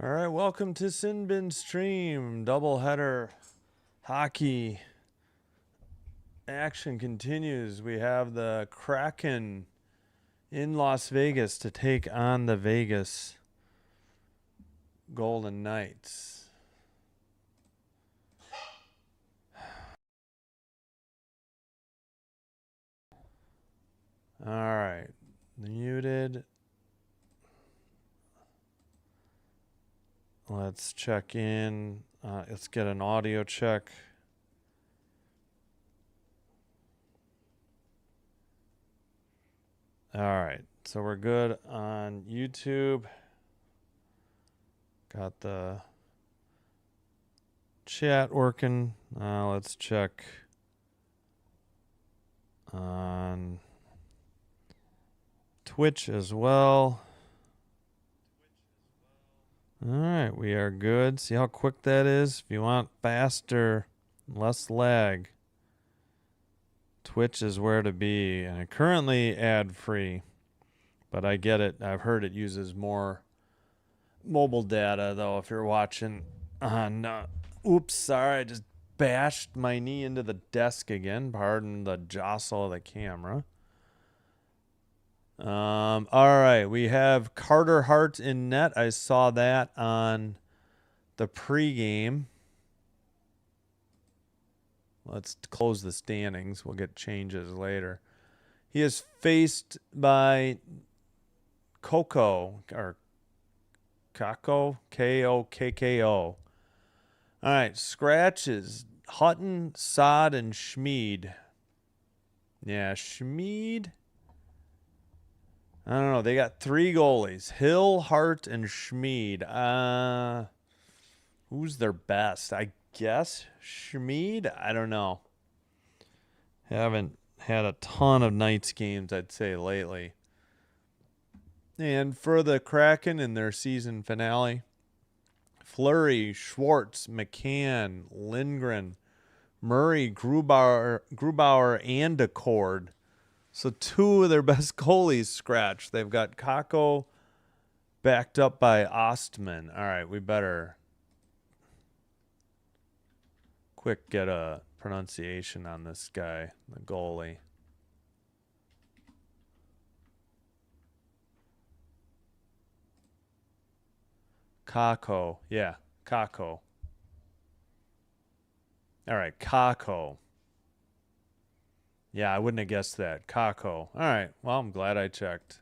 All right, welcome to Sin Bin Stream. Doubleheader hockey action continues. We have the Kraken in Las Vegas to take on the Vegas Golden Knights. All right, muted. Let's check in. Let's get an audio check. All right, so we're good on YouTube. Got the chat working. Let's check on Twitch as well. All right, we are good. See how quick that is? If you want faster, less lag, Twitch is where to be. And currently ad-free, but I get it. I've heard it uses more mobile data, though, if you're watching on... oops, sorry, I just bashed my knee into the desk again. Pardon the jostle of the camera. All right, we have Carter Hart in net. I saw that on the pregame. Let's close the standings. We'll get changes later. He is faced by Kako, or Kako, K-O-K-K-O. All right, scratches. Hutton, Sod, and Schmid. Yeah, Schmid... I don't know. They got three goalies. Hill, Hart, and Schmid. Who's their best? I guess Schmid? I don't know. Haven't had a ton of Knights games, I'd say, lately. And for the Kraken in their season finale, Fleury, Schwartz, McCann, Lindgren, Murray, Grubauer, and Accord. So two of their best goalies scratched. They've got Kako backed up by Ostman. All right, we better quick get a pronunciation on this guy, the goalie. Kako. Yeah, Kako. All right, Kako. Yeah, I wouldn't have guessed that. Kako. All right. Well, I'm glad I checked.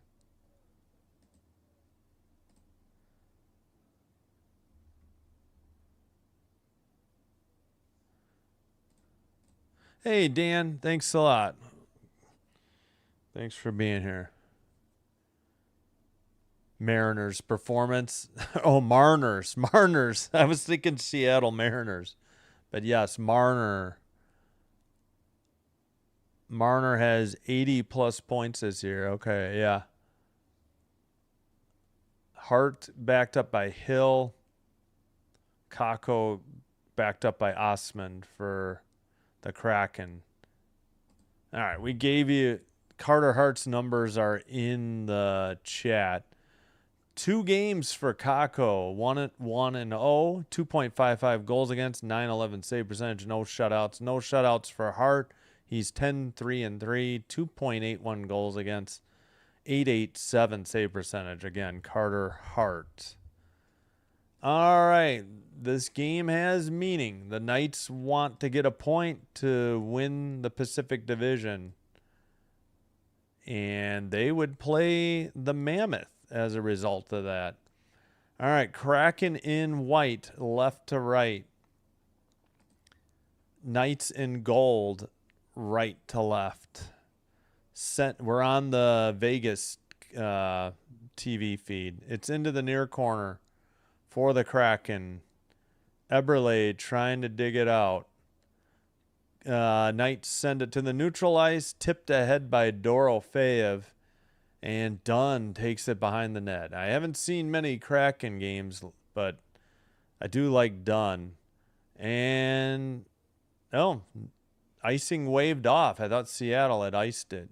Hey, Dan. Thanks a lot. Thanks for being here. Mariners performance. Oh, Mariners. Mariners. I was thinking Seattle Mariners. But yes, Marner. Marner has 80 plus points this year. Okay, yeah. Hart backed up by Hill. Kako backed up by Osmond for the Kraken. All right, we gave you Carter Hart's numbers are in the chat. 2 games for Kako, 1-0, 2.55 goals against, 911 save percentage, no shutouts. No shutouts for Hart. He's 10-3-3, 2.81 goals against, 887 save percentage. Again, Carter Hart. All right, this game has meaning. The Knights want to get a point to win the Pacific Division. And they would play the Mammoth as a result of that. All right, Kraken in white, left to right. Knights in gold, right to left. We're on the Vegas TV feed. It's into the near corner for the Kraken. Eberle trying to dig it out. Knights send it to the neutral ice, tipped ahead by Dorofeev, and Dunn takes it behind the net. I haven't seen many Kraken games, but I do like Dunn. And, oh, icing waved off. I thought Seattle had iced it.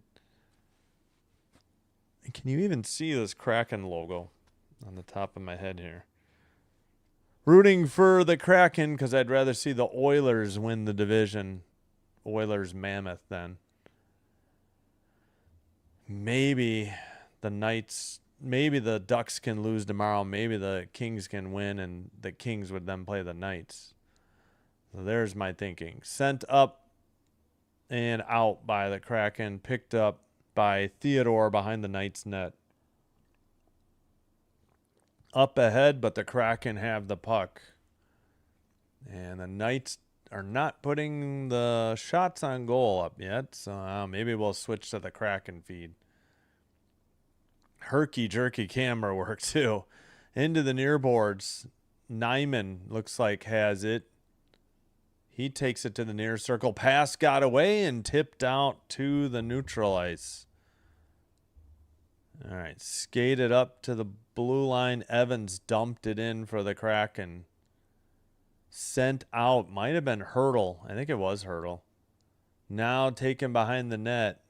Can you even see this Kraken logo on the top of my head here? Rooting for the Kraken because I'd rather see the Oilers win the division. Oilers Mammoth then. Maybe the Knights, maybe the Ducks can lose tomorrow. Maybe the Kings can win and the Kings would then play the Knights. So there's my thinking. Sent up and out by the Kraken. Picked up by Theodore behind the Knights net. Up ahead, but the Kraken have the puck. And the Knights are not putting the shots on goal up yet. So maybe we'll switch to the Kraken feed. Herky-jerky camera work too. Into the near boards. Nyman looks like has it. He takes it to the near circle. Pass got away and tipped out to the neutral ice. All right, skated up to the blue line. Evans dumped it in for the Kraken. Sent out. Might have been Hurdle. I think it was Hurdle. Now taken behind the net.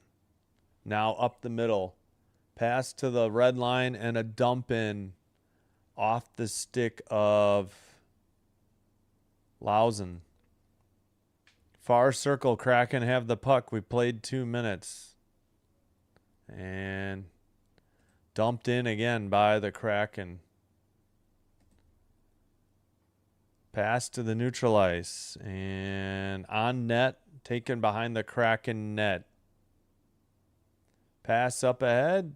Now up the middle. Pass to the red line and a dump in off the stick of Lausen. Far circle, Kraken have the puck. We played 2 minutes. And dumped in again by the Kraken. Pass to the neutral ice. And on net, taken behind the Kraken net. Pass up ahead.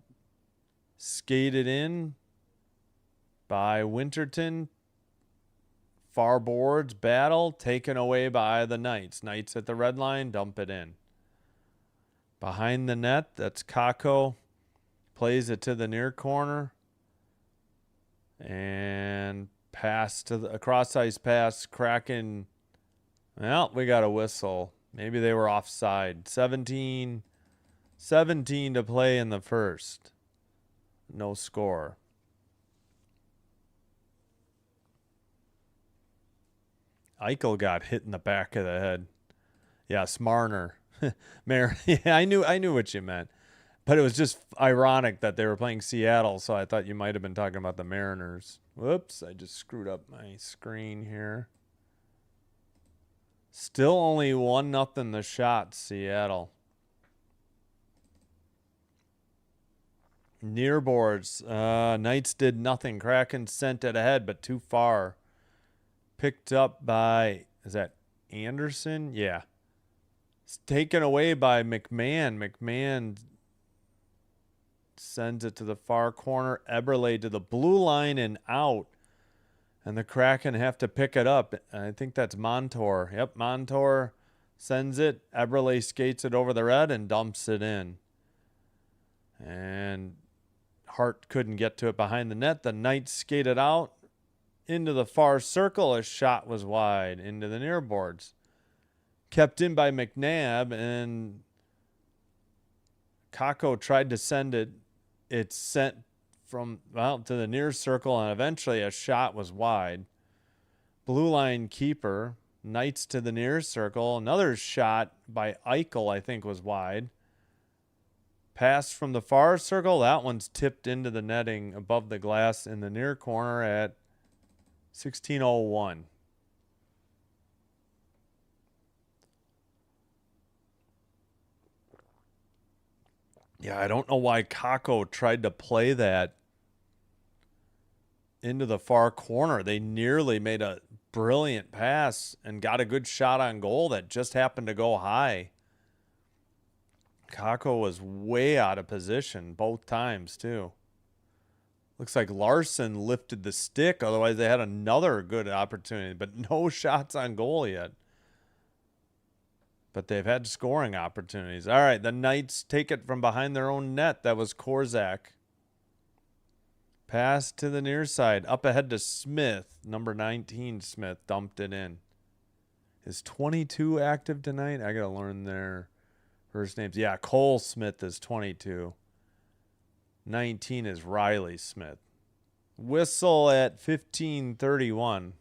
Skated in by Winterton. Far boards, battle, taken away by the Knights. Knights at the red line, dump it in. Behind the net, that's Kako. Plays it to the near corner. And pass to the cross ice pass. Kraken. Well, we got a whistle. Maybe they were offside. 17 to play in the first. No score. Eichel got hit in the back of the head. Yes, Marner. Yeah, I knew what you meant. But it was just ironic that they were playing Seattle, so I thought you might have been talking about the Mariners. Whoops, I just screwed up my screen here. Still only 1-0 the shot, Seattle. Near boards. Knights did nothing. Kraken sent it ahead, but too far. Picked up by, is that Anderson? Yeah. It's taken away by McMahon. McMahon sends it to the far corner. Eberle to the blue line and out. And the Kraken have to pick it up. I think that's Montour. Yep, Montour sends it. Eberle skates it over the red and dumps it in. And Hart couldn't get to it behind the net. The Knights skated out into the far circle. A shot was wide into the near boards. Kept in by McNabb, and Kako tried to send it. It's sent from, well, to the near circle, and eventually a shot was wide. Blue line keeper. Knights to the near circle. Another shot by Eichel, I think, was wide. Pass from the far circle. That one's tipped into the netting above the glass in the near corner at 16:01. Yeah, I don't know why Kako tried to play that into the far corner. They nearly made a brilliant pass and got a good shot on goal that just happened to go high. Kako was way out of position both times, too. Looks like Larson lifted the stick. Otherwise, they had another good opportunity, but no shots on goal yet. But they've had scoring opportunities. All right, the Knights take it from behind their own net. That was Korzak. Pass to the near side. Up ahead to Smith. Number 19, Smith, dumped it in. Is 22 active tonight? I got to learn their first names. Yeah, Cole Smith is 22. 19 is Riley Smith. Whistle at 15:31.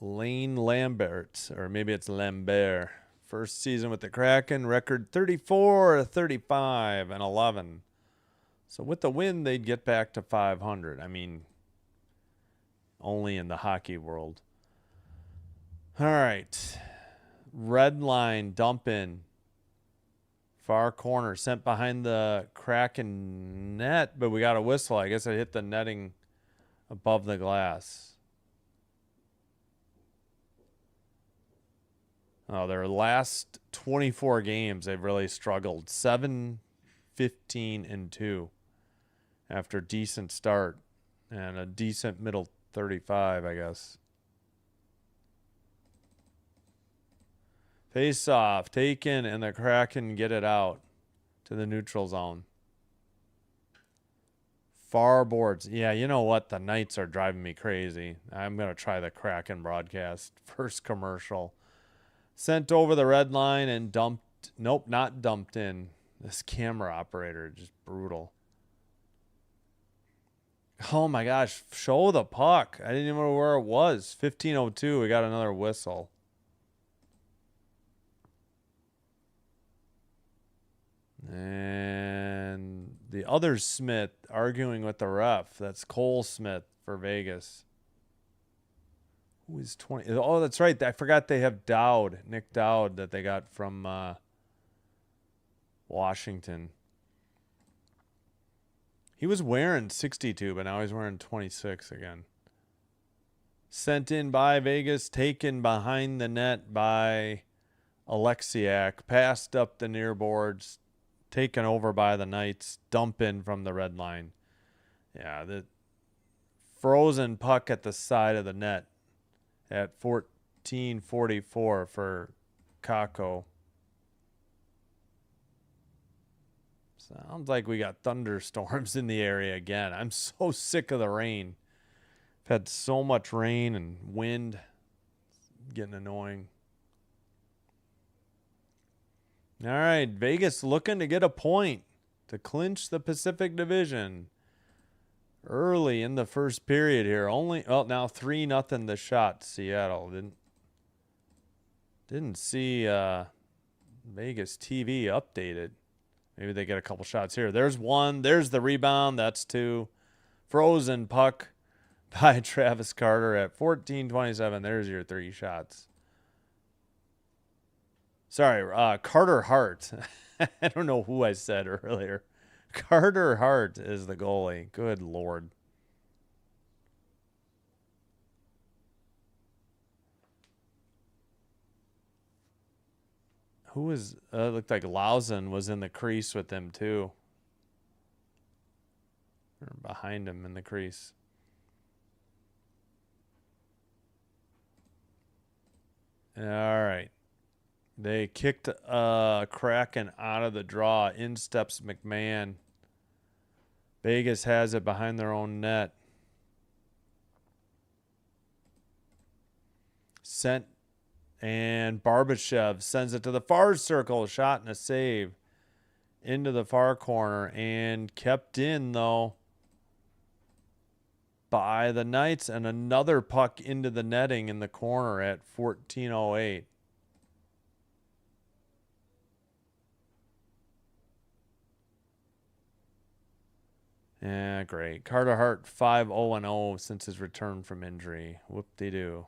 Lane Lambert, or maybe it's Lambert, First season with the Kraken, record 34, 35, and 11. So with the win, they'd get back to 500. I mean, only in the hockey world. All right. Red line, dump in. Far corner, sent behind the Kraken net, but we got a whistle. I guess it hit the netting above the glass. Oh, their last 24 games, they've really struggled. 7, 15, and 2 after a decent start and a decent middle 35, I guess. Face off, taken, and the Kraken get it out to the neutral zone. Far boards. Yeah, you know what? The Knights are driving me crazy. I'm going to try the Kraken broadcast. First commercial. Sent over the red line and dumped. Nope, not dumped in. This camera operator, just brutal. Oh my gosh, show the puck. I didn't even know where it was. 15:02, we got another whistle. And the other Smith arguing with the ref. That's Cole Smith for Vegas. Who is 20? Oh, that's right. I forgot they have Dowd, Nick Dowd, that they got from Washington. He was wearing 62, but now he's wearing 26 again. Sent in by Vegas, taken behind the net by Alexiak, passed up the near boards, taken over by the Knights, dump in from the red line. Yeah, the frozen puck at the side of the net at 14:44 for Kako. Sounds like we got thunderstorms in the area again. I'm so sick of the rain. I've had so much rain and wind. It's getting annoying. All right, Vegas looking to get a point to clinch the Pacific Division. Early in the first period here. Only, well, now 3-0 the shot. Seattle didn't see Vegas TV updated. Maybe they get a couple shots here. There's one. There's the rebound. That's 2. Frozen puck by Travis Carter at 14:27. There's your 3 shots. Sorry, Carter Hart. I don't know who I said earlier. Carter Hart is the goalie. Good Lord. Who was, looked like Lausen was in the crease with them too. Or behind him in the crease. All right. They kicked Kraken out of the draw. In steps McMahon. Vegas has it behind their own net. Sent, and Barbashev sends it to the far circle. Shot and a save into the far corner and kept in, though, by the Knights, and another puck into the netting in the corner at 14:08. Yeah, great. Carter Hart 5-0-0 since his return from injury. Whoop-de-doo.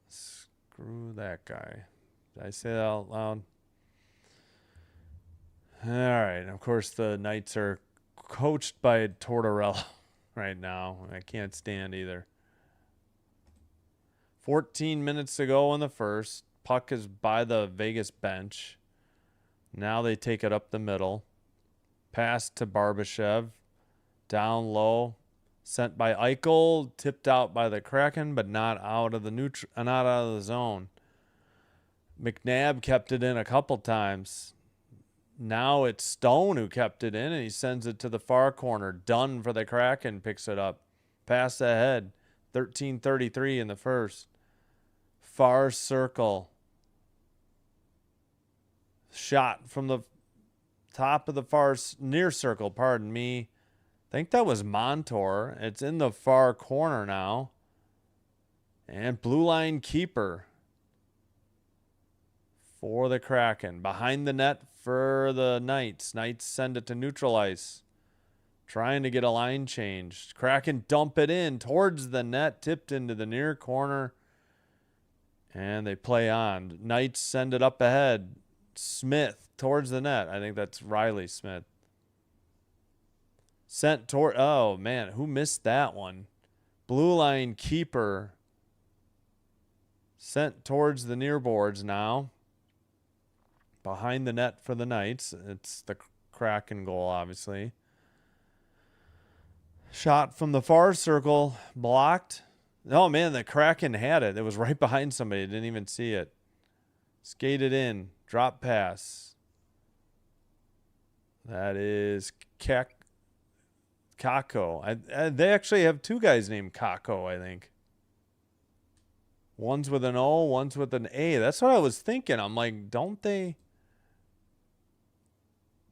Screw that guy. Did I say that out loud? All right. Of course, the Knights are coached by Tortorella right now. I can't stand either. 14 minutes to go in the first. Puck is by the Vegas bench. Now they take it up the middle. Pass to Barbashev. Down low. Sent by Eichel. Tipped out by the Kraken, but not out of the zone. McNabb kept it in a couple times. Now it's Stone who kept it in, and he sends it to the far corner. Dunn for the Kraken picks it up. Pass ahead. 13:33 in the first. Far circle. Shot from the top of the far near circle, pardon me. think that was Montour. It's in the far corner now. And blue line keeper for the Kraken. Behind the net for the Knights. Knights send it to neutral ice. Trying to get a line changed. Kraken dump it in towards the net. Tipped into the near corner. And they play on. Knights send it up ahead. Smith towards the net. I think that's Riley Smith. Sent toward... Oh, man. Who missed that one? Blue line keeper. Sent towards the near boards now. Behind the net for the Knights. It's the Kraken goal, obviously. Shot from the far circle. Blocked. Oh, man, the Kraken had it. It was right behind somebody. Didn't even see it. Skated in. Drop pass. That is Kako. They actually have two guys named Kako, I think. One's with an O, one's with an A. That's what I was thinking. I'm like, don't they?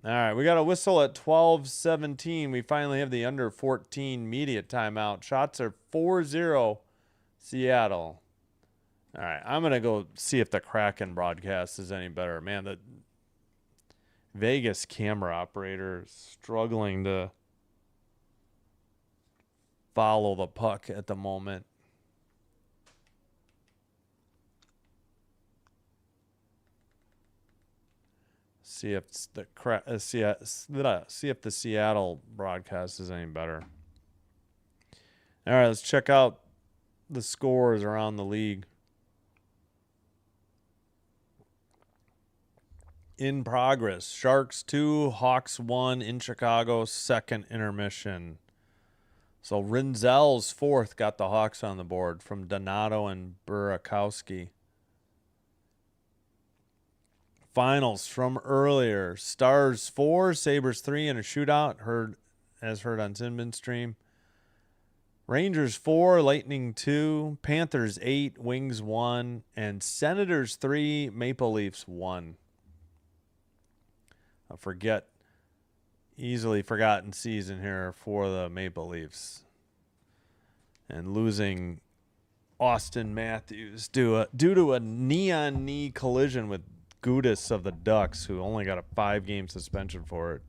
All right, we got a whistle at 12:17. We finally have the under 14 media timeout. Shots are 4-0 Seattle. All right, I'm going to go see if the Kraken broadcast is any better. Man, the Vegas camera operator is struggling to follow the puck at the moment. See if the Seattle broadcast is any better. All right, let's check out the scores around the league. In progress, Sharks 2, Hawks 1 in Chicago, second intermission. So Rinzel's fourth got the Hawks on the board from Donato and Burakowski. Finals from earlier. Stars 4, Sabres 3 in a shootout, heard on Sinbin stream. Rangers 4, Lightning 2, Panthers 8, Wings 1, and Senators 3, Maple Leafs 1. Easily forgotten season here for the Maple Leafs. And losing Austin Matthews due to a knee-on-knee collision with Gudis of the Ducks, who only got a 5-game suspension for it.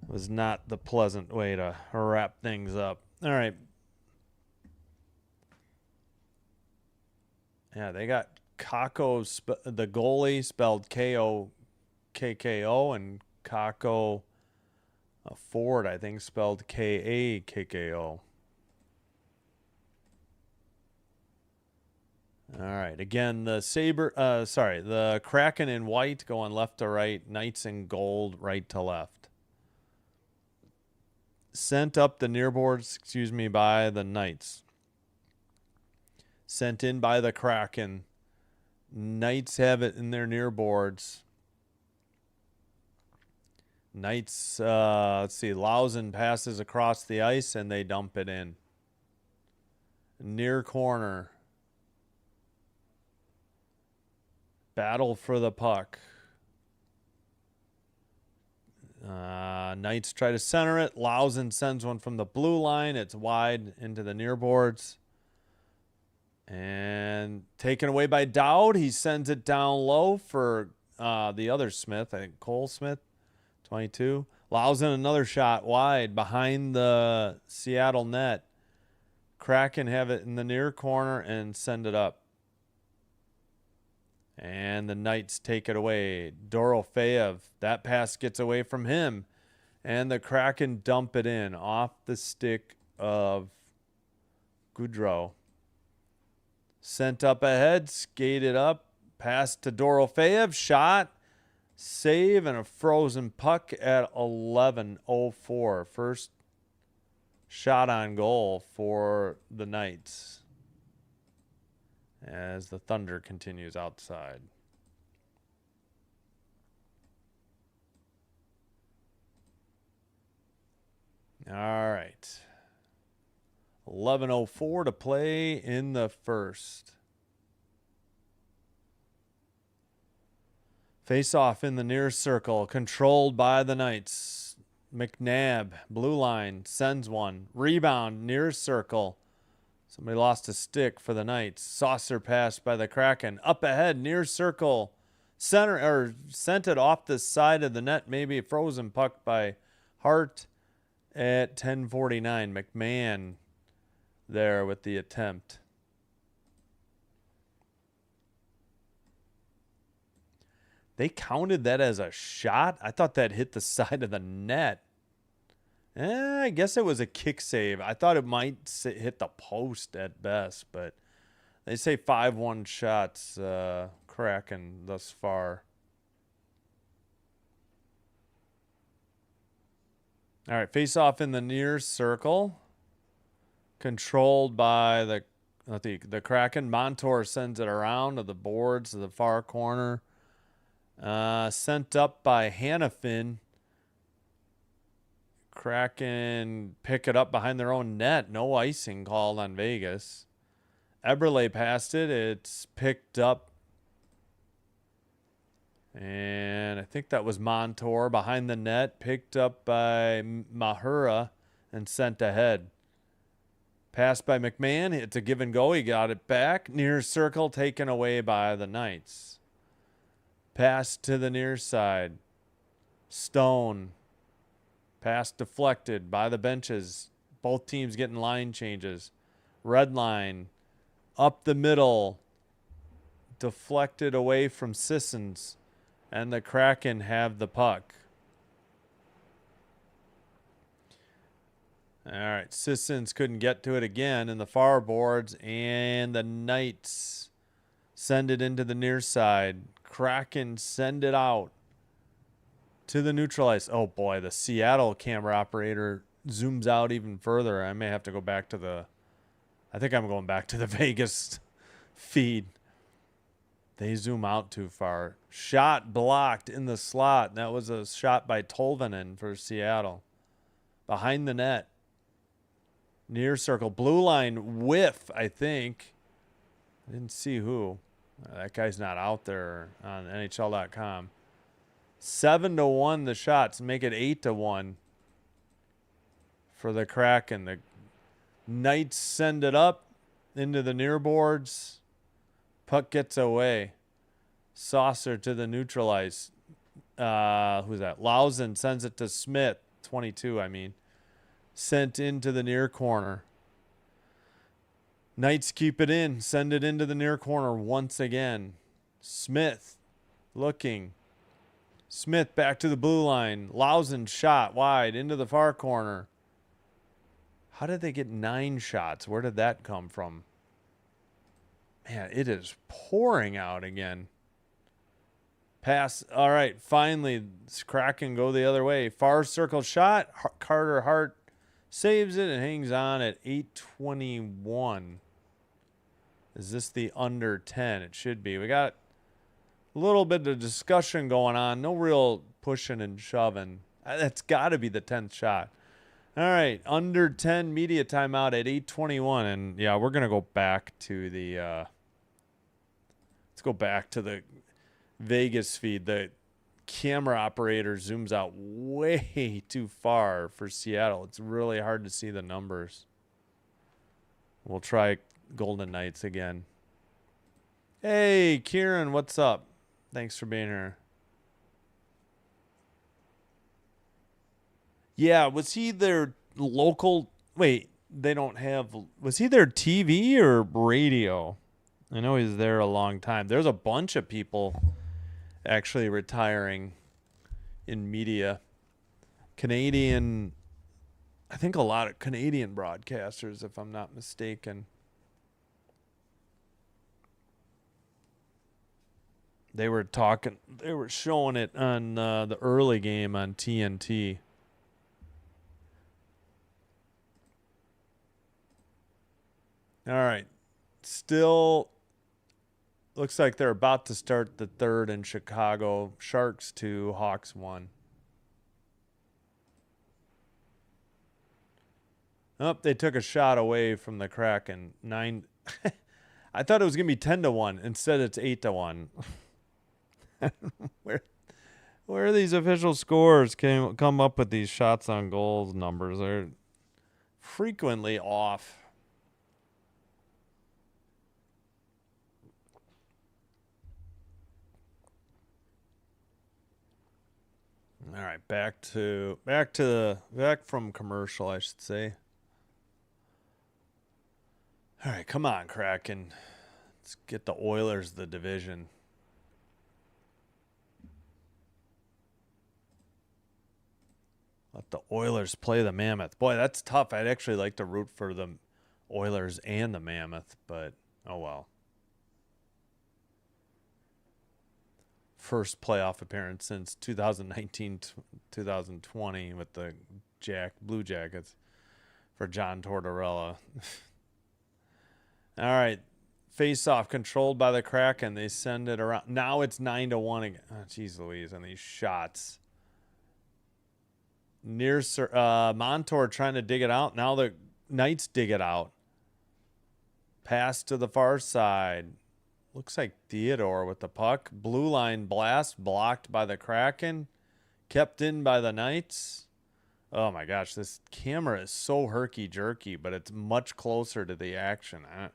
Was not the pleasant way to wrap things up. All right. Yeah, they got Kako, the goalie, spelled Kokko, and Kako, a forward, I think, spelled Kakko. All right. Again, the Kraken in white going left to right, Knights in gold right to left. Sent up the near boards, by the Knights. Sent in by the Kraken. Knights have it in their near boards. Knights, Lausen passes across the ice and they dump it in. Near corner. Battle for the puck. Knights try to center it. Lausen sends one from the blue line. It's wide into the near boards. And taken away by Dowd. He sends it down low for the other Smith. I think Cole Smith, 22. Lausen another shot wide behind the Seattle net. Kraken have it in the near corner and send it up. And the Knights take it away. Dorofeyev, that pass gets away from him. And the Kraken dump it in off the stick of Goudreau. Sent up ahead, skated up, passed to Dorofeyev, shot, save, and a frozen puck at 11:04. First shot on goal for the Knights as the Thunder continues outside. All right. 11:04 to play in the first. Face off in the near circle, controlled by the Knights. McNabb, blue line, sends one. Rebound, near circle. Somebody lost a stick for the Knights. Saucer pass by the Kraken. Up ahead, near circle. Center, or sent it off the side of the net. Maybe a frozen puck by Hart at 10:49. McMahon there with the attempt. They counted that as a shot? I thought that hit the side of the net. I guess it was a kick save. I thought it might hit the post at best, but they say 5-1 shots Kraken thus far. All right, face off in the near circle. Controlled by the Kraken. Montour sends it around to the boards to the far corner. Sent up by Hannafin. Kraken pick it up behind their own net. No icing called on Vegas. Eberle passed it. It's picked up. And I think that was Montour behind the net. Picked up by Mahura and sent ahead. Pass by McMahon. It's a give and go. He got it back. Near circle taken away by the Knights. Pass to the near side. Stone. Pass deflected by the benches. Both teams getting line changes. Red line. Up the middle. Deflected away from Sissons. And the Kraken have the puck. All right. Sissons couldn't get to it again in the far boards. And the Knights send it into the near side. Kraken send it out to the neutral ice. Oh, boy, the Seattle camera operator zooms out even further. I may have to go back to the... I think I'm going back to the Vegas feed. They zoom out too far. Shot blocked in the slot. That was a shot by Tolvanen for Seattle. Behind the net. Near circle. Blue line whiff, I think. I didn't see who. That guy's not out there on NHL.com. 7-1 the shots. Make it 8-1 for the Kraken. The Knights send it up into the near boards. Puck gets away. Saucer to the neutral ice. Who's that? Lausen sends it to Smith. 22, I mean. Sent into the near corner. Knights keep it in. Send it into the near corner once again. Smith looking. Smith back to the blue line. Lausen shot wide into the far corner. How did they get 9 shots? Where did that come from? Man, it is pouring out again. Pass. All right, finally, Kraken go the other way. Far circle shot. Carter Hart saves it and hangs on at 8:21. Is this the under 10? It should be. We got a little bit of discussion going on. No real pushing and shoving. That's got to be the 10th shot. All right, under 10 media timeout at 8:21. And, yeah, we're going to go back to the let's go back to the Vegas feed. The camera operator zooms out way too far for Seattle. It's really hard to see the numbers. We'll try Golden Knights again. Hey, Kieran, what's up? Thanks for being here. Yeah, was he their local... Wait, they don't have... Was he their TV or radio? I know he's there a long time. There's a bunch of people actually retiring in media. Canadian... I think a lot of Canadian broadcasters, if I'm not mistaken. They were showing it on the early game on TNT. All right. Still looks like they're about to start the third in Chicago. Sharks 2, Hawks 1. Oh, they took a shot away from the Kraken. 9. I thought it was going to be 10-1. Instead, it's 8-1. Where these official scores come up with these shots on goals numbers? They're frequently off. All right, back from commercial, I should say. All right, come on, Kraken. Let's get the Oilers the division. Let the Oilers play the Mammoth. Boy, that's tough. I'd actually like to root for the Oilers and the Mammoth, but oh well. First playoff appearance since 2019-2020 with the Blue Jackets for John Tortorella. All right. Face-off controlled by the Kraken. They send it around. Now it's 9-1 again. Oh, geez Louise, on these shots. Montour trying to dig it out. Now the Knights dig it out. Pass to the far side. Looks like Theodore with the puck. Blue line blast blocked by the Kraken. Kept in by the Knights. Oh my gosh, this camera is so herky-jerky, but it's much closer to the action. I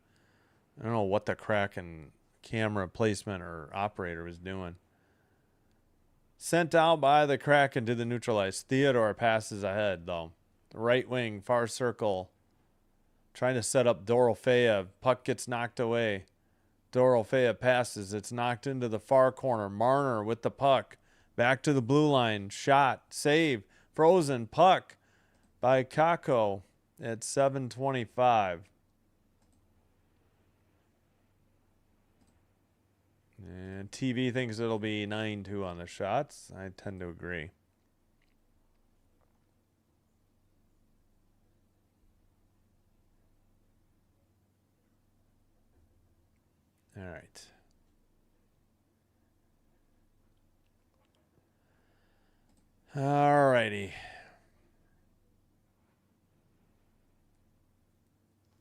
don't know what the Kraken camera placement or operator was doing. Sent out by the Kraken to the neutralize. Theodore passes ahead, though. Right wing, far circle. Trying to set up Dorofeev. Puck gets knocked away. Dorofeev passes. It's knocked into the far corner. Marner with the puck. Back to the blue line. Shot. Save. Frozen. Puck by Kakko at 7:25. And TV thinks it'll be 9-2 on the shots. I tend to agree. All right. All righty.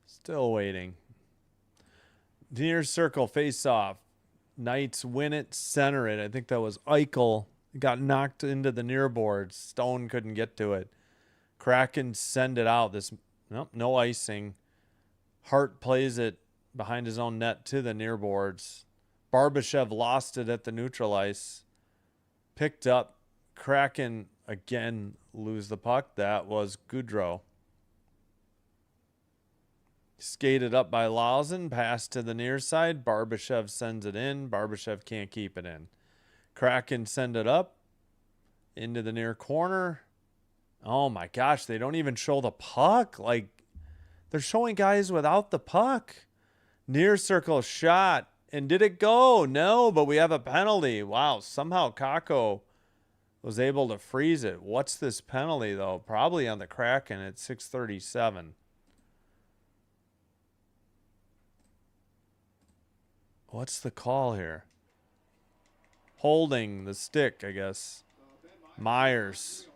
Still waiting. Near circle face off. Knights win it, center it. I think that was Eichel. Got knocked into the near boards. Stone couldn't get to it. Kraken send it out. No icing. Hart plays it behind his own net to the near boards. Barbashev lost it at the neutral ice. Picked up. Kraken again lose the puck. That was Goudreau. Skated up by Lausen. Pass to the near side. Barbashev sends it in. Barbashev can't keep it in. Kraken send it up into the near corner. Oh my gosh, they don't even show the puck. Like, they're showing guys without the puck. Near circle shot. And did it go? No, but we have a penalty. Wow, somehow Kakko was able to freeze it. What's this penalty, though? Probably on the Kraken at 6:37. What's the call here? Holding the stick, I guess. Myers.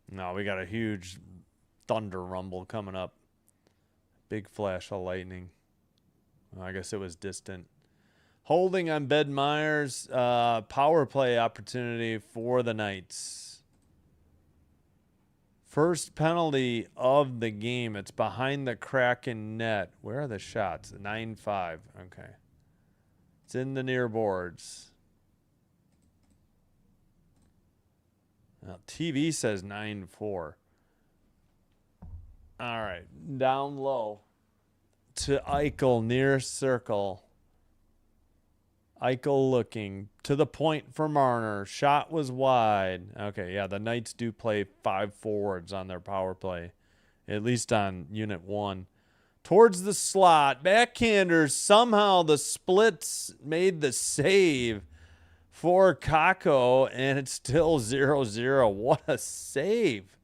No, we got a huge thunder rumble coming up. Big flash of lightning. Well, I guess it was distant. Holding on Ben Myers. Power play opportunity for the Knights. First penalty of the game. It's behind the Kraken net. Where are the shots? 9-5. Okay. It's in the near boards. Now, TV says 9-4. All right. Down low to Eichel near circle. Eichel looking to the point for Marner. Shot was wide. Okay, yeah, the Knights do play 5 forwards on their power play, at least on Unit 1. Towards the slot. Backhanders. Somehow the splits made the save for Kakko, and it's still 0-0. What a save.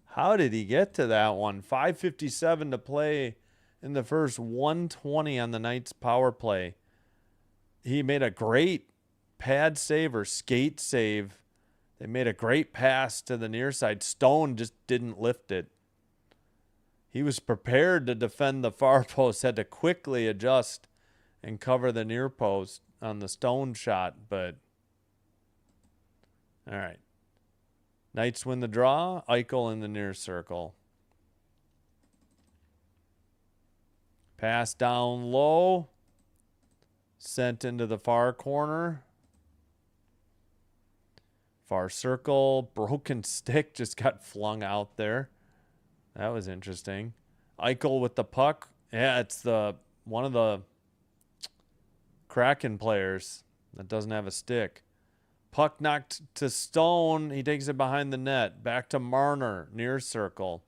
How did he get to that one? 5:57 to play in the first, 120 on the Knights power play. He made a great pad save or skate save They made a great pass to the near side. Stone just didn't lift it. He was prepared to defend the far post, had to quickly adjust and cover the near post on the Stone shot, but all right. Knights win the draw. Eichel in the near circle. Pass down low. Sent into the far corner. Far circle. Broken stick just got flung out there. That was interesting. Eichel with the puck. Yeah, it's one of the Kraken players that doesn't have a stick. Puck knocked to Stone. He takes it behind the net. Back to Marner. Near circle.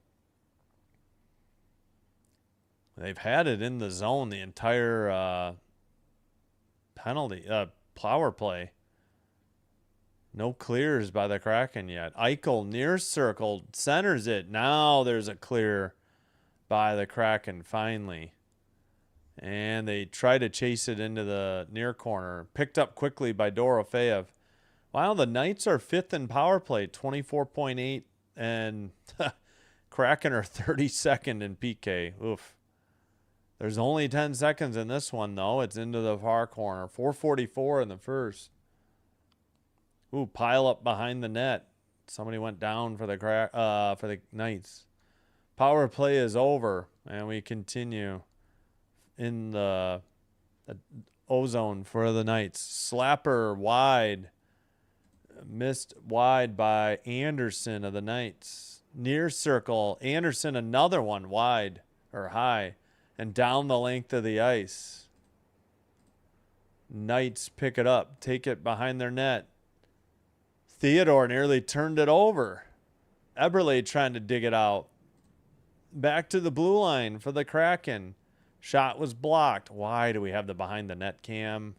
They've had it in the zone the entire power play. No clears by the Kraken yet. Eichel near circle. Centers it. Now there's a clear by the Kraken finally. And they try to chase it into the near corner. Picked up quickly by Dorofeyev. Wow, the Knights are 5th in power play, 24.8, and Kraken are 32nd in PK. Oof. There's only 10 seconds in this one, though. It's into the far corner. 4:44 in the first. Ooh, pile up behind the net. Somebody went down for the Knights. Power play is over, and we continue in the O-zone for the Knights. Slapper wide. Missed wide by Anderson of the Knights. Near circle. Anderson, another one wide or high and down the length of the ice. Knights pick it up, take it behind their net. Theodore nearly turned it over. Eberle trying to dig it out. Back to the blue line for the Kraken. Shot was blocked. Why do we have the behind the net cam?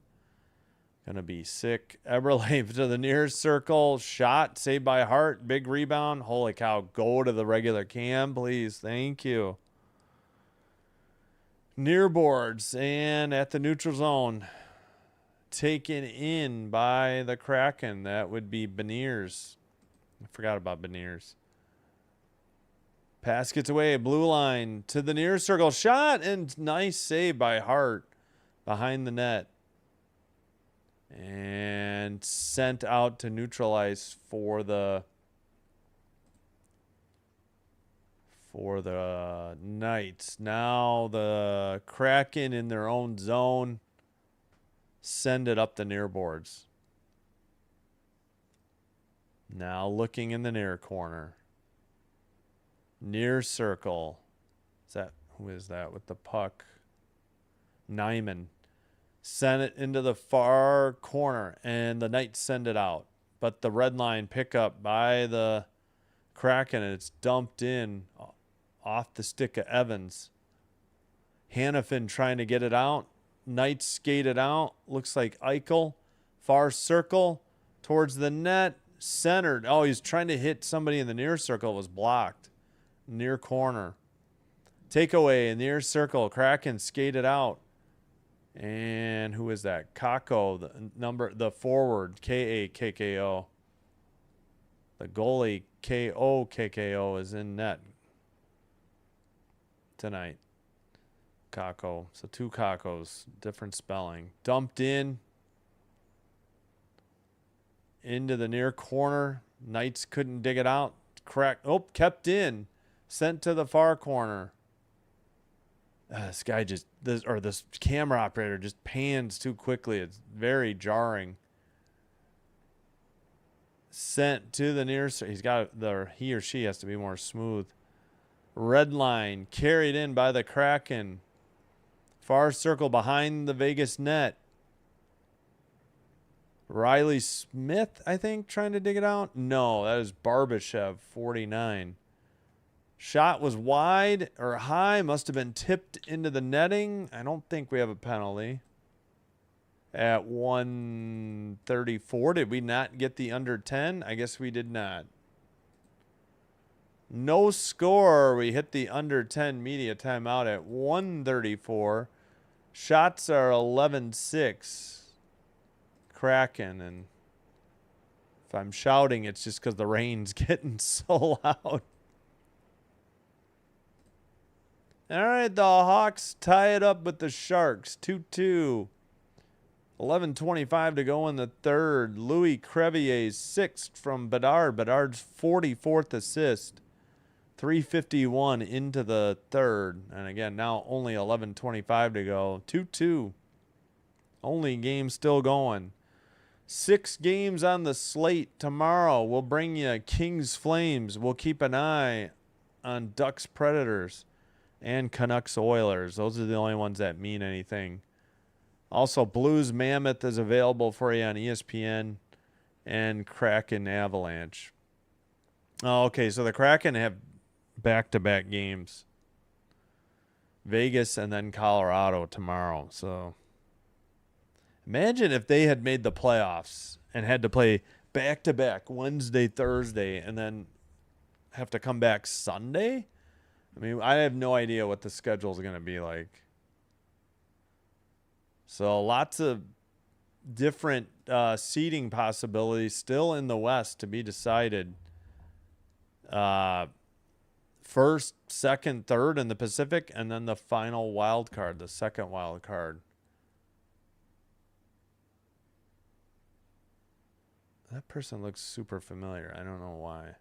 Gonna be sick. Eberle to the near circle. Shot saved by Hart. Big rebound. Holy cow. Go to the regular cam, please. Thank you. Near boards and at the neutral zone. Taken in by the Kraken. That would be Beniers. I forgot about Beniers. Pass gets away. Blue line to the near circle. Shot and nice save by Hart behind the net. And sent out to neutralize for the Knights. Now the Kraken in their own zone. Send it up the near boards. Now looking in the near corner. Near circle. Who is that with the puck? Nyman. Send it into the far corner, and the Knights send it out. But the red line pickup by the Kraken, and it's dumped in off the stick of Evans. Hannafin trying to get it out. Knights skate it out. Looks like Eichel. Far circle towards the net. Centered. Oh, he's trying to hit somebody in the near circle. It was blocked. Near corner. Takeaway in near circle. Kraken skated out. And who is that? Kako, the forward, K-A-K-K-O. The goalie, K-O-K-K-O, is in net tonight. Kako. So 2 Kakos, different spelling. Dumped in. Into the near corner. Knights couldn't dig it out. Kept in. Sent to the far corner. This camera operator just pans too quickly. It's very jarring. Sent to the near. He or she has to be more smooth. Red line carried in by the Kraken. Far circle behind the Vegas net. Riley Smith, I think, trying to dig it out. No, that is Barbashev, 49. Shot was wide or high. Must have been tipped into the netting. I don't think we have a penalty. At 1:34, did we not get the under 10? I guess we did not. No score. We hit the under 10 media timeout at 1:34. Shots are 11-6. Kraken and If I'm shouting, it's just because the rain's getting so loud. All right, the Hawks tie it up with the Sharks, 2-2. 11:25 to go in the third. Louis Crevier's sixth from Bedard. Bedard's 44th assist. 3:51 into the third. And again, now only 11:25 to go. 2-2. Only game still going. 6 games on the slate tomorrow. We'll bring you Kings Flames. We'll keep an eye on Ducks Predators and Canucks Oilers. Those are the only ones that mean anything. Also, Blues Mammoth is available for you on ESPN, and Kraken Avalanche. Oh, okay, so the Kraken have back-to-back games. Vegas and then Colorado tomorrow. So imagine if they had made the playoffs and had to play back-to-back Wednesday, Thursday, and then have to come back Sunday. I mean, I have no idea what the schedule is going to be like. So lots of different seeding possibilities still in the West to be decided. First, second, third in the Pacific, and then the final wild card, the second wild card. That person looks super familiar. I don't know why.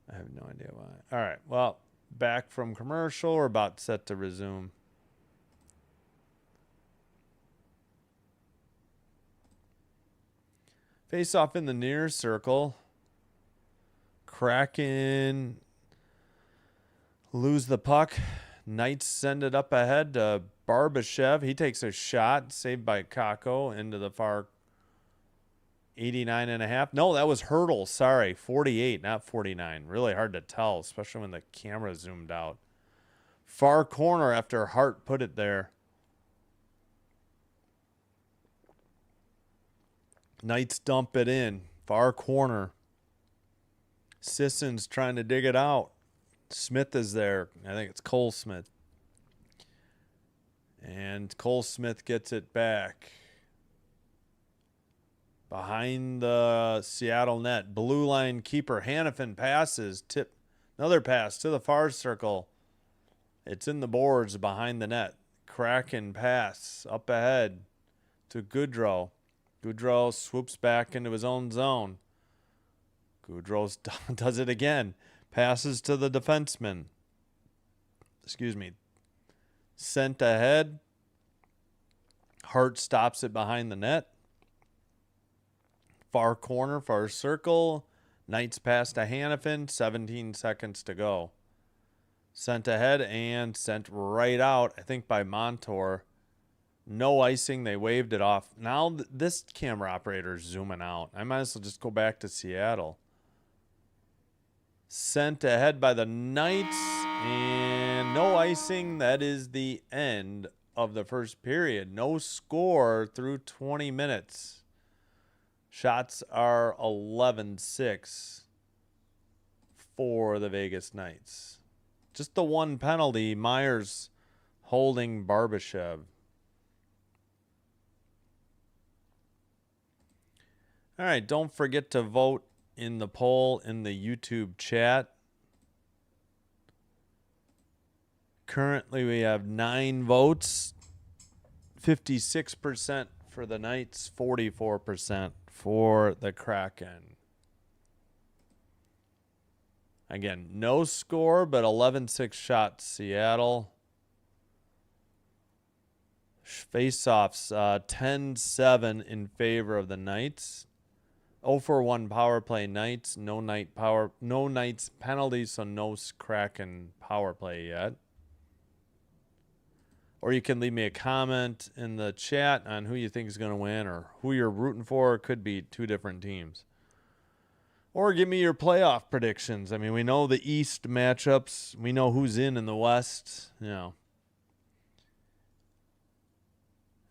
I have no idea why. All right. Well, back from commercial. We're about set to resume. Face off in the near circle. Kraken lose the puck. Knights send it up ahead to Barbashev. He takes a shot, saved by Kako into the far 89.5. No, that was Hurdle. Sorry, 48, not 49. Really hard to tell, especially when the camera zoomed out. Far corner after Hart put it there. Knights dump it in. Far corner. Sisson's trying to dig it out. Smith is there. I think it's Cole Smith. And Cole Smith gets it back. Behind the Seattle net. Blue line keeper Hannafin passes. Another pass to the far circle. It's in the boards behind the net. Kraken pass up ahead to Goodrow. Goodrow swoops back into his own zone. Goodrow does it again. Passes to the defenseman. Excuse me. Sent ahead. Hart stops it behind the net. Far corner, far circle. Knights pass to Hannafin. 17 seconds to go. Sent ahead and sent right out, I think, by Montour. No icing. They waved it off. Now this camera operator is zooming out. I might as well just go back to Seattle. Sent ahead by the Knights. And no icing. That is the end of the first period. No score through 20 minutes. Shots are 11-6 for the Vegas Knights. Just the one penalty. Myers holding Barbashev. All right, don't forget to vote in the poll in the YouTube chat. Currently, we have 9 votes. 56% for the Knights, 44% for the Kraken. Again, no score, but 11-6 shots, Seattle. Face-offs, 10-7 in favor of the Knights. 0-for-1 power play Knights. No Knights penalties, so no Kraken power play yet. Or you can leave me a comment in the chat on who you think is going to win or who you're rooting for. It could be 2 different teams. Or give me your playoff predictions. I mean, we know the East matchups. We know who's in the West. You know.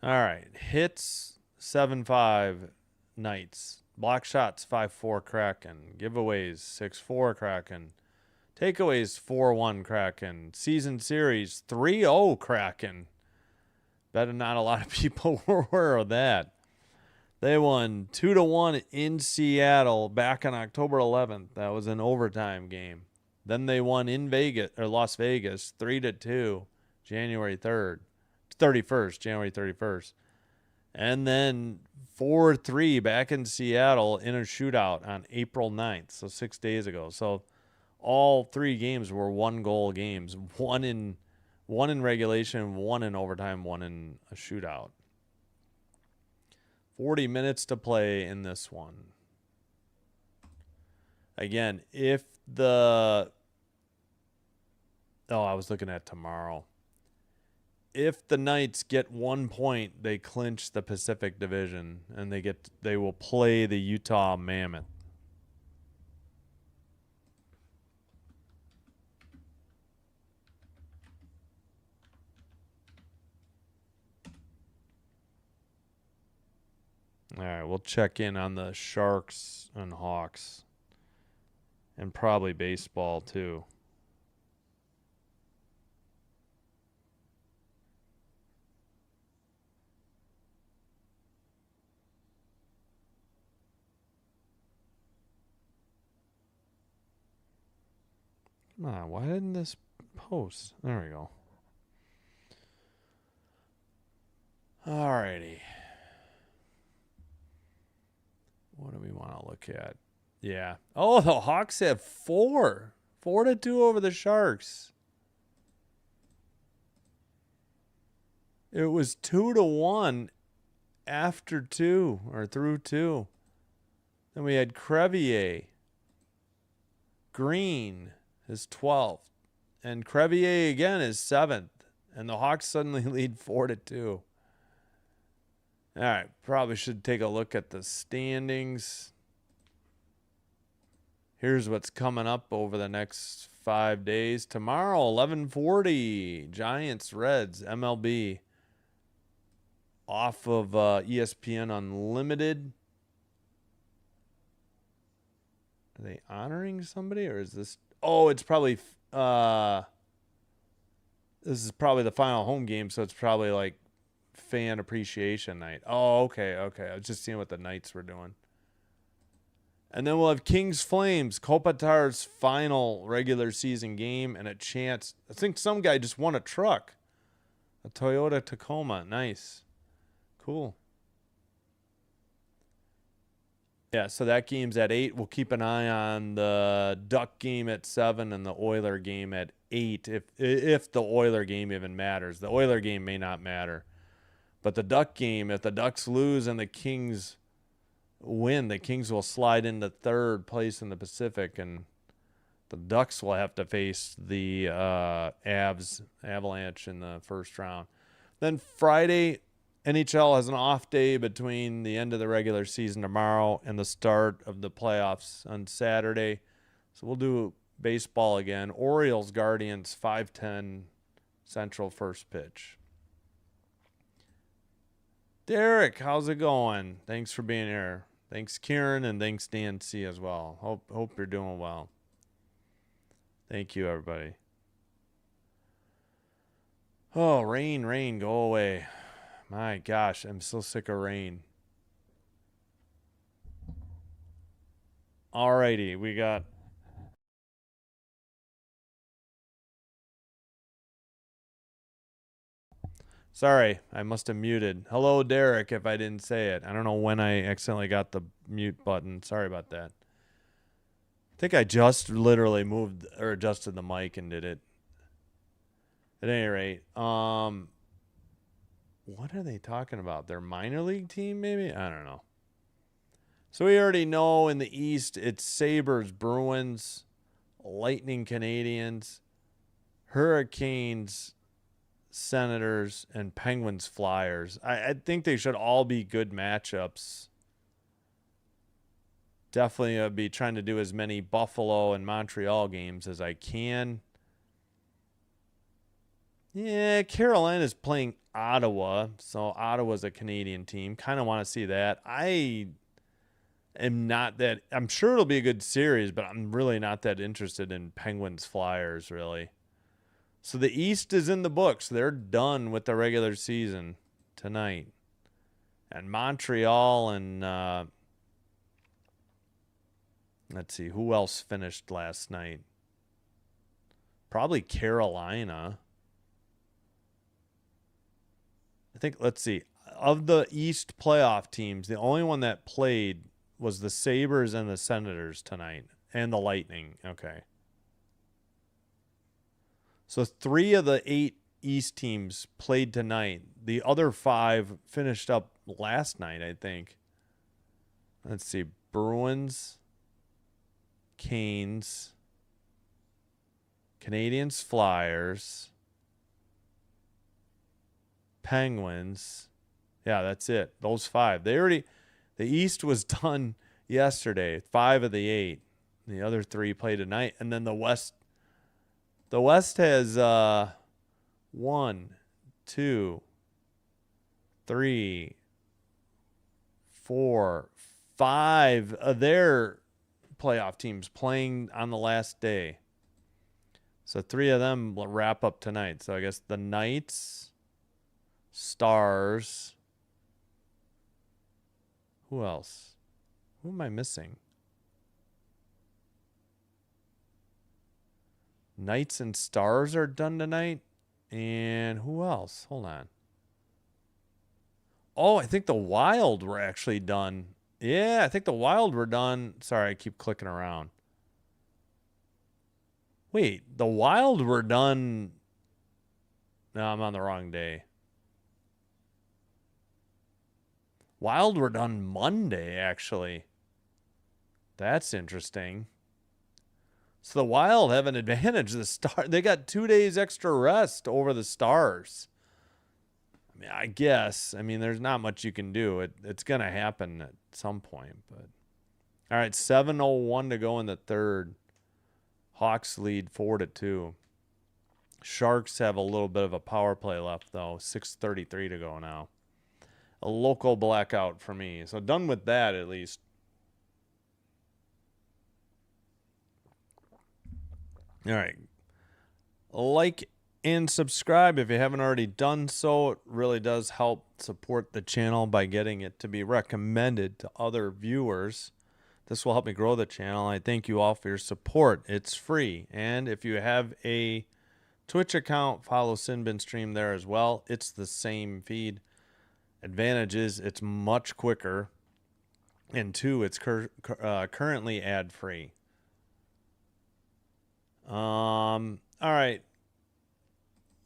All right. Hits 7-5 Knights. Block shots 5-4 Kraken. Giveaways 6-4 Kraken. Takeaways 4-1 Kraken. Season series 3-0 Kraken. Bet not a lot of people were aware of that. They won 2-1 in Seattle back on October 11th. That was an overtime game. Then they won in Vegas or Las Vegas 3-2 January 31st. And then 4-3 back in Seattle in a shootout on April 9th, so 6 days ago. So all 3 games were 1-goal games, one in regulation, one in overtime, one in a shootout. 40 minutes to play in this one. Again, I was looking at tomorrow. If the Knights get 1 point, they clinch the Pacific Division, and they will play the Utah Mammoth. All right, we'll check in on the Sharks and Hawks, and probably baseball too. Come on, why didn't this post? There we go. All righty. What do we want to look at? Yeah. Oh, the Hawks have 4-2 over the Sharks. It was 2-1 after 2 or through 2. Then we had Crevier. Green is 12th. And Crevier again is 7th. And the Hawks suddenly lead 4-2. All right, probably should take a look at the standings. Here's what's coming up over the next 5 days. Tomorrow, 11:40, Giants, Reds, MLB. Off of ESPN Unlimited. Are they honoring somebody, or is this... Oh, it's probably... this is probably the final home game, so it's probably like fan appreciation night. Oh, okay. I was just seeing what the Knights were doing. And then we'll have Kings Flames, Kopitar's final regular season game, and a chance. I think some guy just won a truck. A Toyota Tacoma. Nice. Cool. Yeah, so that game's at 8. We'll keep an eye on the Duck game at 7 and the Oiler game at 8, if the Oiler game even matters. The Oiler game may not matter. But the Duck game, if the Ducks lose and the Kings win, the Kings will slide into 3rd place in the Pacific, and the Ducks will have to face the Avalanche in the first round. Then Friday, NHL has an off day between the end of the regular season tomorrow and the start of the playoffs on Saturday. So we'll do baseball again. Orioles, Guardians, 5:10 Central first pitch. Derek, how's it going? Thanks for being here. Thanks, Kieran, and thanks, Dan C. as well. Hope you're doing well. Thank you, everybody. Oh, rain, go away. My gosh, I'm so sick of rain. Alrighty, we got... Sorry, I must have muted. Hello, Derek, if I didn't say it. I don't know when I accidentally got the mute button. Sorry about that. I think I just literally moved or adjusted the mic and did it. At any rate, what are they talking about? Their minor league team, maybe? I don't know. So we already know in the East, it's Sabres, Bruins, Lightning, Canadians, Hurricanes, Senators, and Penguins, Flyers. I think they should all be good matchups. Definitely be trying to do as many Buffalo and Montreal games as I can. Yeah, Carolina's playing Ottawa, so Ottawa's a Canadian team. Kind of want to see that. I I'm sure it'll be a good series, but I'm really not that interested in Penguins Flyers, really. So the East is in the books. They're done with the regular season tonight. And Montreal and let's see, who else finished last night? Probably Carolina. I think, let's see, of the East playoff teams, the only one that played was the Sabres and the Senators tonight, and the Lightning. Okay. So 3 of the 8 East teams played tonight. The other 5 finished up last night, I think. Let's see, Bruins, Canes, Canadiens, Flyers, Penguins. Yeah, that's it. Those 5. The East was done yesterday. 5 of the 8. The other 3 play tonight. And then the West has 1, 2, 3, 4, 5 of their playoff teams playing on the last day. So 3 of them will wrap up tonight. So I guess the Knights, Stars. Who else? Who am I missing? Knights and Stars are done tonight. And who else? Hold on. Oh, I think the Wild were actually done. Yeah, I think the Wild were done. Sorry, I keep clicking around. Wait, the Wild were done. No, I'm on the wrong day. Wild were done Monday, actually. That's interesting. So the Wild have an advantage. They got 2 days extra rest over the Stars. I mean, I guess. I mean, there's not much you can do. It's going to happen at some point. But all right, 7:01 to go in the third. Hawks lead 4-2. Sharks have a little bit of a power play left, though. 6:33 to go now. A local blackout for me. So done with that, at least. All right. Like and subscribe if you haven't already done so. It really does help support the channel by getting it to be recommended to other viewers. This will help me grow the channel. I thank you all for your support. It's free. And if you have a Twitch account, follow Sinbin Stream there as well. It's the same feed. Advantage is it's much quicker. And 2, it's currently ad-free. All right.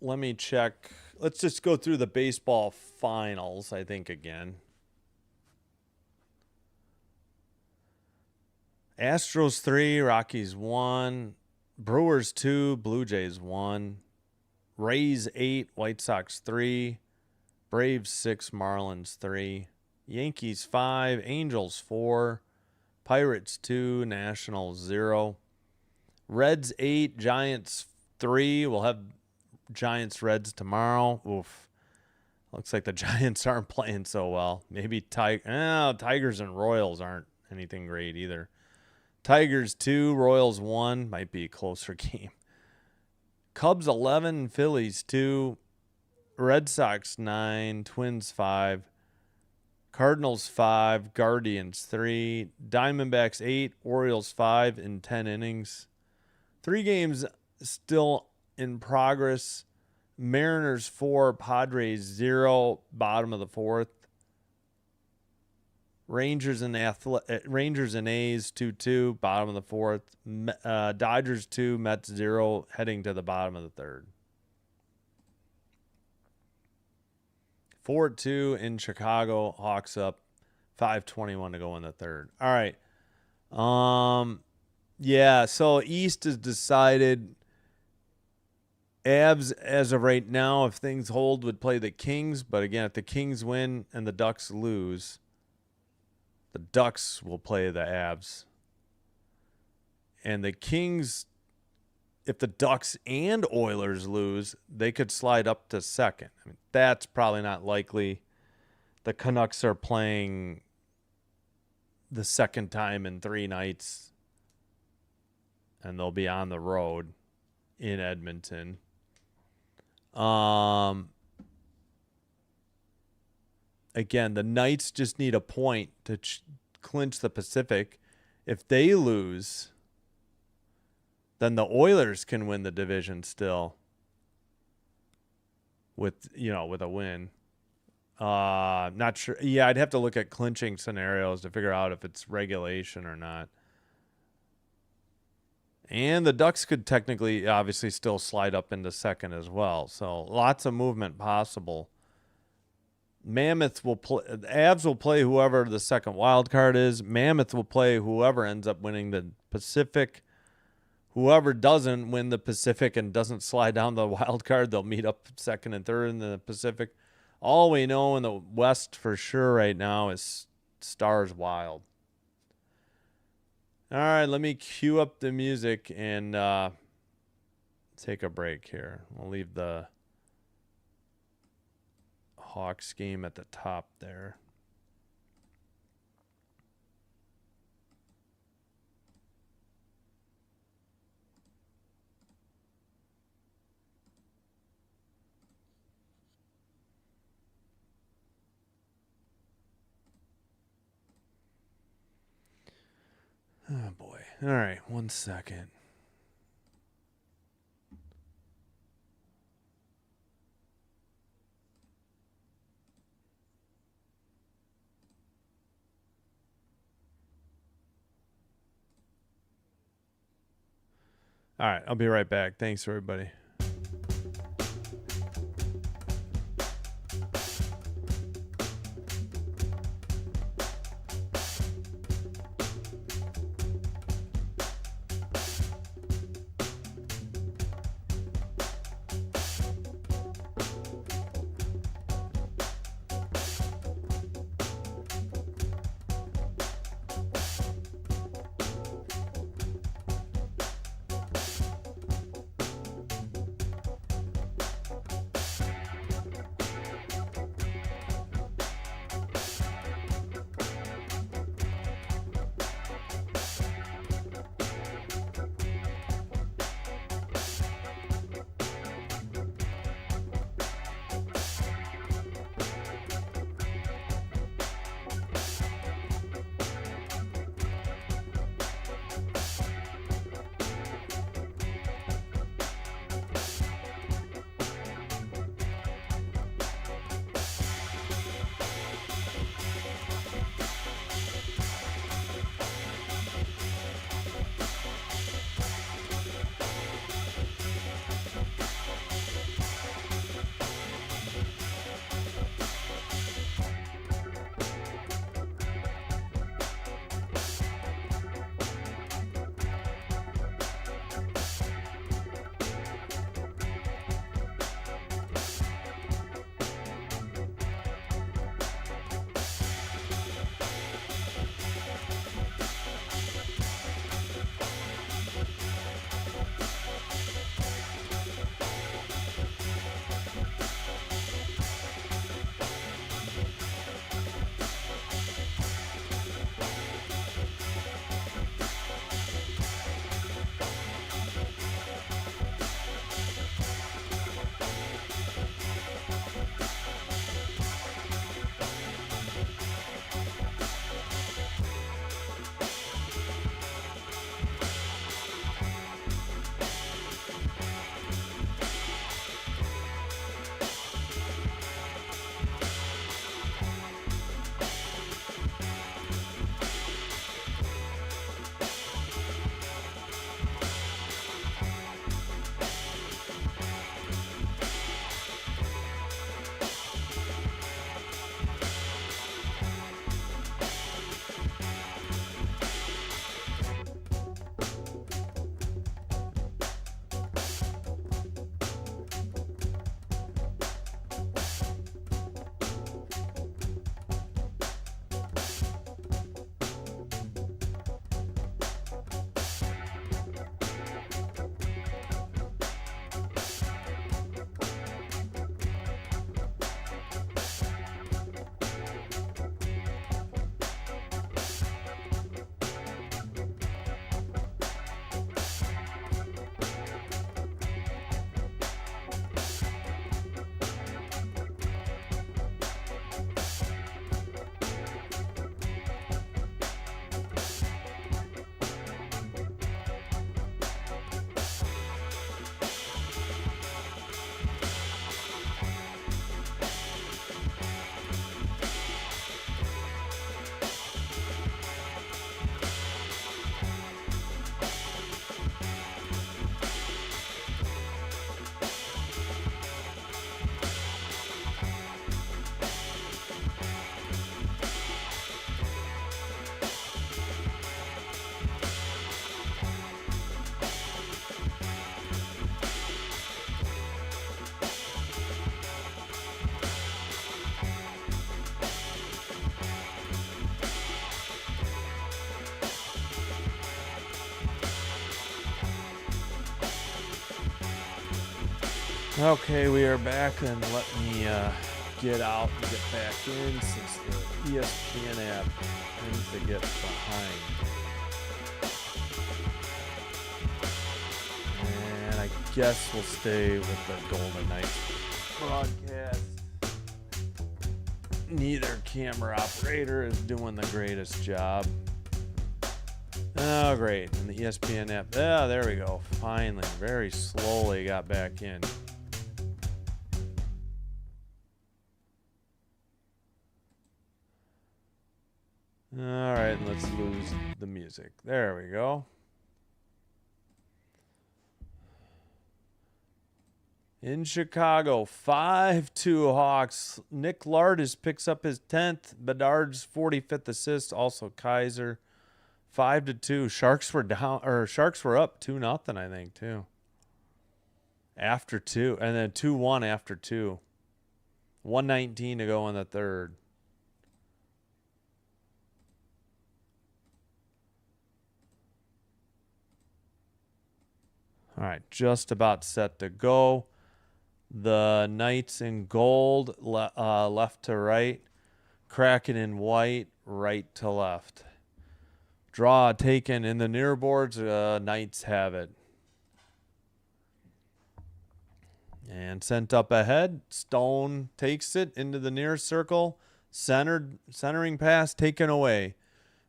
Let me check. Let's just go through the baseball finals, I think, again. Astros 3, Rockies 1, Brewers 2, Blue Jays 1, Rays 8, White Sox 3, Braves 6, Marlins 3, Yankees 5, Angels 4, Pirates 2, Nationals 0, Reds 8, Giants 3. We'll have Giants Reds tomorrow. Oof. Looks like the Giants aren't playing so well. Maybe Tigers and Royals aren't anything great either. Tigers 2, Royals 1. Might be a closer game. Cubs 11, Phillies 2, Red Sox 9, Twins 5, Cardinals 5, Guardians 3, Diamondbacks 8, Orioles 5 in 10 innings. 3 games still in progress. Mariners 4, Padres 0, bottom of the 4th. Rangers and A's 2-2, bottom of the 4th. Dodgers 2, Mets 0, heading to the bottom of the 3rd. 4-2 in Chicago, Hawks up, 5:21 to go in the 3rd. All right. Yeah, so East is decided. Avs, as of right now, if things hold, would play the Kings. But again, if the Kings win and the Ducks lose, the Ducks will play the Avs. And the Kings, if the Ducks and Oilers lose, they could slide up to second. I mean, that's probably not likely. The Canucks are playing the second time in 3 nights, and they'll be on the road in Edmonton. Again, the Knights just need a point to clinch the Pacific. If they lose, then the Oilers can win the division still with a win. Not sure. Yeah, I'd have to look at clinching scenarios to figure out if it's regulation or not. And the Ducks could technically, obviously, still slide up into second as well. So lots of movement possible. Mammoth will play. Avs will play whoever the second wild card is. Mammoth will play whoever ends up winning the Pacific. Whoever doesn't win the Pacific and doesn't slide down the wild card, they'll meet up second and third in the Pacific. All we know in the West for sure right now is Stars Wild. All right, let me cue up the music and take a break here. We'll leave the Hawks game at the top there. Oh, boy. All right, 1 second. All right, I'll be right back. Thanks, everybody. Okay, we are back, and let me get out and get back in since the ESPN app tends to get behind. And I guess we'll stay with the Golden Knights broadcast. Neither camera operator is doing the greatest job. Oh, great. And the ESPN app. Yeah, there we go. Finally, very slowly got back in. All right, let's lose the music. There we go. In Chicago, 5-2 Hawks. Nick Lardis picks up his 10th. Bedard's 45th assist. Also Kaiser. 5-2. Sharks were down, or Sharks were up 2-0, I think, too. After 2, and then 2-1 after 2. 1:19 to go in the third. All right, just about set to go. The Knights in gold, left to right. Kraken in white, right to left. Draw taken in the near boards. Knights have it. And sent up ahead. Stone takes it into the near circle. Centering pass taken away.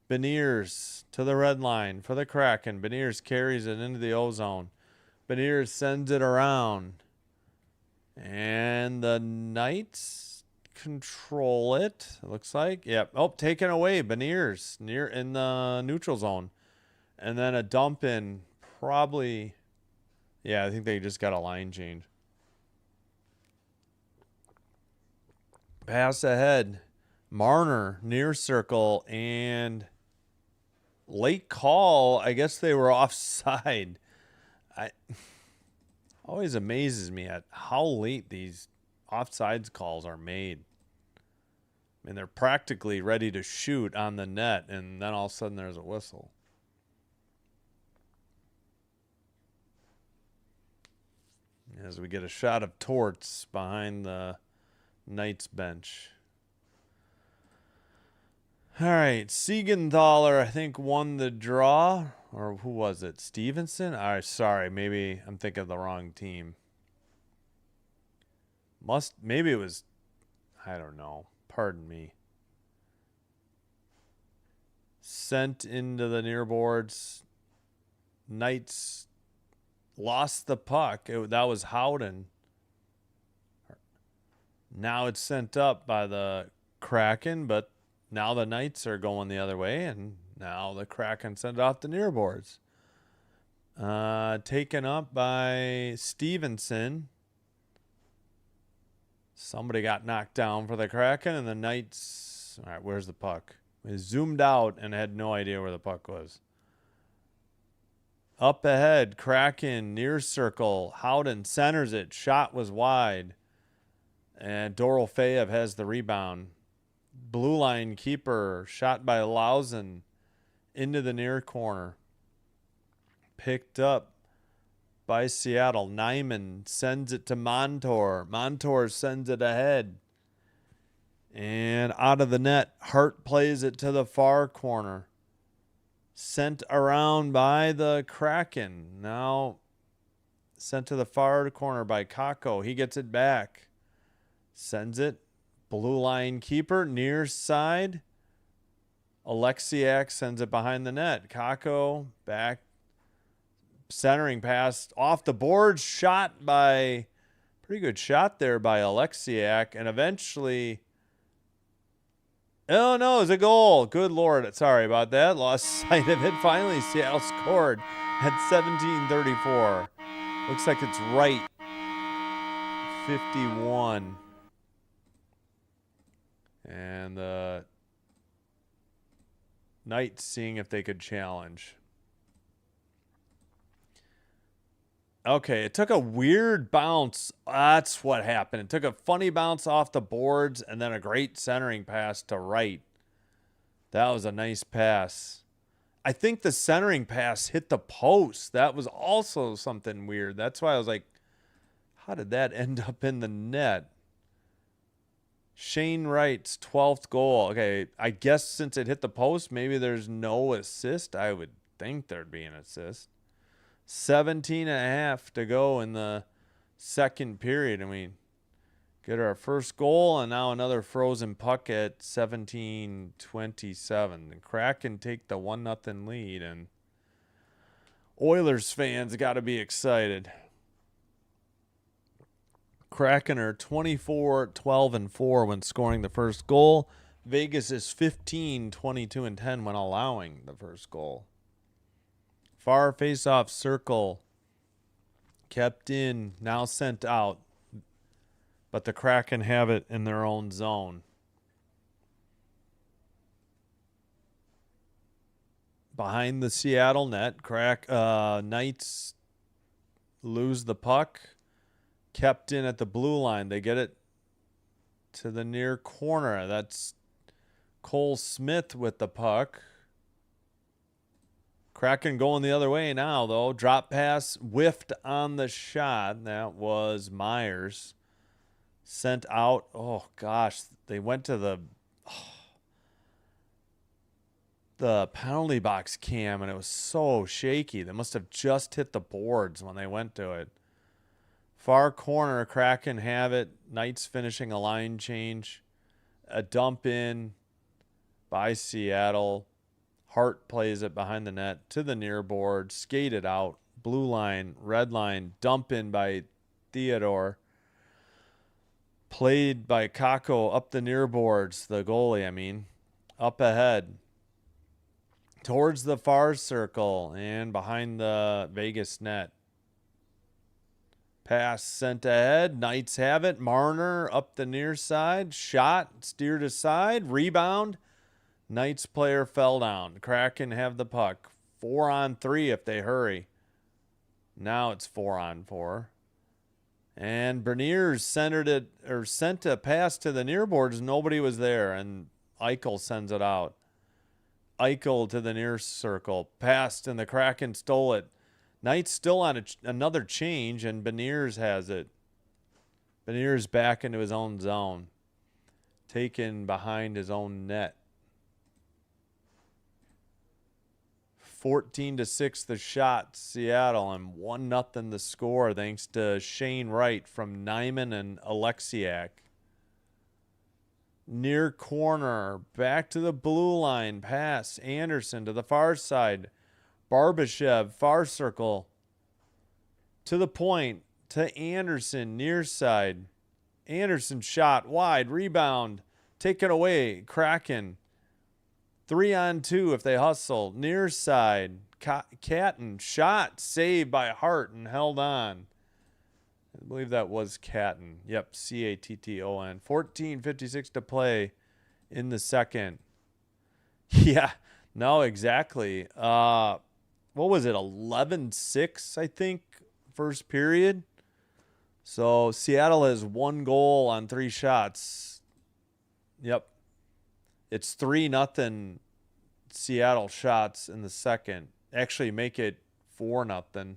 Beniers to the red line for the Kraken. Beniers carries it into the O-zone. Beniers sends it around. And the Knights control it. It looks like. Yep. Oh, taken away. Beniers near in the neutral zone. And then a dump in. Probably. Yeah, I think they just got a line change. Pass ahead. Marner near circle and late call. I guess they were offside. Always amazes me at how late these offsides calls are made. I mean, they're practically ready to shoot on the net, and then all of a sudden there's a whistle. As we get a shot of Torts behind the Knights bench. All right, Siegenthaler, I think, won the draw. Or who was it? Stevenson? All right, sorry. Maybe I'm thinking of the wrong team. Maybe it was, I don't know. Pardon me. Sent into the near boards. Knights lost the puck. That was Howden. Now it's sent up by the Kraken, but now the Knights are going the other way, and now the Kraken send it off the near boards. Taken up by Stevenson. Somebody got knocked down for the Kraken, and the Knights... All right, where's the puck? We zoomed out and had no idea where the puck was. Up ahead, Kraken, near circle. Howden centers it. Shot was wide. And Dorofeyev has the rebound. Blue line keeper, shot by Lausen into the near corner. Picked up by Seattle. Nyman sends it to Montour. Montour sends it ahead. And out of the net, Hart plays it to the far corner. Sent around by the Kraken. Now sent to the far corner by Kakko. He gets it back. Sends it. Blue line keeper, near side. Alexiak sends it behind the net. Kakko back. Centering pass off the boards. Shot by, pretty good shot there by Alexiak. And eventually, oh no, it's a goal. Good Lord. Sorry about that. Lost sight of it. Finally, Seattle scored at 17:34. Looks like it's right. 51. And the Knights seeing if they could challenge. Okay, it took a weird bounce. That's what happened. It took a funny bounce off the boards and then a great centering pass to right. That was a nice pass. I think the centering pass hit the post. That was also something weird. That's why I was like, How did that end up in the net? Shane Wright's 12th goal. Okay, I guess since it hit the post, maybe there's no assist. I would think there'd be an assist. 17 and a half to go in the second period, and we get our first goal, and now another frozen puck at 17:27. The Kraken take the 1-0 lead, and Oilers fans got to be excited. Kraken are 24-12-4 when scoring the first goal. Vegas is 15-22-10 when allowing the first goal. Far face-off circle kept in, now sent out, but the Kraken have it in their own zone. Behind the Seattle net, Knights lose the puck. Kept in at the blue line. They get it to the near corner. That's Cole Smith with the puck. Kraken going the other way now, though. Drop pass, whiffed on the shot. That was Myers. Sent out. Oh, gosh. They went to the penalty box cam, and it was so shaky. They must have just hit the boards when they went to it. Far corner, Kraken have it. Knights finishing a line change. A dump in by Seattle. Hart plays it behind the net to the near board. Skated out. Blue line, red line. Dump in by Theodore. Played by Kako up the near boards. The goalie, I mean. Up ahead. Towards the far circle and behind the Vegas net. Pass sent ahead. Knights have it. Marner up the near side. Shot. Steered aside. Rebound. Knights player fell down. Kraken have the puck. 4-on-3 if they hurry. Now it's 4-on-4. And Berniers sent a pass to the near boards. Nobody was there. And Eichel sends it out. Eichel to the near circle. Passed and the Kraken stole it. Knights still on another change, and Beniers has it. Beniers back into his own zone. Taken behind his own net. 14-6 the shot, Seattle, and 1-0 the score thanks to Shane Wright from Nyman and Alexiak. Near corner, back to the blue line, pass, Anderson to the far side. Barbashev, far circle, to the point, to Anderson, near side. Anderson shot, wide, rebound, taken away, Kraken. 3-on-2 if they hustle, near side. Catton, shot, saved by Hart and held on. I believe that was Catton. Yep, Catton. 14:56 to play in the second. Yeah, no, exactly. What was it, 11-6, I think, first period? So Seattle has 1 goal on 3 shots. Yep. It's 3-0 Seattle shots in the second. Actually make it 4-0.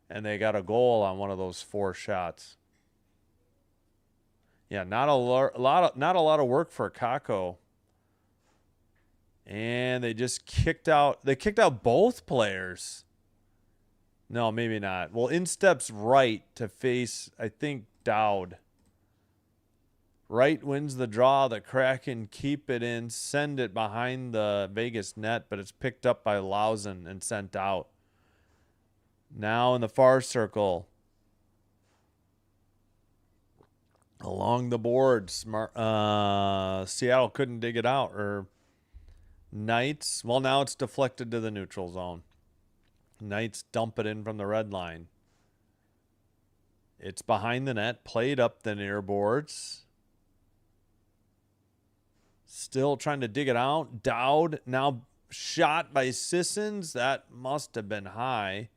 And they got a goal on one of those 4 shots. Yeah, not a lot of work for Kako. And they just kicked out both players. No, maybe not. Well, in steps Wright to face, I think, Dowd. Wright wins the draw. The Kraken keep it in, send it behind the Vegas net, but it's picked up by Lausen and sent out. Now in the far circle. Along the board, Seattle couldn't dig it out, or Knights, well, now it's deflected to the neutral zone. Knights dump it in from the red line. It's behind the net, played up the near boards. Still trying to dig it out. Dowd now shot by Sissons. That must have been high.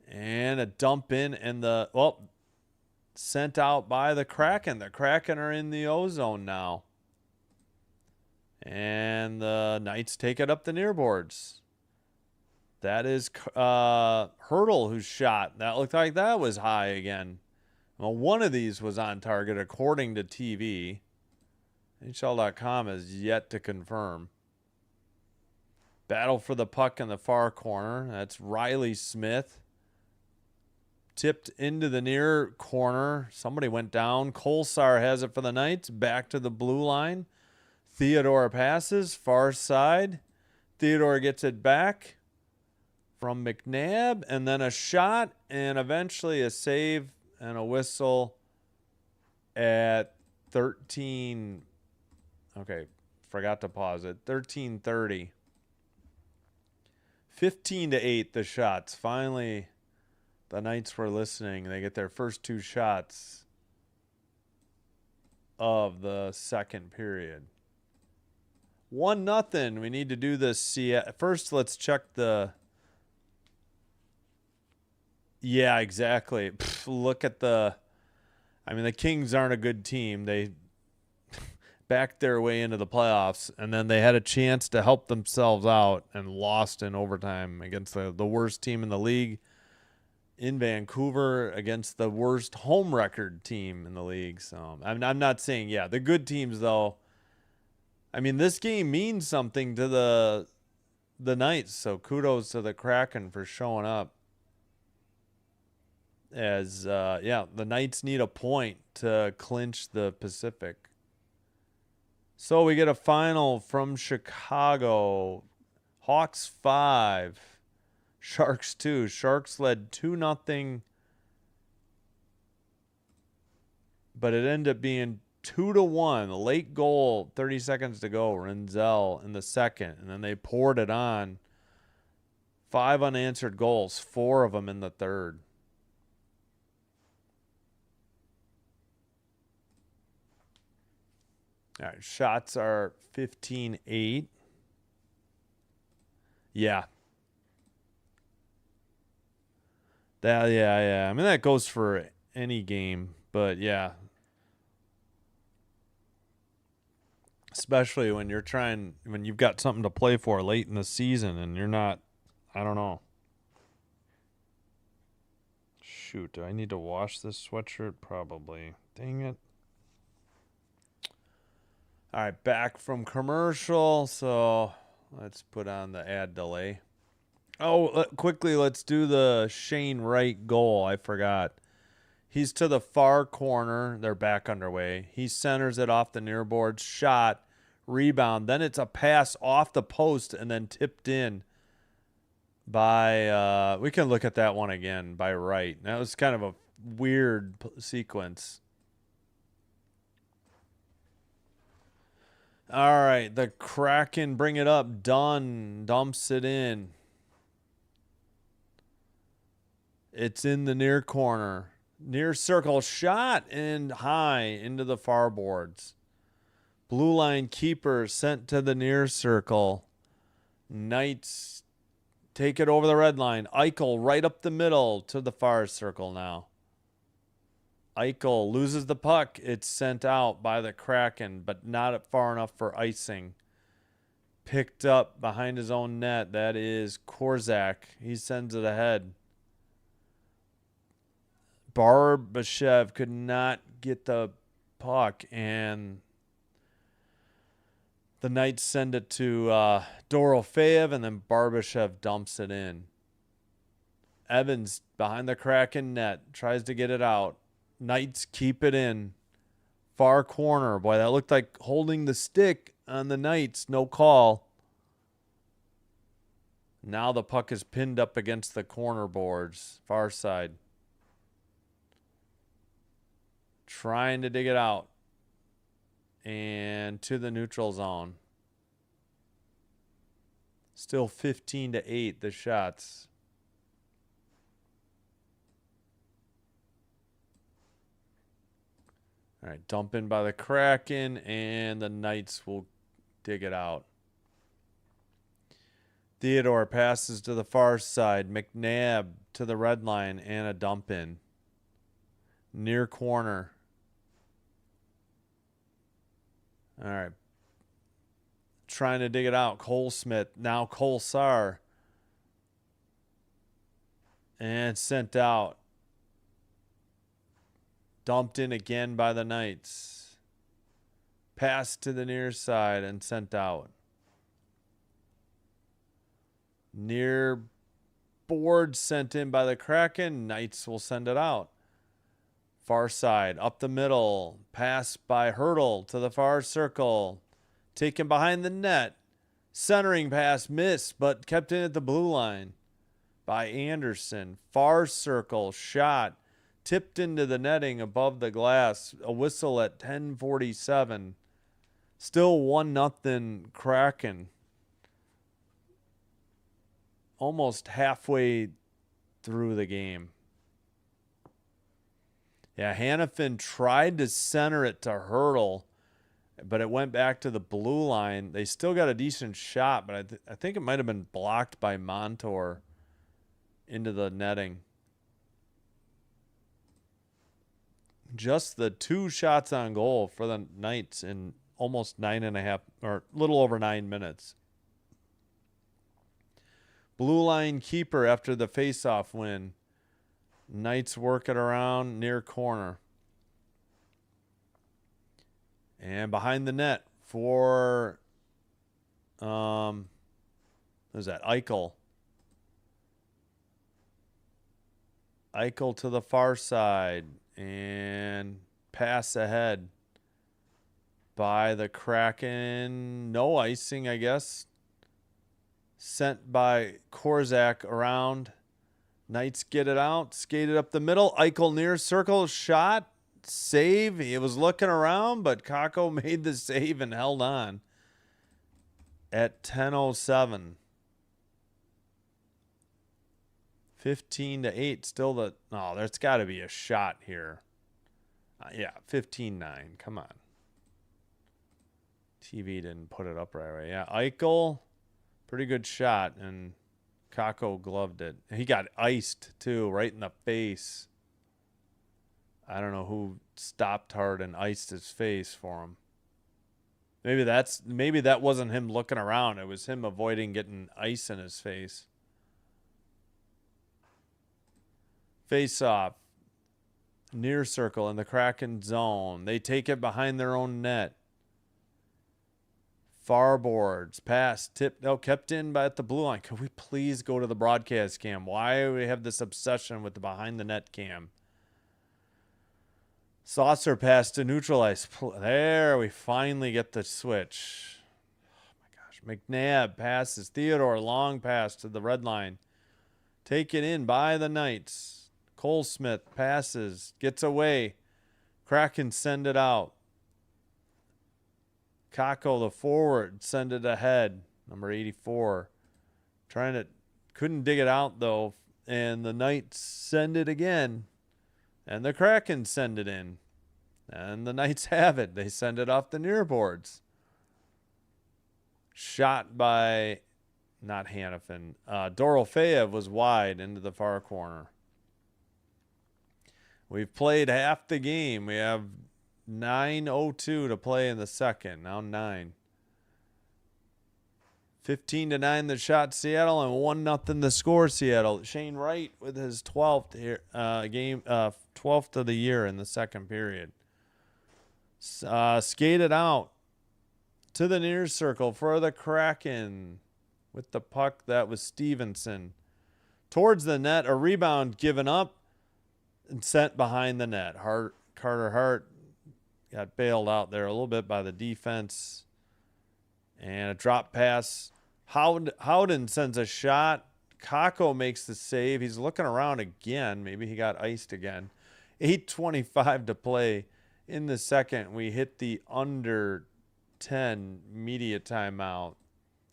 And a dump in, and sent out by the Kraken. The Kraken are in the O-zone now. And the Knights take it up the near boards. That is Hurdle whose shot. That looked like that was high again. Well, one of these was on target according to TV. NHL.com has yet to confirm. Battle for the puck in the far corner. That's Riley Smith. Tipped into the near corner. Somebody went down. Kolsar has it for the Knights. Back to the blue line. Theodore passes. Far side. Theodore gets it back from McNabb. And then a shot. And eventually a save and a whistle at 13. Okay, forgot to pause it. 13:30. 15-8 the shots. Finally, the Knights were listening. They get their first 2 shots of the second period. 1-0. We need to do this. First, let's check the... Yeah, exactly. Look at the... I mean, the Kings aren't a good team. They backed their way into the playoffs, and then they had a chance to help themselves out and lost in overtime against the worst team in the league in Vancouver, against the worst home record team in the league. So I'm not saying, yeah, the good teams, though. I mean, this game means something to the Knights, so kudos to the Kraken for showing up. As, the Knights need a point to clinch the Pacific. So we get a final from Chicago. Hawks 5, Sharks 2. Sharks led 2-0, but it ended up being 2-1. Late goal, 30 seconds to go. Renzel in the second, and then they poured it on. 5 unanswered goals, 4 of them in the third. All right, shots are 15-8. Yeah. Yeah. I mean, that goes for any game, but yeah. Especially when you've got something to play for late in the season and you're not, I don't know. Shoot, do I need to wash this sweatshirt? Probably. Dang it. All right, back from commercial, so let's put on the ad delay. Oh, quickly, let's do the Shane Wright goal. I forgot. He's to the far corner. They're back underway. He centers it off the near board. Shot, rebound. Then it's a pass off the post and then tipped in by, we can look at that one again, by Wright. That was kind of a weird sequence. All right, the Kraken bring it up. Dunn dumps it in. It's in the near corner. Near circle shot and high into the far boards. Blue line keeper sent to the near circle. Knights take it over the red line. Eichel right up the middle to the far circle now. Eichel loses the puck. It's sent out by the Kraken, but not far enough for icing. Picked up behind his own net. That is Korzak. He sends it ahead. Barbashev could not get the puck, and the Knights send it to Dorofeev, and then Barbashev dumps it in. Evans behind the Kraken net. Tries to get it out. Knights keep it in. Far corner. Boy, that looked like holding the stick on the Knights. No call. Now the puck is pinned up against the corner boards. Far side. Trying to dig it out. And to the neutral zone. Still 15-8 the shots. All right, dump in by the Kraken, and the Knights will dig it out. Theodore passes to the far side. McNabb to the red line, and a dump in. Near corner. All right. Trying to dig it out. Cole Smith. Now Kolsar. And sent out. Dumped in again by the Knights. Passed to the near side and sent out. Near board sent in by the Kraken. Knights will send it out. Far side, up the middle. Pass by Hurdle to the far circle. Taken behind the net. Centering pass missed, but kept in at the blue line by Anderson. Far circle, shot. Tipped into the netting above the glass. A whistle at 10:47. Still 1-0 Kraken. Almost halfway through the game. Yeah, Hannafin tried to center it to Hurdle, but it went back to the blue line. They still got a decent shot, but I think it might have been blocked by Montour into the netting. Just the 2 shots on goal for the Knights in almost 9.5 or a little over 9 minutes. Blue line keeper after the faceoff win. Knights work it around near corner. And behind the net for who's that? Eichel. Eichel to the far side and pass ahead by the Kraken. No icing, I guess. Sent by Korzak around. Knights get it out. Skated up the middle. Eichel near circle. Shot. Save. He was looking around, but Kakko made the save and held on at 10:07. 15-8. Still the... Oh, there's got to be a shot here. Yeah, 15-9. Come on. TV didn't put it up right away. Yeah, Eichel, pretty good shot, and Kakko gloved it. He got iced, too, right in the face. I don't know who stopped hard and iced his face for him. Maybe that wasn't him looking around. It was him avoiding getting ice in his face. Face off. Near circle in the Kraken zone. They take it behind their own net. Far boards. Pass. Tip. No, kept in by at the blue line. Could we please go to the broadcast cam? Why do we have this obsession with the behind the net cam? Saucer pass to neutralize. There, we finally get the switch. Oh my gosh. McNabb passes. Theodore, long pass to the red line. Taken in by the Knights. Cole Smith passes. Gets away. Kraken send it out. Kakko, the forward, send it ahead. Number 84. Couldn't dig it out, though. And the Knights send it again. And the Kraken send it in. And the Knights have it. They send it off the near boards. Shot by, not Hannafin. Dorofeyev was wide into the far corner. We've played half the game. We have 9:02 to play in the second. Now 9. 15-9 the shot Seattle and 1-0 the score Seattle. Shane Wright with his 12th game 12th of the year in the second period. Skated out to the near circle for the Kraken with the puck. That was Stevenson. Towards the net, a rebound given up and sent behind the net. Carter Hart got bailed out there a little bit by the defense. And a drop pass. Howden sends a shot. Kakko makes the save. He's looking around again. Maybe he got iced again. 8:25 to play in the second. We hit the under 10 media timeout.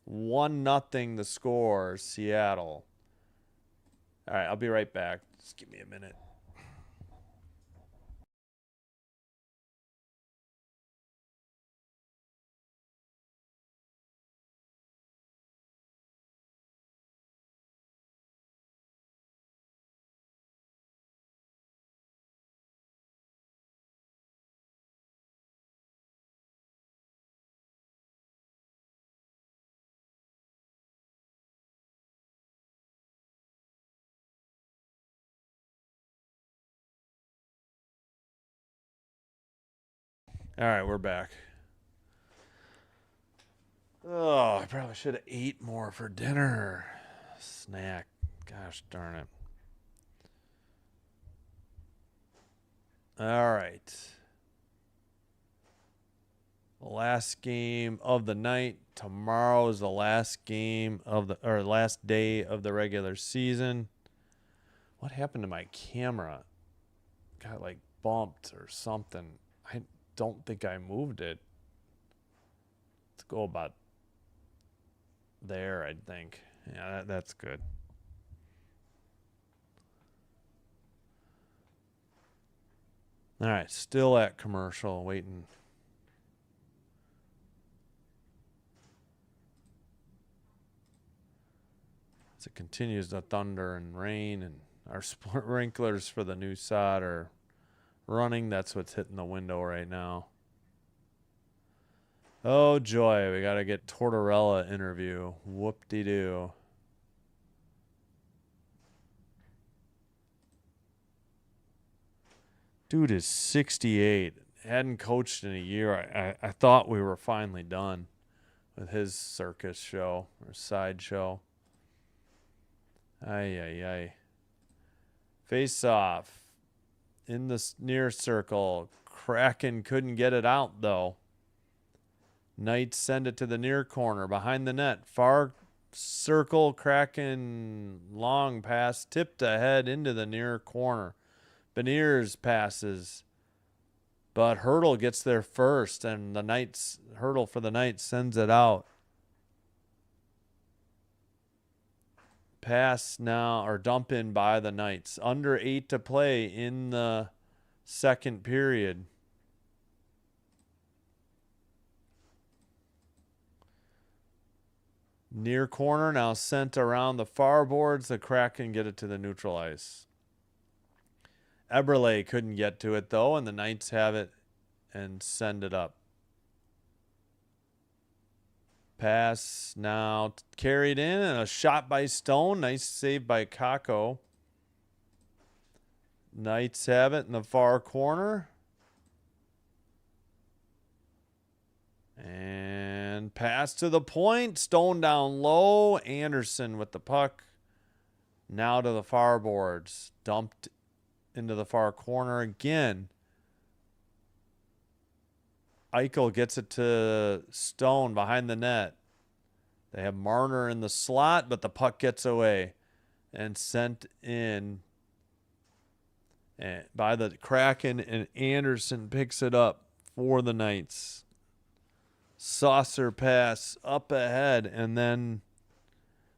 1-0 the score, Seattle. All right, I'll be right back. Just give me a minute. All right, we're back. Oh, I probably should have ate more for dinner. Snack. Gosh darn it. All right. The last game of the night. Tomorrow is the last game of the or last day of the regular season. What happened to my camera? Got like bumped or something. I don't think I moved it. Let's go about there, I think. Yeah, that's good. All right, still at commercial, waiting. As it continues to thunder and rain, and our sprinklers for the new sod are running. That's what's hitting the window right now. Oh joy, we gotta get Tortorella interview. Whoop-de-doo. Dude is 68. Hadn't coached in a year. I thought we were finally done with his circus show or sideshow. Ay. Face off. In the near circle. Kraken couldn't get it out, though. Knights send it to the near corner. Behind the net. Far circle. Kraken long pass. Tipped ahead into the near corner. Beniers passes. But Hurdle gets there first, and the Knights Hurdle for the Knights sends it out. Pass now, or dump in by the Knights. Under 8 to play in the second period. Near corner now sent around the far boards. The Kraken get it to the neutral ice. Eberle couldn't get to it, though, and the Knights have it and send it up. Pass now carried in, and a shot by Stone. Nice save by Kako. Knights have it in the far corner. And pass to the point. Stone down low. Anderson with the puck. Now to the far boards. Dumped into the far corner again. Eichel gets it to Stone behind the net. They have Marner in the slot, but the puck gets away and sent in by the Kraken, and Anderson picks it up for the Knights. Saucer pass up ahead, and then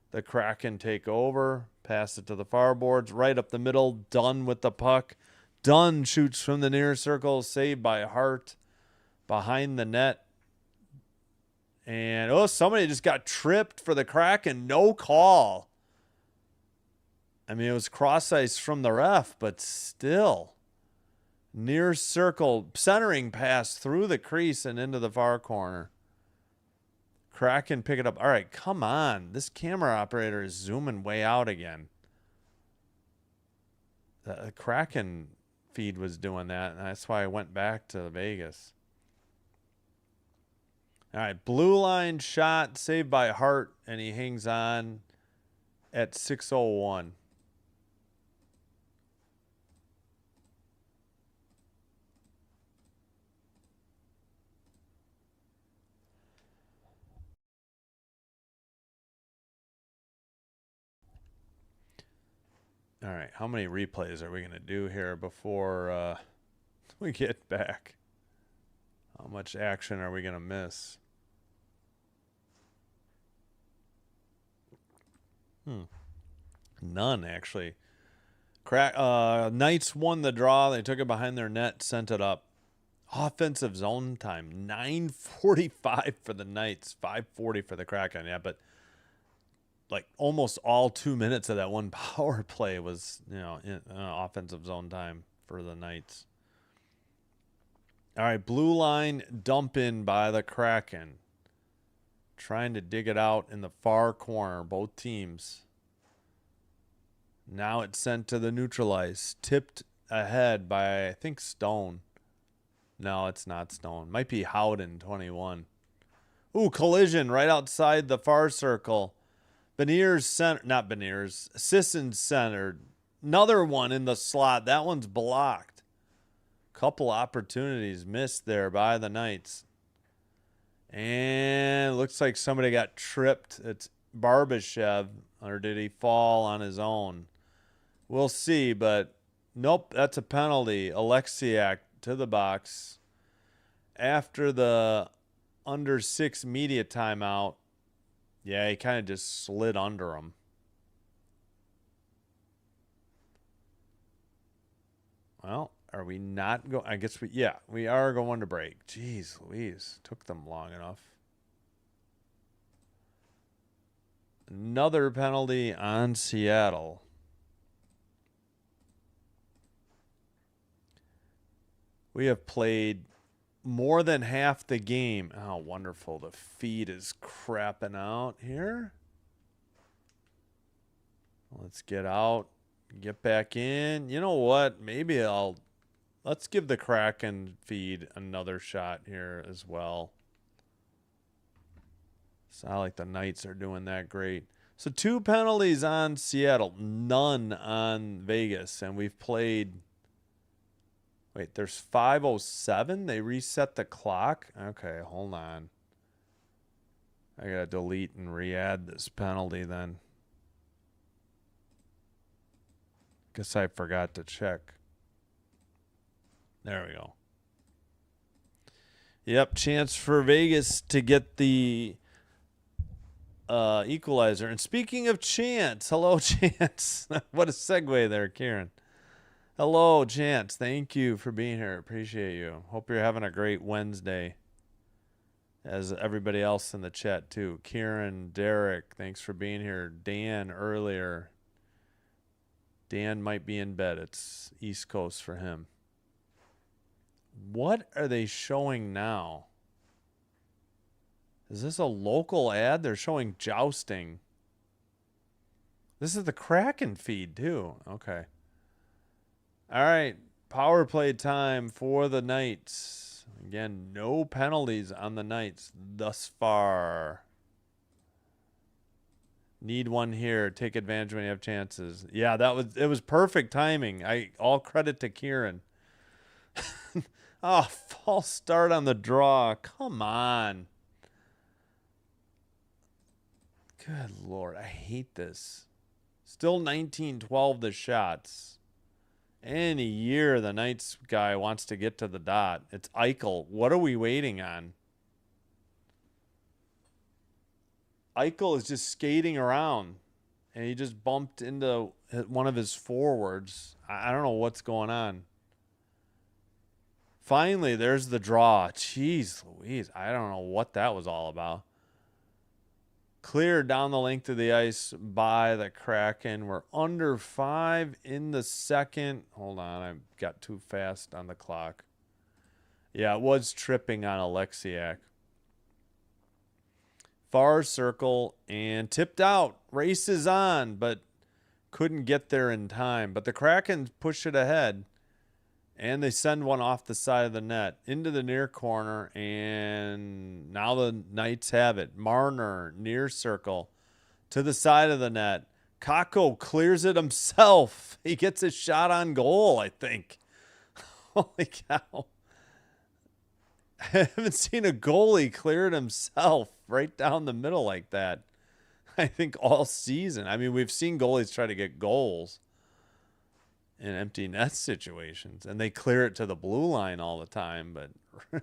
the Kraken take over. Pass it to the far boards, right up the middle. Dunn with the puck. Dunn shoots from the near circle, saved by Hart behind the net. And, somebody just got tripped for the Kraken. No call. I mean, it was cross ice from the ref, but still. Near circle, centering pass through the crease and into the far corner. Kraken pick it up. All right, come on. This camera operator is zooming way out again. The Kraken feed was doing that, and that's why I went back to Vegas. All right, blue line shot, saved by Hart, and he hangs on at 6:01. All right, how many replays are we going to do here before we get back? How much action are we going to miss? None, actually. Knights won the draw. They took it behind their net, sent it up. Offensive zone time, 9:45 for the Knights, 5:40 for the Kraken. Yeah, but like almost all 2 minutes of that one power play was, in offensive zone time for the Knights. All right, blue line dump in by the Kraken. Trying to dig it out in the far corner, both teams. Now it's sent to the neutral ice. Tipped ahead by, I think, Stone. No, it's not Stone. Might be Howden, 21. Ooh, collision right outside the far circle. Beniers center, not Beniers. Sisson centered. Another one in the slot. That one's blocked. Couple opportunities missed there by the Knights. And looks like somebody got tripped. It's Barbashev, or did he fall on his own? We'll see, but nope, that's a penalty. Alexiak to the box. After the under 6 media timeout, yeah, he kind of just slid under him. Well, are we not going? I guess we are going to break. Jeez Louise, took them long enough. Another penalty on Seattle. We have played more than half the game. Oh, wonderful. The feed is crapping out here. Let's get out. Get back in. You know what? Maybe let's give the Kraken feed another shot here as well. It's not like the Knights are doing that great. So 2 penalties on Seattle, none on Vegas, and we've played. Wait, there's 5:07. They reset the clock. Okay, hold on. I gotta delete and re-add this penalty then. Guess I forgot to check. There we go. Yep, chance for Vegas to get the equalizer. And speaking of chance, hello, Chance. What a segue there, Kieran. Hello, Chance. Thank you for being here. Appreciate you. Hope you're having a great Wednesday. As everybody else in the chat, too. Kieran, Derek, thanks for being here. Dan, earlier. Dan might be in bed. It's East Coast for him. What are they showing now? Is this a local ad? They're showing jousting. This is the Kraken feed, too. Okay. All right. Power play time for the Knights. Again, no penalties on the Knights thus far. Need one here. Take advantage when you have chances. Yeah, it was perfect timing. All credit to Kieran. Oh, false start on the draw. Come on. Good Lord, I hate this. Still 19-12 the shots. Any year the Knights guy wants to get to the dot. It's Eichel. What are we waiting on? Eichel is just skating around, and he just bumped into one of his forwards. I don't know what's going on. Finally, there's the draw. Jeez Louise, I don't know what that was all about. Cleared down the length of the ice by the Kraken. We're under 5 in the second. Hold on, I got too fast on the clock. Yeah, it was tripping on Alexiak. Far circle and tipped out. Race is on, but couldn't get there in time. But the Kraken push it ahead. And they send one off the side of the net into the near corner, and now the Knights have it. Marner, near circle, to the side of the net. Kakko clears it himself. He gets a shot on goal, I think. Holy cow. I haven't seen a goalie clear it himself right down the middle like that, I think, all season. I mean, we've seen goalies try to get goals in empty net situations, and they clear it to the blue line all the time, but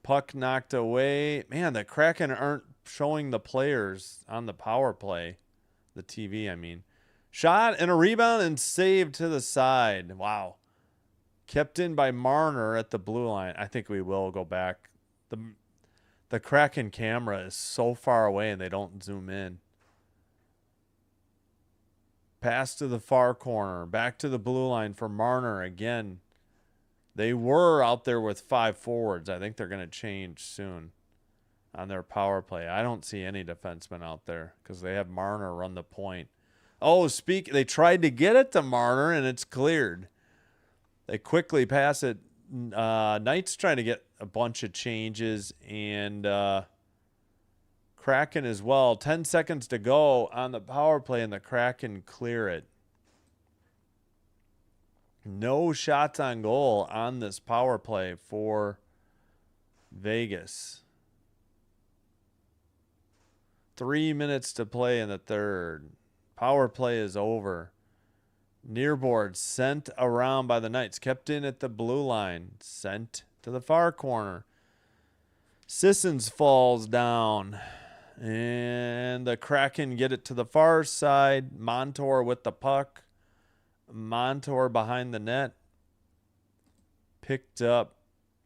puck knocked away. Man, the Kraken aren't showing the players on the power play, the TV, I mean. Shot and a rebound and saved to the side. Wow. Kept in by Marner at the blue line. I think we will go back. The Kraken camera is so far away and they don't zoom in. Pass to the far corner. Back to the blue line for Marner again. They were out there with 5 forwards. I think they're going to change soon on their power play. I don't see any defensemen out there because they have Marner run the point. Oh, they tried to get it to Marner and it's cleared. They quickly pass it Knights trying to get a bunch of changes, and Kraken as well. 10 seconds to go on the power play, and the Kraken clear it. No shots on goal on this power play for Vegas. 3 minutes to play in the third. Power play is over. Near board sent around by the Knights. Kept in at the blue line. Sent to the far corner. Sissons falls down. And the Kraken get it to the far side. Montour with the puck. Montour behind the net. Picked up.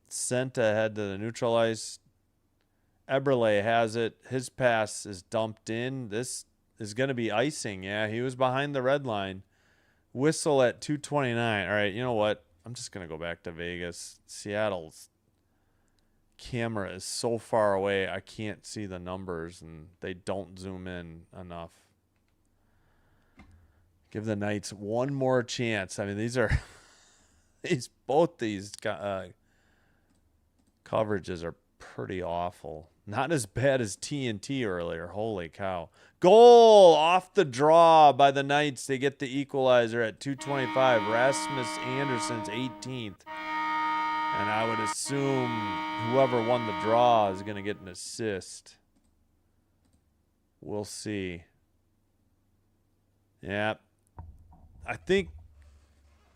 Sent ahead to the neutral ice. Eberle has it. His pass is dumped in. This is going to be icing. Yeah, he was behind the red line. Whistle at 2:29. All right, you know what? I'm just going to go back to Vegas. Seattle's camera is so far away, I can't see the numbers, and they don't zoom in enough. Give the Knights one more chance. I mean, these are both these coverages are pretty awful. Not as bad as TNT earlier. Holy cow. Goal off the draw by the Knights. They get the equalizer at 2:25. Rasmus Anderson's 18th. And I would assume whoever won the draw is going to get an assist. We'll see. Yeah. I think,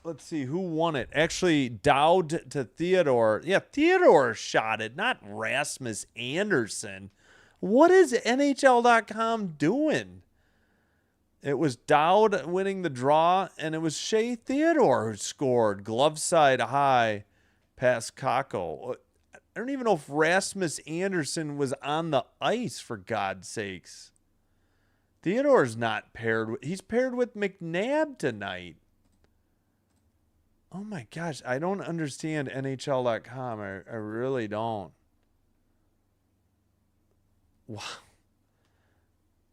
let's see, who won it? Actually, Dowd to Theodore. Yeah, Theodore shot it, not Rasmus Anderson. What is NHL.com doing? It was Dowd winning the draw, and it was Shea Theodore who scored. Glove side high past Kako. I don't even know if Rasmus Anderson was on the ice, for God's sakes. Theodore's not paired with, he's paired with McNabb tonight. Oh my gosh, I don't understand NHL.com. I really don't. Wow.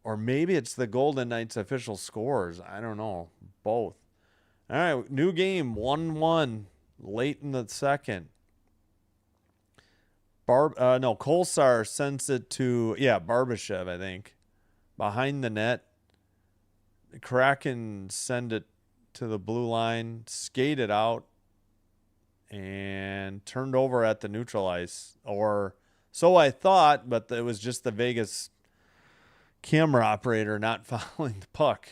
Or maybe it's the Golden Knights official scores. I don't know. Both. All right, new game, 1-1, late in the second. Kolsar sends it to, Barbashev, I think. Behind the net. Kraken send it to the blue line, skated out, and turned over at the neutral ice. Or so I thought, but it was just the Vegas camera operator not following the puck.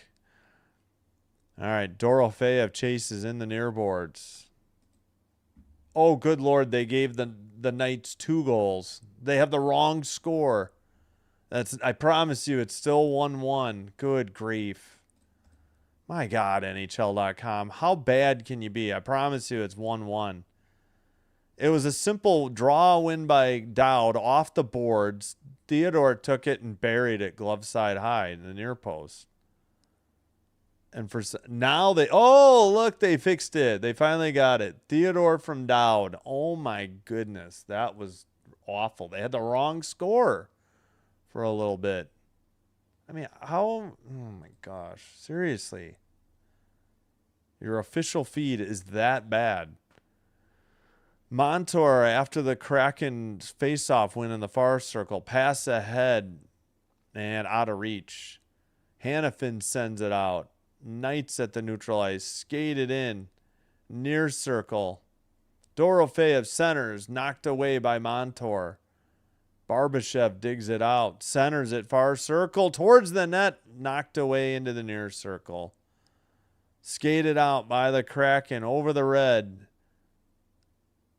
All right, Dorofeyev chases in the near boards. Oh, good Lord, they gave the Knights 2 goals. They have the wrong score. I promise you, it's still 1-1. Good grief. My God, NHL.com. How bad can you be? I promise you it's 1-1. It was a simple draw win by Dowd off the boards. Theodore took it and buried it glove side high in the near post. And now look, they fixed it. They finally got it. Theodore from Dowd. Oh my goodness. That was awful. They had the wrong score for a little bit. I mean, oh my gosh, seriously. Your official feed is that bad. Montour, after the Kraken face-off win in the far circle, pass ahead and out of reach. Hannafin sends it out. Knights at the neutral ice, skated in, near circle. Dorofeyev centers, knocked away by Montour. Barbashev digs it out, centers it far circle towards the net, knocked away into the near circle. Skated out by the Kraken over the red.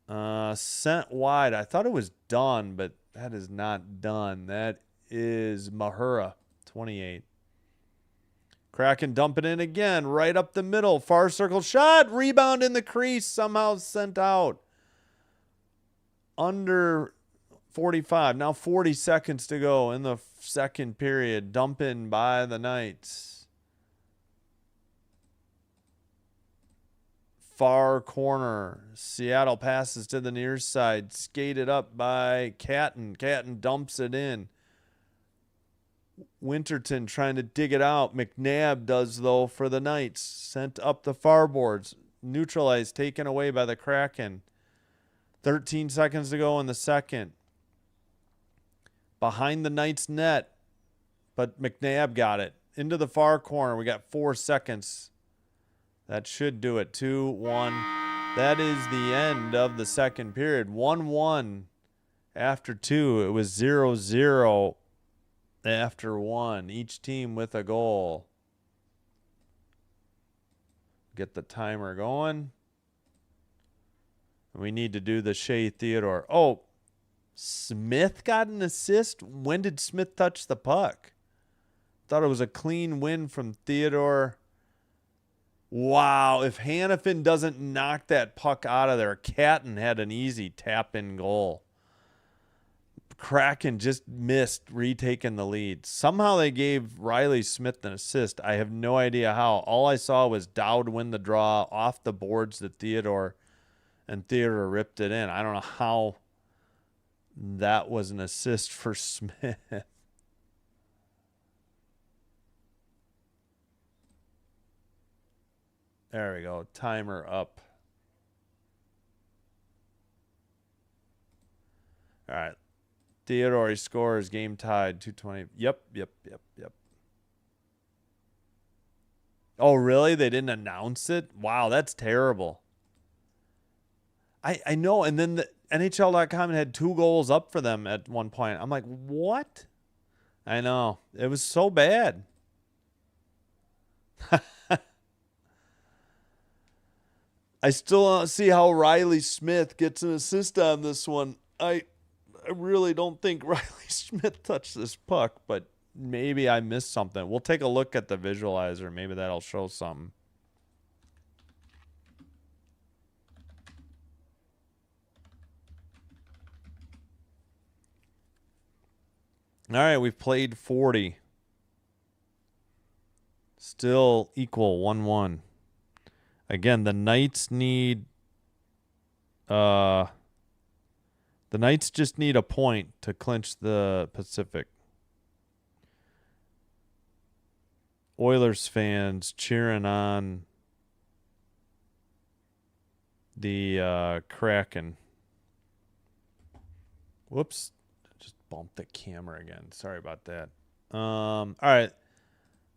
Sent wide. I thought it was done, but that is not done. That is Mahura, 28. Kraken dump it in again, right up the middle. Far circle shot, rebound in the crease, somehow sent out. Under 45, now 40 seconds to go in the second period. Dump in by the Knights. Far corner. Seattle passes to the near side. Skated up by Catton. Catton dumps it in. Winterton trying to dig it out. McNabb does, though, for the Knights. Sent up the far boards. Neutralized, taken away by the Kraken. 13 seconds to go in the second. Behind the Knights net, but McNabb got it. Into the far corner. We got 4 seconds. That should do it. 2-1. That is the end of the second period. 1-1 after 2. It was 0-0 after 1. Each team with a goal. Get the timer going. We need to do the Shea Theodore. Oh, Smith got an assist? When did Smith touch the puck? Thought it was a clean win from Theodore. Wow, if Hannafin doesn't knock that puck out of there, Catton had an easy tap-in goal. Kraken just missed retaking the lead. Somehow they gave Riley Smith an assist. I have no idea how. All I saw was Dowd win the draw off the boards to Theodore, and Theodore ripped it in. I don't know how that was an assist for Smith. There we go. Timer up. All right. Theodore, he scores. Game tied. 2:20. Yep. Oh, really? They didn't announce it? Wow, that's terrible. I know. And then the NHL.com had 2 goals up for them at one point. I'm like, what? I know. It was so bad. I still don't see how Riley Smith gets an assist on this one. I really don't think Riley Smith touched this puck, but maybe I missed something. We'll take a look at the visualizer. Maybe that'll show something. All right, we've played 40. Still equal 1-1. Again, the Knights need the Knights just need a point to clinch the Pacific. Oilers fans cheering on the Kraken. Whoops. Just bumped the camera again. Sorry about that. All right.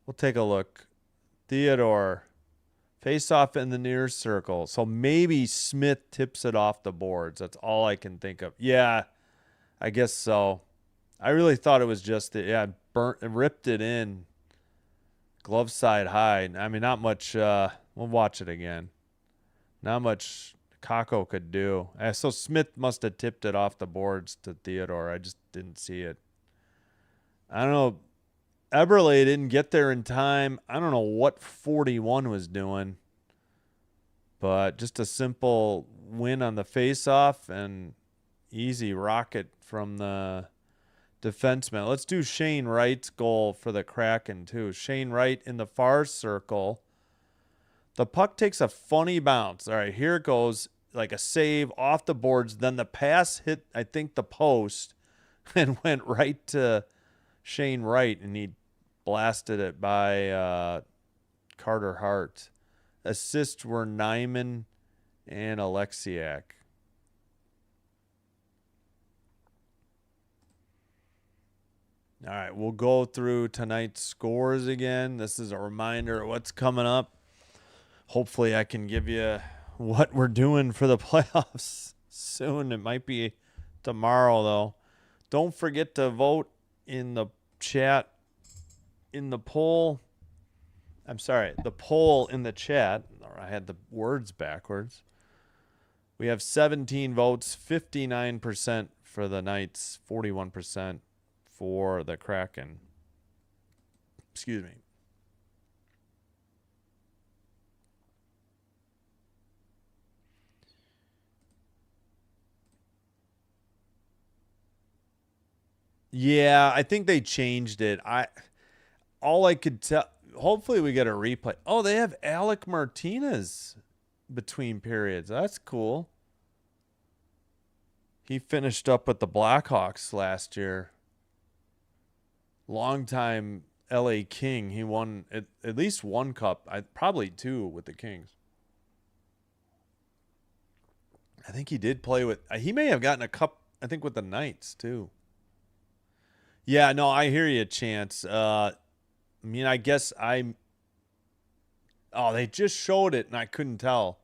We'll take a look. Theodore. Face off in the near circle. So maybe Smith tips it off the boards. That's all I can think of. Yeah, I guess so. I really thought it was just ripped it in. Glove side high. I mean, not much. We'll watch it again. Not much Kako could do. So Smith must have tipped it off the boards to Theodore. I just didn't see it. I don't know. Eberle didn't get there in time. I don't know what 41 was doing, but just a simple win on the face-off and easy rocket from the defenseman. Let's do Shane Wright's goal for the Kraken, too. Shane Wright in the far circle. The puck takes a funny bounce. All right, here it goes, like a save off the boards. Then the pass hit, I think, the post and went right to Shane Wright, and he blasted it by Carter Hart. Assists were Nyman and Alexiak. All right, we'll go through tonight's scores again. This is a reminder of what's coming up. Hopefully I can give you what we're doing for the playoffs soon. It might be tomorrow, though. Don't forget to vote in the chat, in the poll. I'm sorry, the poll in the chat. I had the words backwards. We have 17 votes, 59% for the Knights, 41% for the Kraken. Excuse me. Yeah, I think they changed it. All I could tell, hopefully we get a replay. Oh, they have Alec Martinez between periods. That's cool. He finished up with the Blackhawks last year. Longtime LA King. He won at least one cup, probably 2 with the Kings. I think he did play with. He may have gotten a cup. I think with the Knights too. Yeah, no, I hear you, Chance. I mean, I guess I. Oh, they just showed it, and I couldn't tell.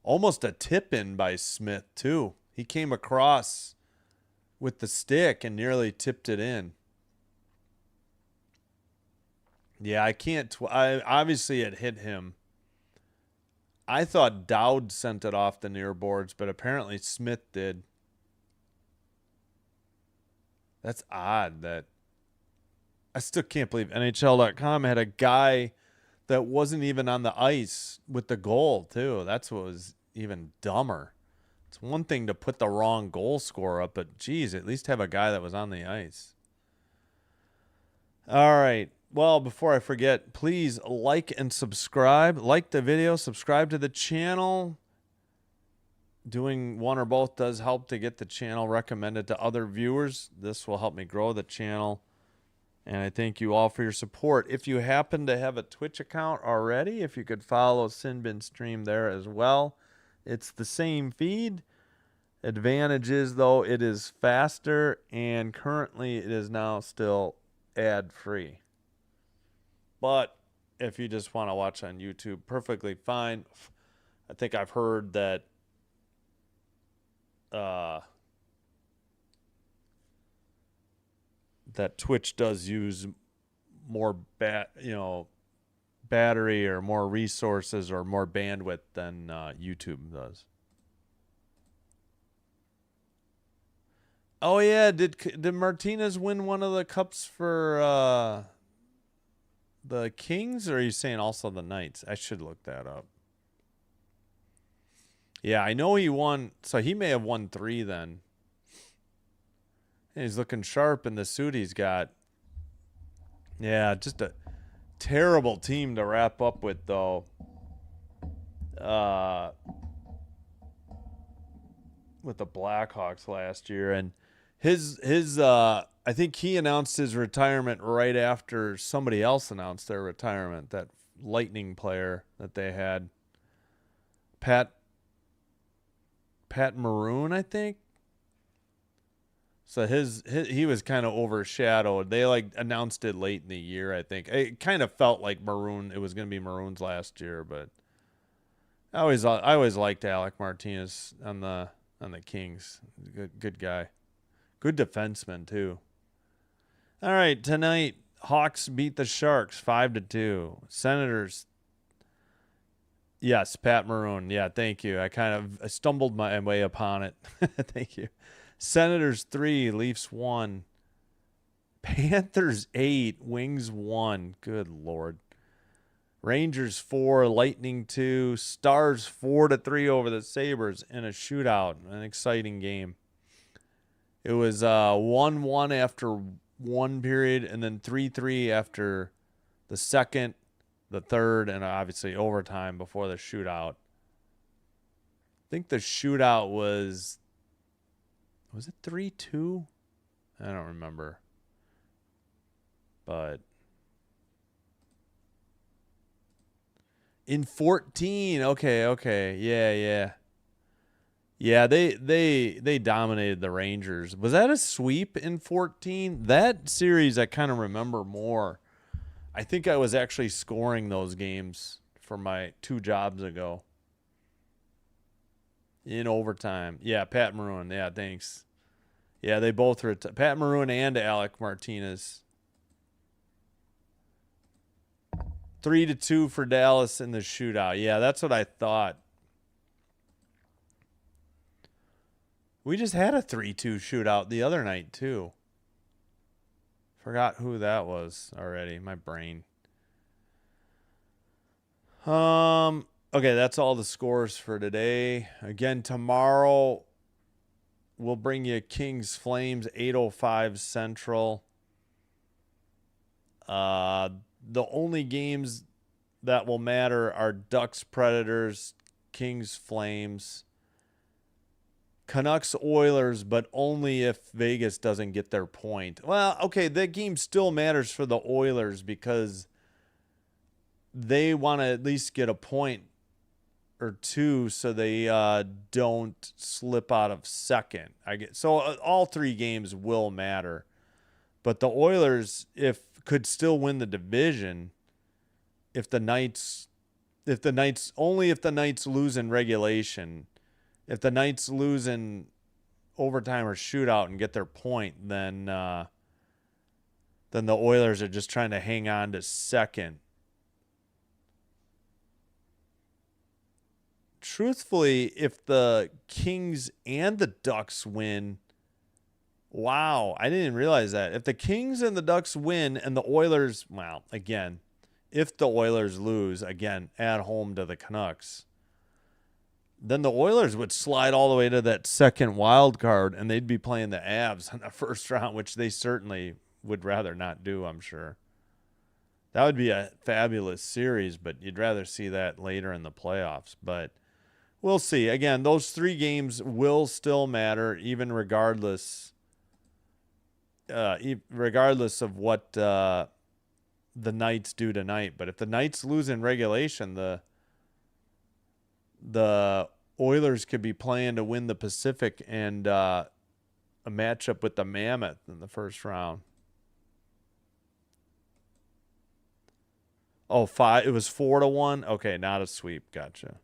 Almost a tip in by Smith too. He came across with the stick and nearly tipped it in. Yeah, I can't. Obviously it hit him. I thought Dowd sent it off the near boards, but apparently Smith did. That's odd. That I still can't believe NHL.com had a guy that wasn't even on the ice with the goal too. That's what was even dumber. It's one thing to put the wrong goal scorer up, but geez, at least have a guy that was on the ice. All right. Well, before I forget, please like and subscribe. Like the video, subscribe to the channel. Doing one or both does help to get the channel recommended to other viewers. This will help me grow the channel. And I thank you all for your support. If you happen to have a Twitch account already, if you could follow Sinbin Stream there as well. It's the same feed. Advantage is, though, it is faster, and currently it is now still ad-free. But if you just want to watch on YouTube, perfectly fine. I think I've heard that that Twitch does use more battery or more resources or more bandwidth than YouTube does. Oh yeah, did Martinez win one of the cups for the Kings, or are you saying also the Knights? I should look that up. Yeah, I know he won, so he may have won 3 then. He's looking sharp in the suit he's got. Yeah, just a terrible team to wrap up with, though. With the Blackhawks last year, and his I think he announced his retirement right after somebody else announced their retirement. That Lightning player that they had, Pat Maroon, I think. So he was kind of overshadowed. They announced it late in the year, I think. It kind of felt like Maroon. It was going to be Maroons last year, but I always liked Alec Martinez on the Kings. Good guy, good defenseman too. All right, tonight Hawks beat the Sharks 5-2. Senators. Yes, Pat Maroon. Yeah, thank you. I stumbled my way upon it. Thank you. Senators 3, Leafs 1. Panthers 8, Wings 1. Good Lord. Rangers 4, Lightning 2. Stars 4-3 over the Sabres in a shootout. An exciting game. It was 1-1 after one period, and then 3-3 after the second, the third, and obviously overtime before the shootout. I think the shootout was it 3-2? I don't remember. But in 14, okay. Yeah. Yeah, they dominated the Rangers. Was that a sweep in 14? That series I kind of remember more. I think I was actually scoring those games for my 2 jobs ago. In overtime. Yeah, Pat Maroon. Yeah, thanks. Yeah, they both were Pat Maroon and Alec Martinez. 3-2 for Dallas in the shootout. Yeah, that's what I thought. We just had a 3-2 shootout the other night too. Forgot who that was already. My brain. Okay, that's all the scores for today. Again, tomorrow we'll bring you Kings Flames 8:05 Central. The only games that will matter are Ducks Predators, Kings Flames, Canucks Oilers, but only if Vegas doesn't get their point. Well, okay, that game still matters for the Oilers because they want to at least get a point or two so they don't slip out of second. So all 3 games will matter. But the Oilers could still win the division if the Knights lose in regulation. If the Knights lose in overtime or shootout and get their point, then the Oilers are just trying to hang on to second. Truthfully, if the Kings and the Ducks win, wow, I didn't realize that. If the Kings and the Ducks win and the Oilers, well, again, if the Oilers lose, again, at home to the Canucks, then the Oilers would slide all the way to that second wild card, and they'd be playing the Avs in the first round, which they certainly would rather not do, I'm sure. That would be a fabulous series, but you'd rather see that later in the playoffs. But we'll see. Again, those 3 games will still matter, even regardless of what the Knights do tonight. But if the Knights lose in regulation, the Oilers could be playing to win the Pacific and a matchup with the Mammoth in the first round. Oh, 5. It was 4-1. Okay, not a sweep. Gotcha.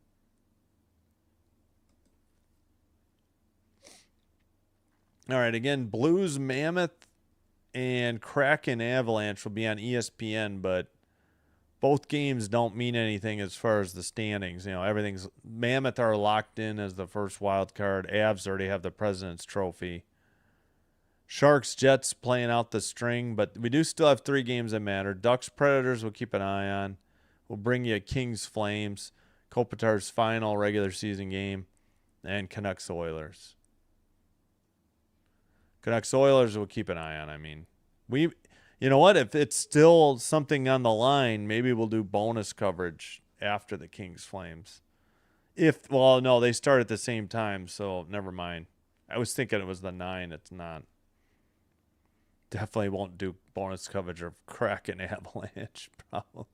All right. Again, Blues, Mammoth, and Kraken Avalanche will be on ESPN, but both games don't mean anything as far as the standings. Everything's Mammoth are locked in as the first wild card. Avs already have the President's Trophy. Sharks, Jets playing out the string, but we do still have 3 games that matter. Ducks, Predators we'll keep an eye on. We'll bring you Kings, Flames, Kopitar's final regular season game, and Canucks, Oilers. Canucks, Oilers we'll keep an eye on. I mean, you know what? If it's still something on the line, maybe we'll do bonus coverage after the Kings, Flames. No, they start at the same time, so never mind. I was thinking it was the 9. It's not. Definitely won't do bonus coverage of Kraken Avalanche, probably.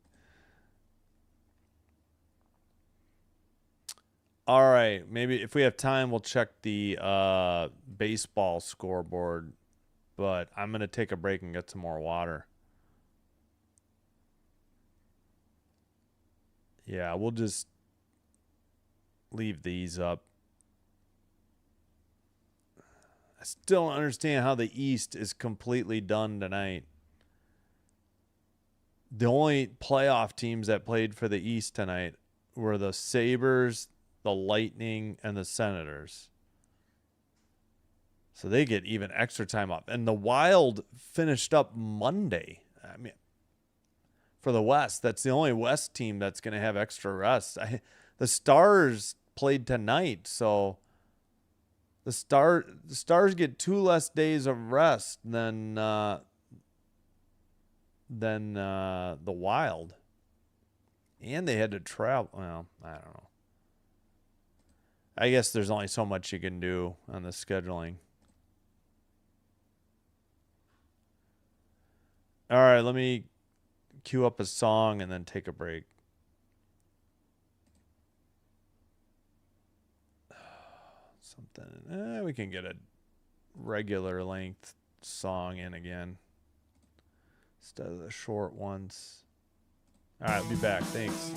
All right, maybe if we have time, we'll check the baseball scoreboard. But I'm going to take a break and get some more water. Yeah, we'll just leave these up. I still don't understand how the East is completely done tonight. The only playoff teams that played for the East tonight were the Sabres, the Lightning, and the Senators. So they get even extra time off. And the Wild finished up Monday. I mean, for the West, that's the only West team that's going to have extra rest. The Stars played tonight, so the Stars get 2 less days of rest than the Wild. And they had to travel. Well, I don't know. I guess there's only so much you can do on the scheduling. All right, let me cue up a song and then take a break. Something. We can get a regular length song in again instead of the short ones. All right, I'll be back. Thanks.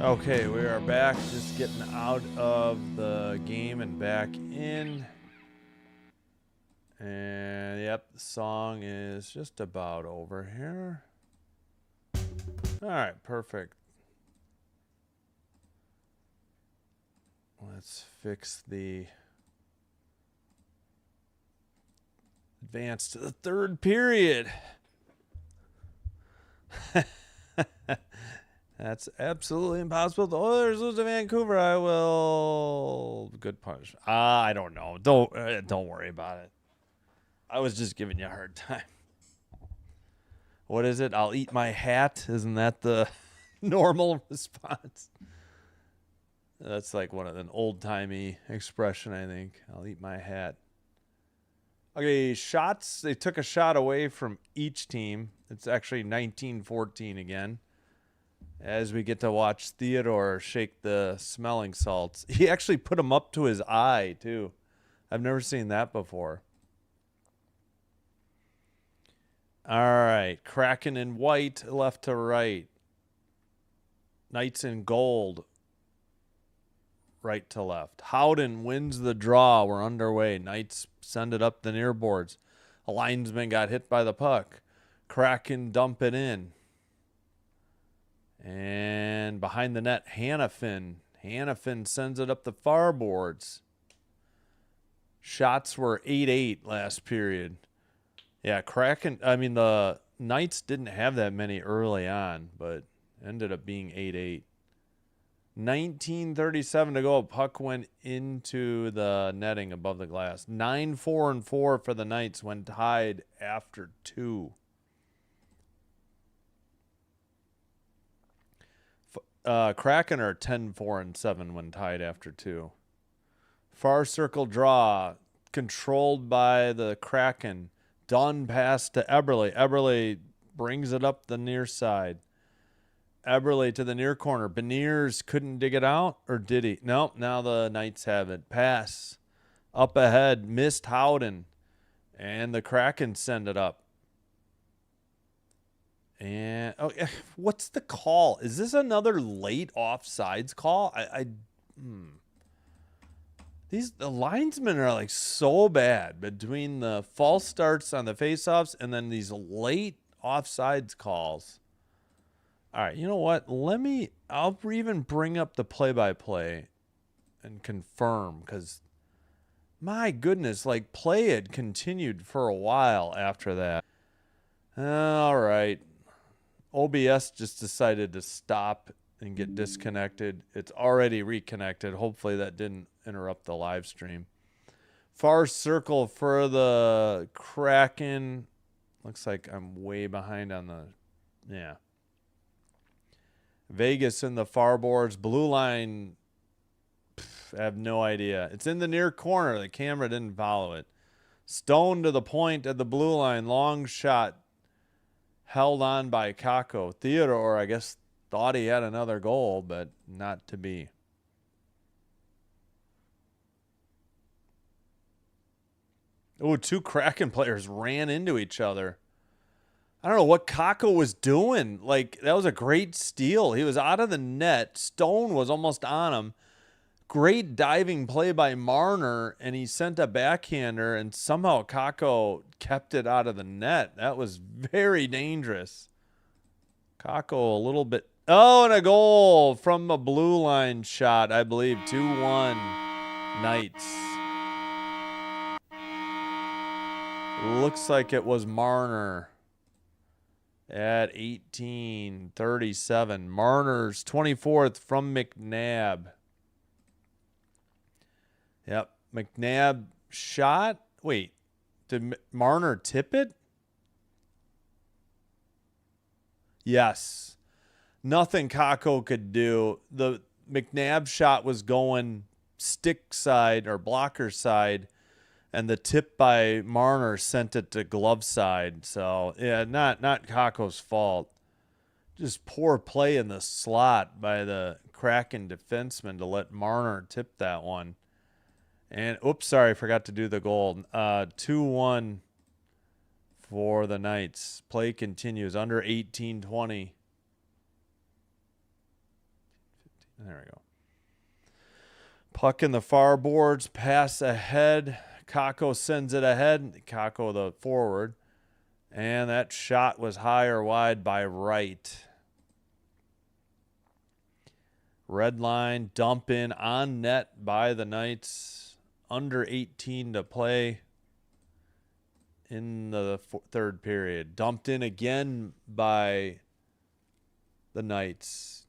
Okay, we are back. Just getting out of the game and back in. And yep, the song is just about over here. All right, perfect. Let's fix the advance to the third period. That's absolutely impossible. The Oilers lose to Vancouver. I will. Good punch. I don't know. Don't worry about it. I was just giving you a hard time. What is it? I'll eat my hat. Isn't that the normal response? That's like an old-timey expression, I think. I'll eat my hat. Okay, shots. They took a shot away from each team. It's actually 19-14 again. As we get to watch Theodore shake the smelling salts. He actually put them up to his eye, too. I've never seen that before. All right. Kraken in white, left to right. Knights in gold, right to left. Howden wins the draw. We're underway. Knights send it up the near boards. A linesman got hit by the puck. Kraken dump it in. And behind the net, Hannafin. Hannafin sends it up the far boards. Shots were 8-8 last period. Yeah, the Knights didn't have that many early on, but ended up being 8-8. 19:37 to go. Puck went into the netting above the glass. 9-4-4 for the Knights when tied after 2. Kraken are 10-4-7 when tied after 2. Far circle draw controlled by the Kraken. Dunn pass to Eberle. Eberle brings it up the near side. Eberle to the near corner. Beniers couldn't dig it out, or did he? Nope, now the Knights have it. Pass up ahead. Missed Howden. And the Kraken send it up. And what's the call? Is this another late offsides call? The linesmen are like so bad between the false starts on the faceoffs and then these late offsides calls. All right, you know what? I'll even bring up the play-by-play and confirm, because my goodness, like play had continued for a while after that. All right. OBS just decided to stop and get disconnected. It's already reconnected. Hopefully that didn't interrupt the live stream. Far circle for the Kraken. Looks like I'm way behind on the... Yeah. Vegas in the far boards. Blue line, I have no idea. It's in the near corner. The camera didn't follow it. Stone to the point at the blue line. Long shot. Held on by Kakko. Theodore, I guess, thought he had another goal, but not to be. Oh, 2 Kraken players ran into each other. I don't know what Kakko was doing. Like, that was a great steal. He was out of the net. Stone was almost on him. Great diving play by Marner, and he sent a backhander, and somehow Kakko kept it out of the net. That was very dangerous. Kakko a little bit... Oh, and a goal from a blue line shot, I believe. 2-1 Knights. Looks like it was Marner at 18:37. Marner's 24th from McNabb. Yep. McNabb shot. Wait, did Marner tip it? Yes. Nothing Kakko could do. The McNabb shot was going stick side or blocker side, and the tip by Marner sent it to glove side. So, yeah, not Kakko's fault. Just poor play in the slot by the Kraken defenseman to let Marner tip that one. And, oops, sorry, I forgot to do the goal. 2-1 for the Knights. Play continues under 18:20. There we go. Puck in the far boards, pass ahead. Kakko sends it ahead. Kakko, the forward. And that shot was high or wide by right. Red line, dump in on net by the Knights. Under 18 to play in the third period. Dumped in again by the Knights.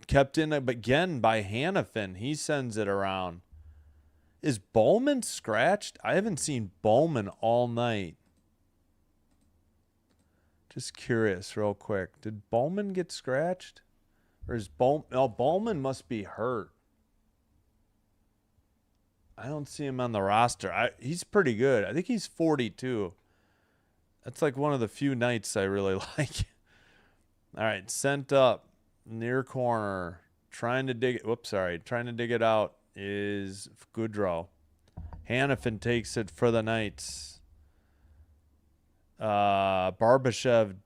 Kept in again by Hanifin. He sends it around. Is Bowman scratched? I haven't seen Bowman all night. Just curious real quick. Did Bowman get scratched? Or is Bowman... No, Bowman must be hurt. I don't see him on the roster. He's pretty good. I think he's 42. That's like one of the few Knights I really like. All right, sent up. Near corner. Trying to dig it out is Goodrow. Hanifin takes it for the Knights. Barbashev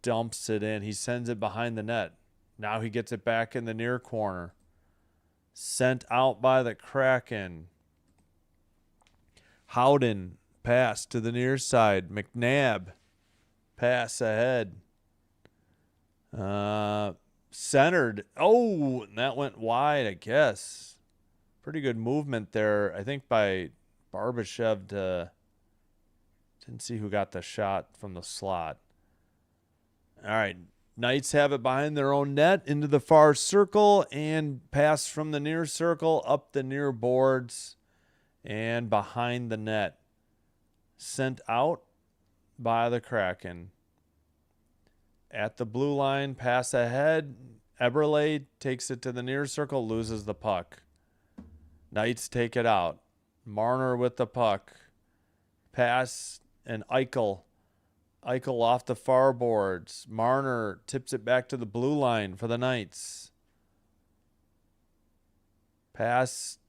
dumps it in. He sends it behind the net. Now he gets it back in the near corner. Sent out by the Kraken. Howden pass to the near side. McNabb pass ahead. Centered. Oh, and that went wide, I guess. Pretty good movement there, I think, by Barbashev to... Didn't see who got the shot from the slot. All right. Knights have it behind their own net into the far circle and pass from the near circle up the near boards and behind the net. Sent out by the Kraken. At the blue line, pass ahead. Eberle takes it to the near circle, loses the puck. Knights take it out. Marner with the puck. Pass and Eichel. Eichel off the far boards. Marner tips it back to the blue line for the Knights. Pass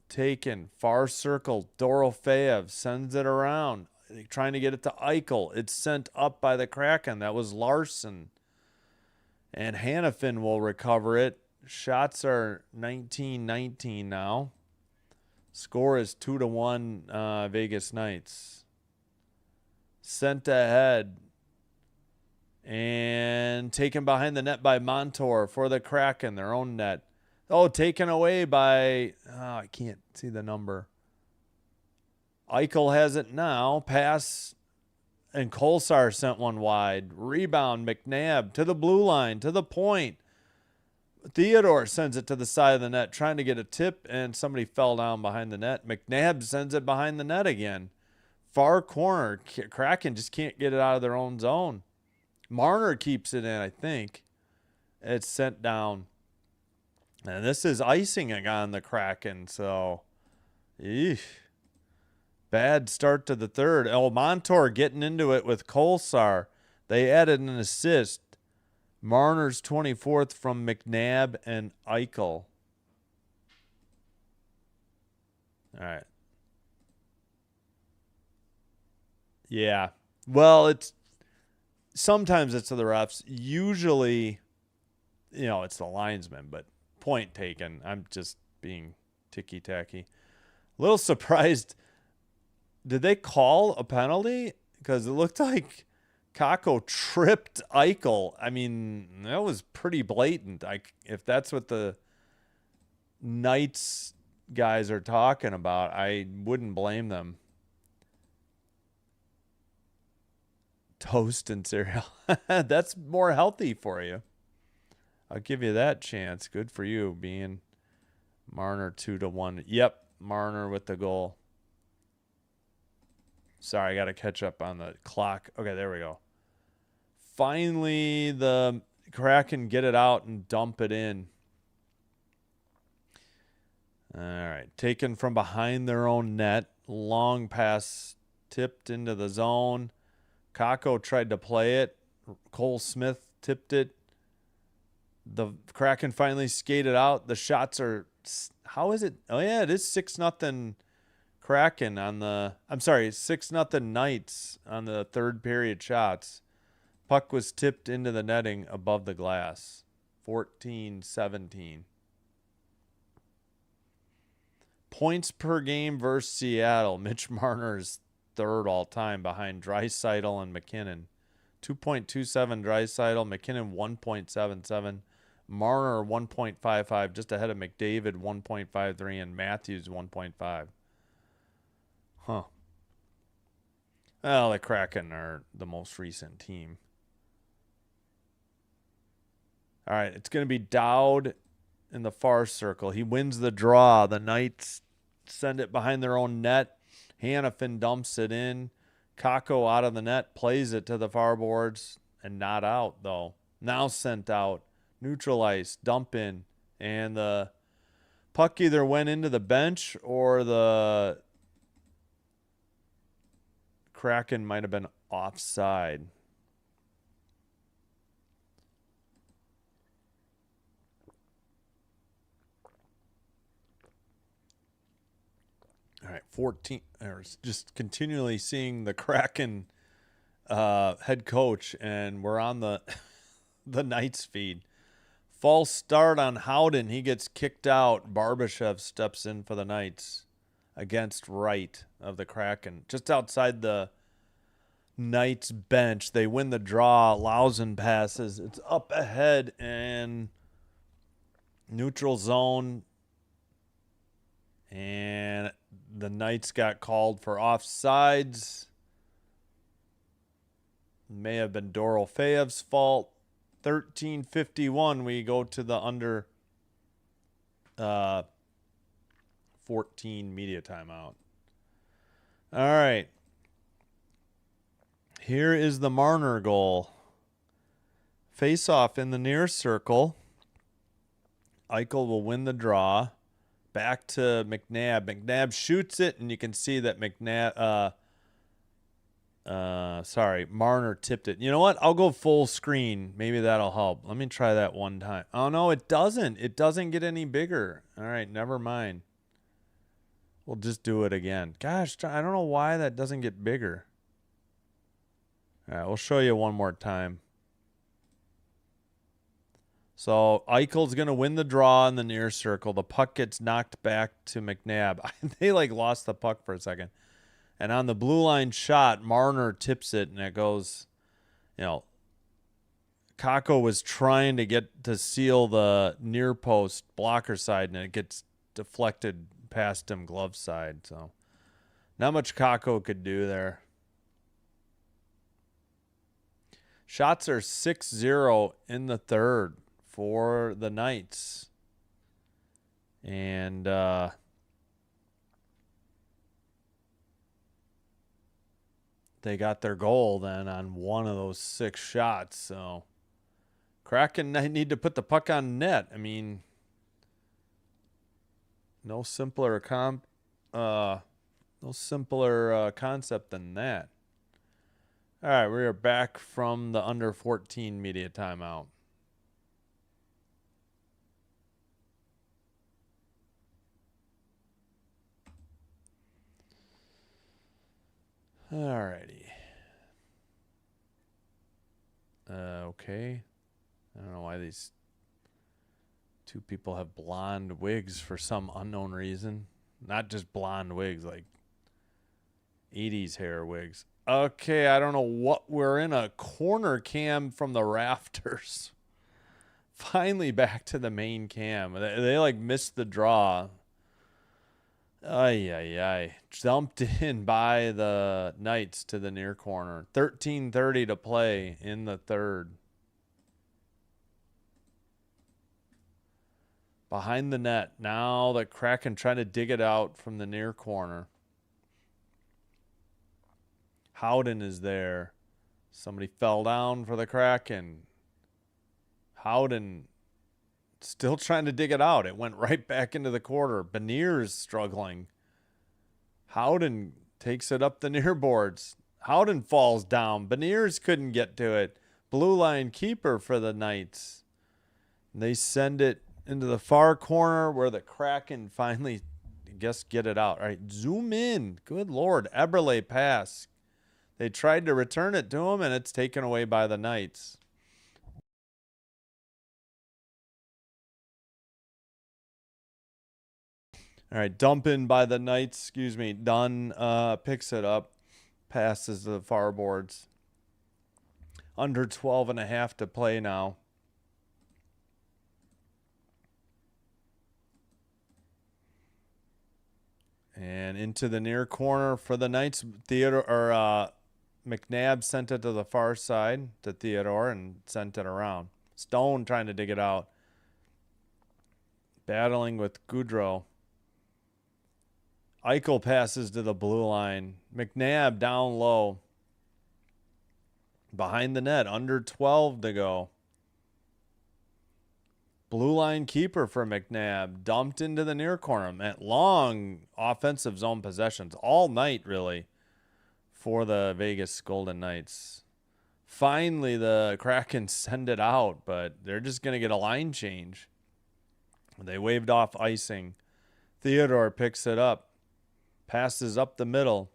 taken. Far circle. Dorofeev sends it around. Trying to get it to Eichel. It's sent up by the Kraken. That was Larson. And Hanifin will recover it. Shots are 19-19 now. Score is 2-1 Vegas Knights. Sent ahead. And taken behind the net by Montour for the Kraken, their own net. Oh, taken away by... I can't see the number. Eichel has it now. Pass, and Kolsar sent one wide. Rebound, McNabb to the blue line, to the point. Theodore sends it to the side of the net, trying to get a tip, and somebody fell down behind the net. McNabb sends it behind the net again. Far corner. Kraken just can't get it out of their own zone. Marner keeps it in, I think. It's sent down. And this is icing on the Kraken, so... Eesh. Bad start to the third. Montour getting into it with Kolsar. They added an assist. Marner's 24th from McNabb and Eichel. All right. Yeah. Well, sometimes it's to the refs. Usually, it's the linesman, but point taken. I'm just being ticky-tacky. A little surprised. Did they call a penalty? Because it looked like Kakko tripped Eichel. I mean, that was pretty blatant. If that's what the Knights guys are talking about, I wouldn't blame them. Toast and cereal. That's more healthy for you. I'll give you that chance. Good for you, being Marner 2-1. Yep, Marner with the goal. Sorry, I got to catch up on the clock. Okay, there we go. Finally, the Kraken get it out and dump it in. All right. Taken from behind their own net. Long pass tipped into the zone. Kakko tried to play it. Cole Smith tipped it. The Kraken finally skated out. The shots are... How is it? Oh, yeah, it is 6-0 Kraken on the... I'm sorry, 6-0 Knights on the third period shots. Puck was tipped into the netting above the glass. 14-17. Points per game versus Seattle. Mitch Marner's third all-time behind Draisaitl and McKinnon. 2.27 Draisaitl, McKinnon 1.77, Marner 1.55, just ahead of McDavid 1.53 and Matthews 1.5. Huh. Well, the Kraken are the most recent team. All right, it's going to be Dowd in the far circle. He wins the draw. The Knights send it behind their own net. Hannafin dumps it in. Kakko out of the net, plays it to the far boards, and not out, though. Now sent out. Neutral ice, dump in. And the puck either went into the bench or the Kraken might have been offside. All right, 14. Just continually seeing the Kraken head coach, and we're on the the Knights feed. False start on Howden. He gets kicked out. Barbashev steps in for the Knights against Wright of the Kraken. Just outside the Knights bench. They win the draw. Lausen passes. It's up ahead and neutral zone. And the Knights got called for offsides. May have been Dorofeyev's fault. 13:51. We go to the under 14 media timeout. All right. Here is the Marner goal. Face-off in the near circle. Eichel will win the draw. Back to McNabb. McNabb shoots it, and you can see that Marner tipped it. You know what? I'll go full screen. Maybe that'll help. Let me try that one time. Oh, no, it doesn't. It doesn't get any bigger. All right, never mind. We'll just do it again. Gosh, I don't know why that doesn't get bigger. All right, we'll show you one more time. So Eichel's going to win the draw in the near circle. The puck gets knocked back to McNabb. They lost the puck for a second. And on the blue line shot, Marner tips it, and it goes, Kakko was trying to get to seal the near post blocker side, and it gets deflected past him glove side. So not much Kakko could do there. Shots are 6-0 in the third for the Knights. And they got their goal then on one of those 6 shots. So Kraken need to put the puck on net. I mean, no simpler concept than that. All right, we are back from the under 14 media timeout. All righty. Okay. I don't know why these two people have blonde wigs for some unknown reason. Not just blonde wigs, like 80s hair wigs. Okay, I don't know what. We're in a corner cam from the rafters. Finally back to the main cam. They missed the draw. Ay. Jumped in by the Knights to the near corner. 13:30 to play in the third. Behind the net. Now the Kraken trying to dig it out from the near corner. Howden is there. Somebody fell down for the Kraken. Howden still trying to dig it out. It went right back into the quarter. Beniers struggling. Howden takes it up the near boards. Howden falls down. Beniers couldn't get to it. Blue line keeper for the Knights. They send it into the far corner where the Kraken finally, get it out. All right, zoom in. Good Lord. Eberle pass. They tried to return it to him, and it's taken away by the Knights. All right, dump in by the Knights. Excuse me. Dunn picks it up, passes to the far boards. Under 12.5 to play now. And into the near corner for the Knights. McNabb sent it to the far side to Theodore and sent it around. Stone trying to dig it out. Battling with Goudreau. Eichel passes to the blue line. McNabb down low. Behind the net. Under 12 to go. Blue line keeper for McNabb. Dumped into the near corner. Long offensive zone possessions all night, really, for the Vegas Golden Knights. Finally, the Kraken send it out, but they're just going to get a line change. They waved off icing. Theodore picks it up. Passes up the middle.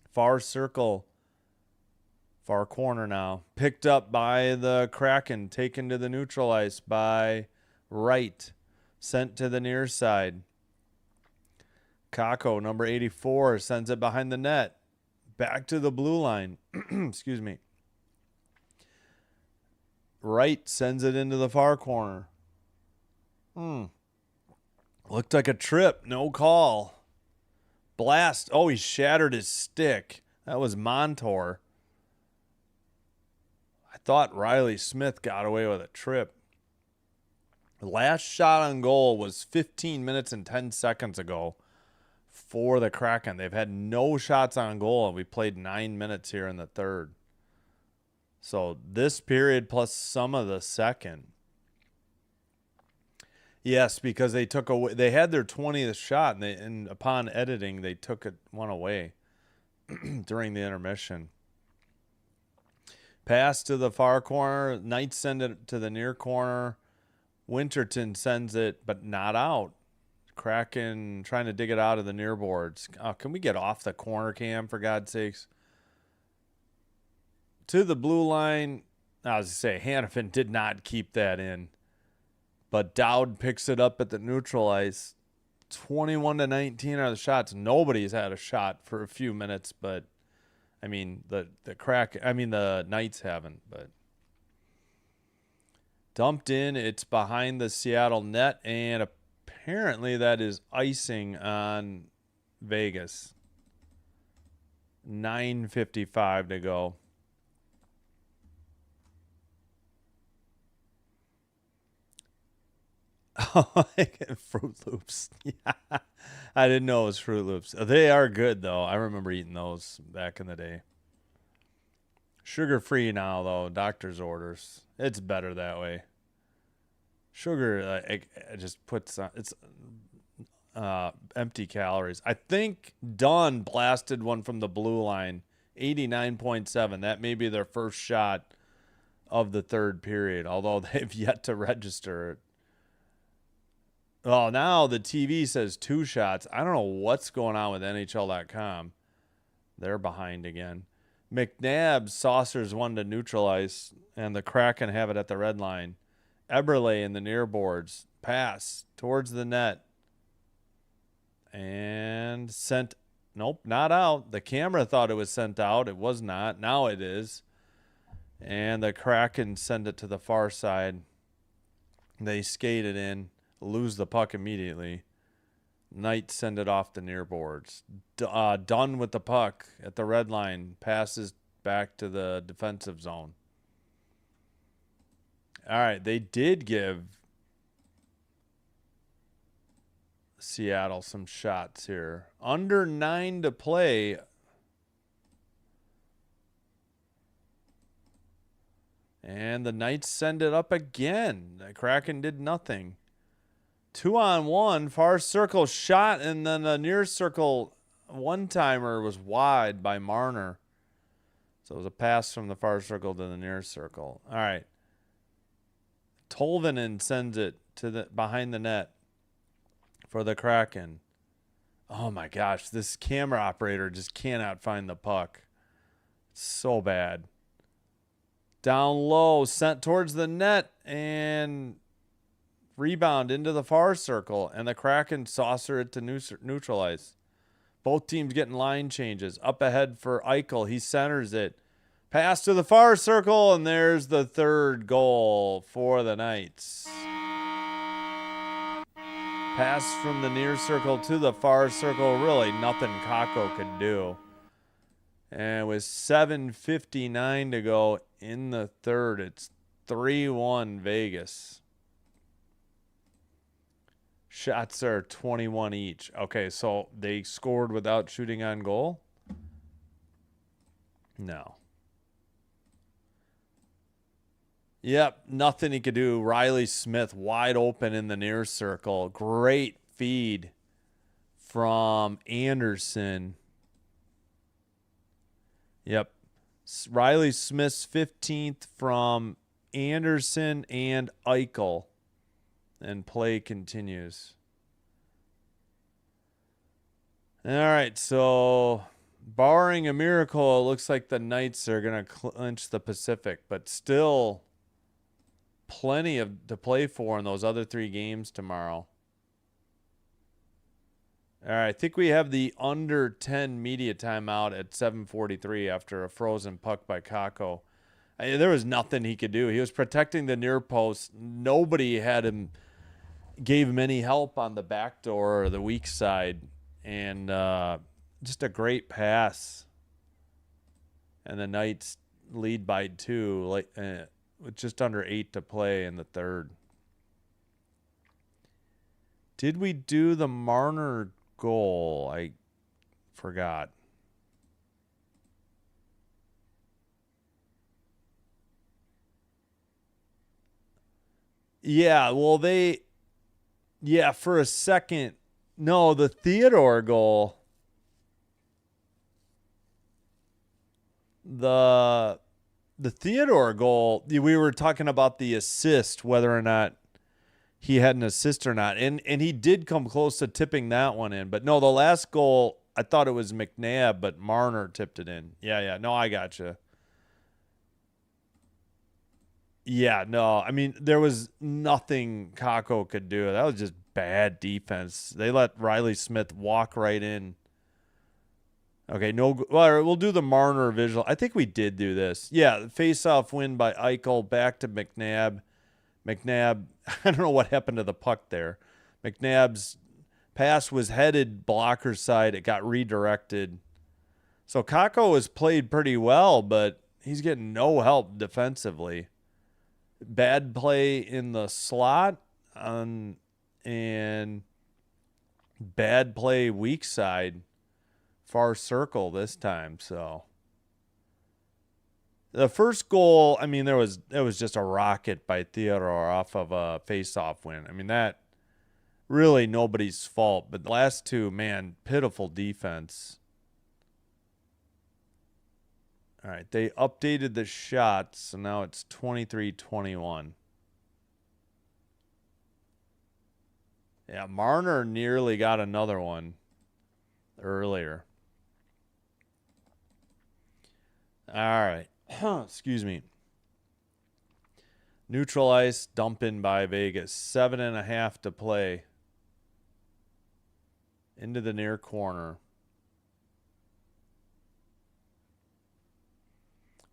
Far circle. Far corner now. Picked up by the Kraken. Taken to the neutral ice by Wright. Sent to the near side. Kako, number 84, sends it behind the net. Back to the blue line. Excuse me. Wright sends it into the far corner. Looked like a trip. No call. Blast. Oh, he shattered his stick. That was Montour. I thought Riley Smith got away with a trip. The last shot on goal was 15 minutes and 10 seconds ago for the Kraken. They've had no shots on goal, and we played 9 minutes here in the third. So this period plus some of the second. Yes, because they took away. They had their 20th shot, and upon editing, they took one away during the intermission. Pass to the far corner. Knights send it to the near corner. Winterton sends it, but not out. Kraken trying to dig it out of the near boards. Oh, can we get off the corner cam, for God's sakes? To the blue line. I was going to say, Hannafin did not keep that in. But Dowd picks it up at the neutral ice. 21-19 are the shots. Nobody's had a shot for a few minutes, but I mean the Knights haven't, but dumped in. It's behind the Seattle net, and apparently that is icing on Vegas. 9:55 to go. Fruit Loops. Yeah. I didn't know it was Fruit Loops. They are good, though. I remember eating those back in the day. Sugar-free now, though. Doctor's orders. It's better that way. Sugar it just puts on, it's empty calories. I think Dunn blasted one from the blue line. 89.7. That may be their first shot of the third period, although they've yet to register it. Oh, now the TV says 2 shots. I don't know what's going on with NHL.com. They're behind again. McNabb saucers one to neutral ice, and the Kraken have it at the red line. Eberle in the near boards. Pass towards the net. And sent. Nope, not out. The camera thought it was sent out. It was not. Now it is. And the Kraken send it to the far side. They skate it in. Lose the puck immediately. Knights send it off the near boards. Done with the puck at the red line. Passes back to the defensive zone. All right, they did give Seattle some shots here. Under 9 to play. And the Knights send it up again. The Kraken did nothing. 2-on-1, far circle shot, and then the near circle one-timer was wide by Marner. So it was a pass from the far circle to the near circle. All right. Tolvanen sends it to the behind the net for the Kraken. Oh my gosh, this camera operator just cannot find the puck. So bad. Down low, sent towards the net, and rebound into the far circle, and the Kraken saucer it to neutralize. Both teams getting line changes. Up ahead for Eichel. He centers it. Pass to the far circle, and there's the third goal for the Knights. Pass from the near circle to the far circle. Really nothing Kakko could do. And with 7:59 to go in the third, it's 3-1 Vegas. Shots are 21 each. Okay, so they scored without shooting on goal? No. Yep, nothing he could do. Riley Smith wide open in the near circle. Great feed from Anderson. Yep. Riley Smith's 15th from Anderson and Eichel. And play continues. All right, so barring a miracle, it looks like the Knights are going to clinch the Pacific, but still plenty to play for in those other 3 games tomorrow. All right, I think we have the under 10 media timeout at 7:43 after a frozen puck by Kakko. There was nothing he could do. He was protecting the near post. Nobody gave him any help on the back door or the weak side. And just a great pass. And the Knights lead by 2 with just under 8 to play in the third. Did we do the Marner goal? I forgot. Yeah, well, for a second. No, the Theodore goal. The Theodore goal, we were talking about the assist, whether or not he had an assist or not. And he did come close to tipping that one in. But no, the last goal, I thought it was McNabb, but Marner tipped it in. Yeah. No, I gotcha. Yeah, no. I mean, there was nothing Kakko could do. That was just bad defense. They let Riley Smith walk right in. Okay, no. Well, we'll do the Marner visual. I think we did do this. Yeah, face-off win by Eichel, back to McNabb. McNabb, I don't know what happened to the puck there. McNabb's pass was headed blocker side. It got redirected. So Kakko has played pretty well, but he's getting no help defensively. Bad play in the slot and bad play weak side, far circle this time. So the first goal, I mean, it was just a rocket by Theodore off of a face-off win. I mean, that really nobody's fault. But the last 2, man, pitiful defense. All right, they updated the shots, so now it's 23-21. Yeah, Marner nearly got another one earlier. All right. Excuse me. Neutral ice, dump in by Vegas. 7.5 to play. Into the near corner.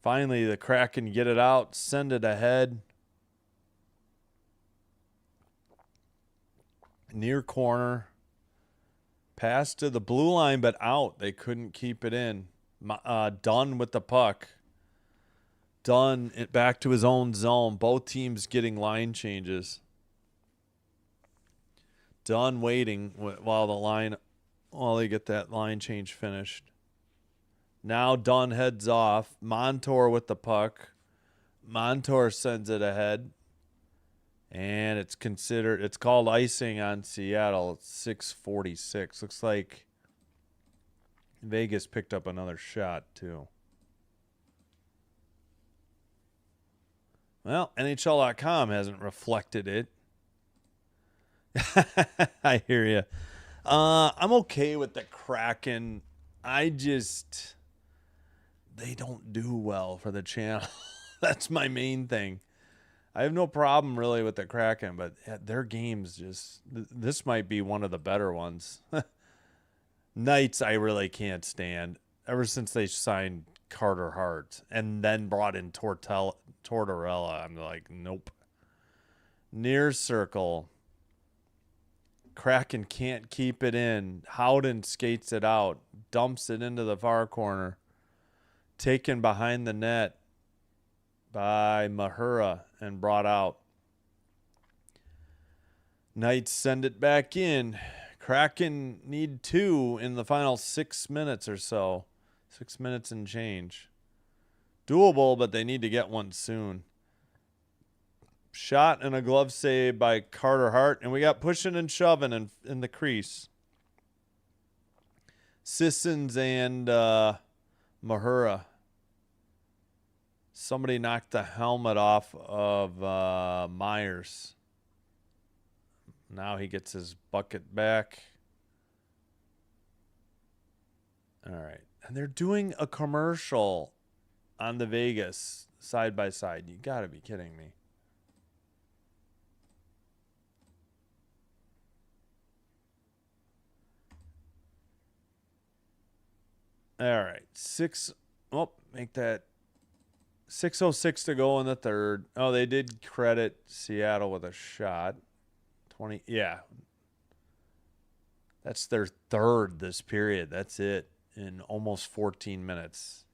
Finally, the Kraken get it out, send it ahead. Near corner. Pass to the blue line, but out. They couldn't keep it in. Dunn with the puck. Dunn it back to his own zone. Both teams getting line changes. Dunn waiting while they get that line change finished. Now Dunn heads off. Montour with the puck. Montour sends it ahead. And it's called icing on Seattle. It's 6:46. Looks like Vegas picked up another shot too. Well, NHL.com hasn't reflected it. I hear you. I'm okay with the Kraken. The they don't do well for the channel. That's my main thing. I have no problem really with the Kraken, but their games just, this might be one of the better ones. Knights, I really can't stand. Ever since they signed Carter Hart and then brought in Tortorella, I'm like, nope. Near circle. Kraken can't keep it in. Howden skates it out, dumps it into the far corner. Taken behind the net by Mahura and brought out. Knights send it back in. Kraken need 2 in the final 6 minutes or so. 6 minutes and change. Doable, but they need to get one soon. Shot and a glove save by Carter Hart, and we got pushing and shoving in the crease. Sissons and Mahura. Somebody knocked the helmet off of Myers. Now he gets his bucket back. All right. And they're doing a commercial on the Vegas side by side. You got to be kidding me. All right. Make that 6:06 to go in the third. Oh, they did credit Seattle with a shot. 20. Yeah. That's their third this period. That's it in almost 14 minutes.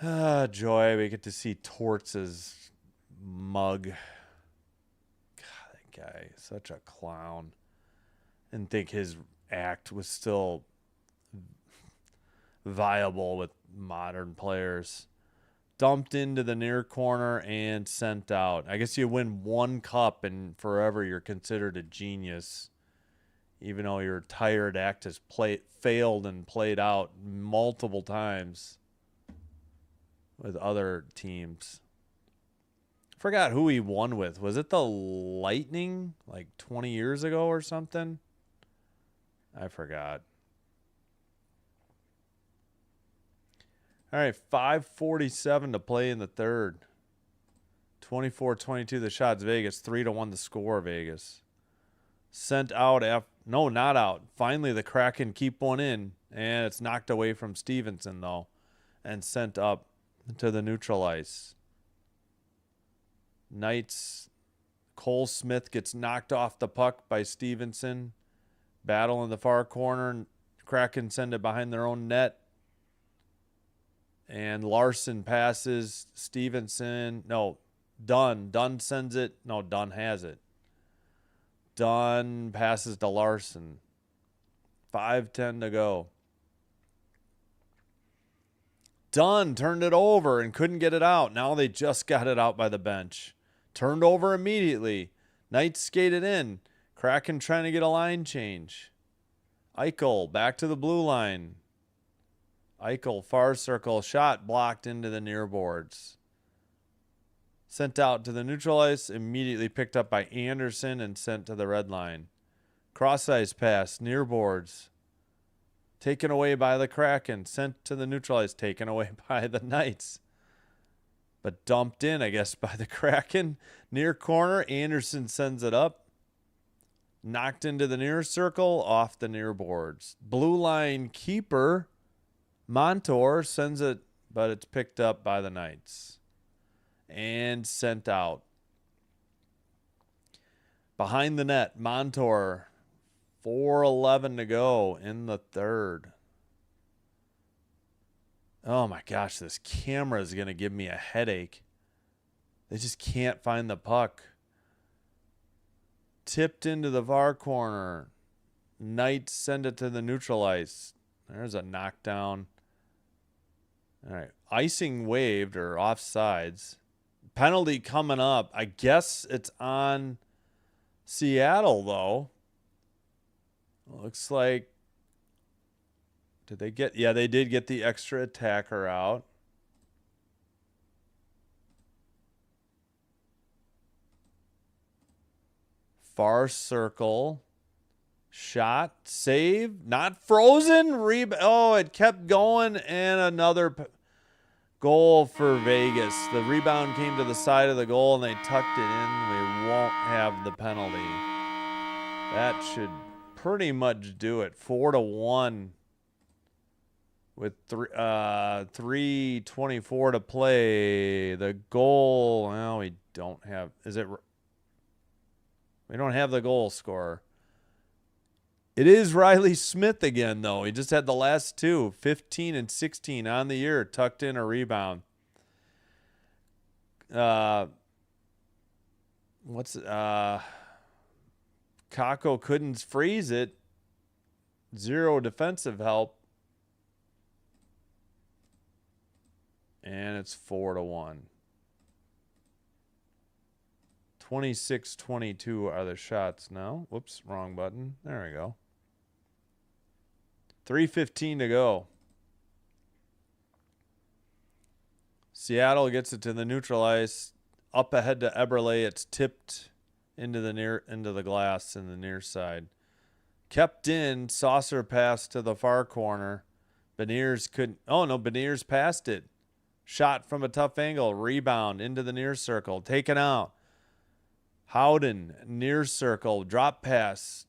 Joy. We get to see Torts' mug. God, that guy, such a clown. And think his act was still viable with modern players. Dumped into the near corner and sent out. I guess you win one cup and forever you're considered a genius, even though your tired act has failed and played out multiple times with other teams. Forgot who he won with. Was it the Lightning like 20 years ago or something? I forgot. All right, 5:47 to play in the third. 24-22 the shots. Vegas. 3-1 the score. Vegas. Sent out. No, not out. Finally, the Kraken keep one in. And it's knocked away from Stevenson, though. And sent up to the neutral ice. Knights. Cole Smith gets knocked off the puck by Stevenson. Battle in the far corner. Kraken send it behind their own net. And Larson passes Stevenson. No, Dunn. Dunn sends it. No, Dunn has it. Dunn passes to Larson. 5:10 to go. Dunn turned it over and couldn't get it out. Now they just got it out by the bench. Turned over immediately. Knights skated in. Kraken trying to get a line change. Eichel back to the blue line. Eichel, far circle, shot blocked into the near boards. Sent out to the neutral ice, immediately picked up by Anderson and sent to the red line. Cross ice pass, near boards. Taken away by the Kraken, sent to the neutral ice, taken away by the Knights. But dumped in, I guess, by the Kraken. Near corner, Anderson sends it up. Knocked into the near circle, off the near boards. Blue line keeper. Montour sends it, but it's picked up by the Knights and sent out. Behind the net, Montour, 4:11 to go in the third. Oh my gosh, this camera is going to give me a headache. They just can't find the puck. Tipped into the far corner. Knights send it to the neutral ice. There's a knockdown. All right. Icing waived or offsides. Penalty coming up. I guess it's on Seattle, though. Looks like. Did they get. Yeah, they did get the extra attacker out. Far circle. Shot, save, not frozen. Oh, it kept going, and another goal for Vegas. The rebound came to the side of the goal, and they tucked it in. We won't have the penalty. That should pretty much do it. 4-1 with 3:24 to play. The goal, well, we don't have. We don't have the goal scorer. It is Riley Smith again, though. He just had the last two, 15 and 16 on the year, tucked in a rebound. Kako couldn't freeze it. 0 defensive help. And it's 4-1. 26-22 are the shots now. Whoops, wrong button. There we go. 3:15 to go. Seattle gets it to the neutral ice. Up ahead to Eberle. It's tipped into the glass in the near side. Kept in. Saucer pass to the far corner. Beniers couldn't. Oh no, Beniers passed it. Shot from a tough angle. Rebound into the near circle. Taken out. Howden, near circle. Drop pass.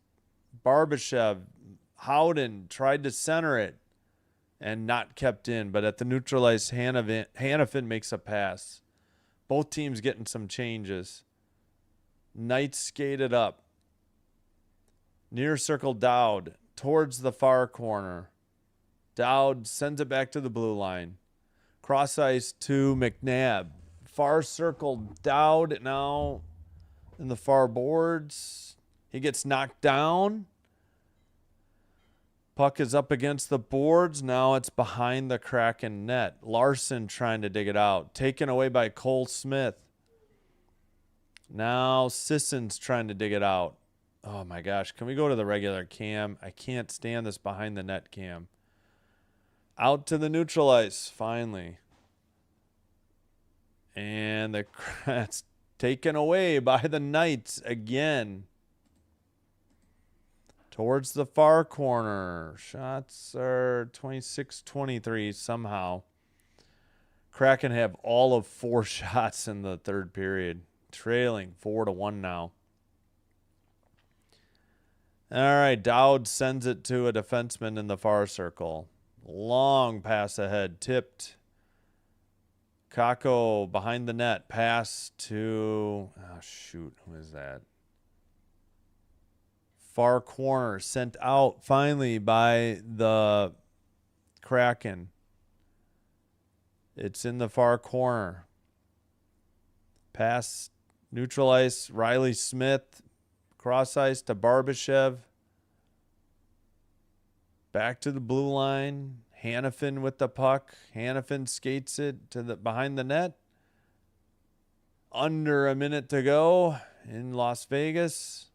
Barbashev. Howden tried to center it and not kept in, but at the neutral ice, Hannafin makes a pass. Both teams getting some changes. Knights skated up. Near circle Dowd towards the far corner. Dowd sends it back to the blue line. Cross ice to McNabb. Far circle Dowd now in the far boards. He gets knocked down. Puck is up against the boards. Now it's behind the Kraken net. Larson trying to dig it out. Taken away by Cole Smith. Now Sisson's trying to dig it out. Oh my gosh. Can we go to the regular cam? I can't stand this behind the net cam. Out to the neutral ice, finally. And it's taken away by the Knights again. Towards the far corner. Shots are 26-23 somehow. Kraken have all of 4 shots in the third period. Trailing 4-1 now. All right, Dowd sends it to a defenseman in the far circle. Long pass ahead, tipped. Kako behind the net. Pass to, oh shoot, who is that? Far corner, sent out finally by the Kraken. It's in the far corner. Pass, neutral ice, Riley Smith. Cross ice to Barbashev. Back to the blue line. Hannafin with the puck. Hannafin skates it to the behind the net. Under a minute to go in Las Vegas.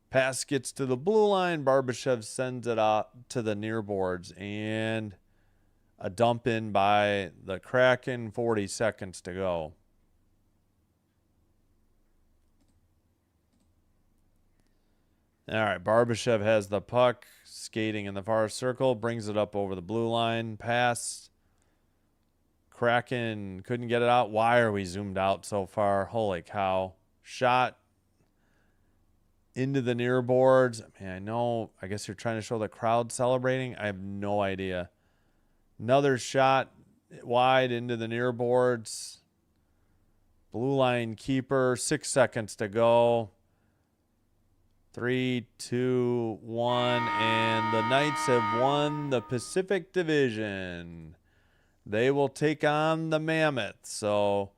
Pass gets to the blue line. Barbashev sends it out to the near boards. And a dump in by the Kraken. 40 seconds to go. All right, Barbashev has the puck, skating in the far circle, brings it up over the blue line, pass. Kraken couldn't get it out. Why are we zoomed out so far? Holy cow. Shot into the near boards. Man, I know, I guess you're trying to show the crowd celebrating. I have no idea. Another shot wide into the near boards. Blue line keeper, 6 seconds to go. 3, 2, 1, and the Knights have won the Pacific Division. They will take on the Mammoth. So,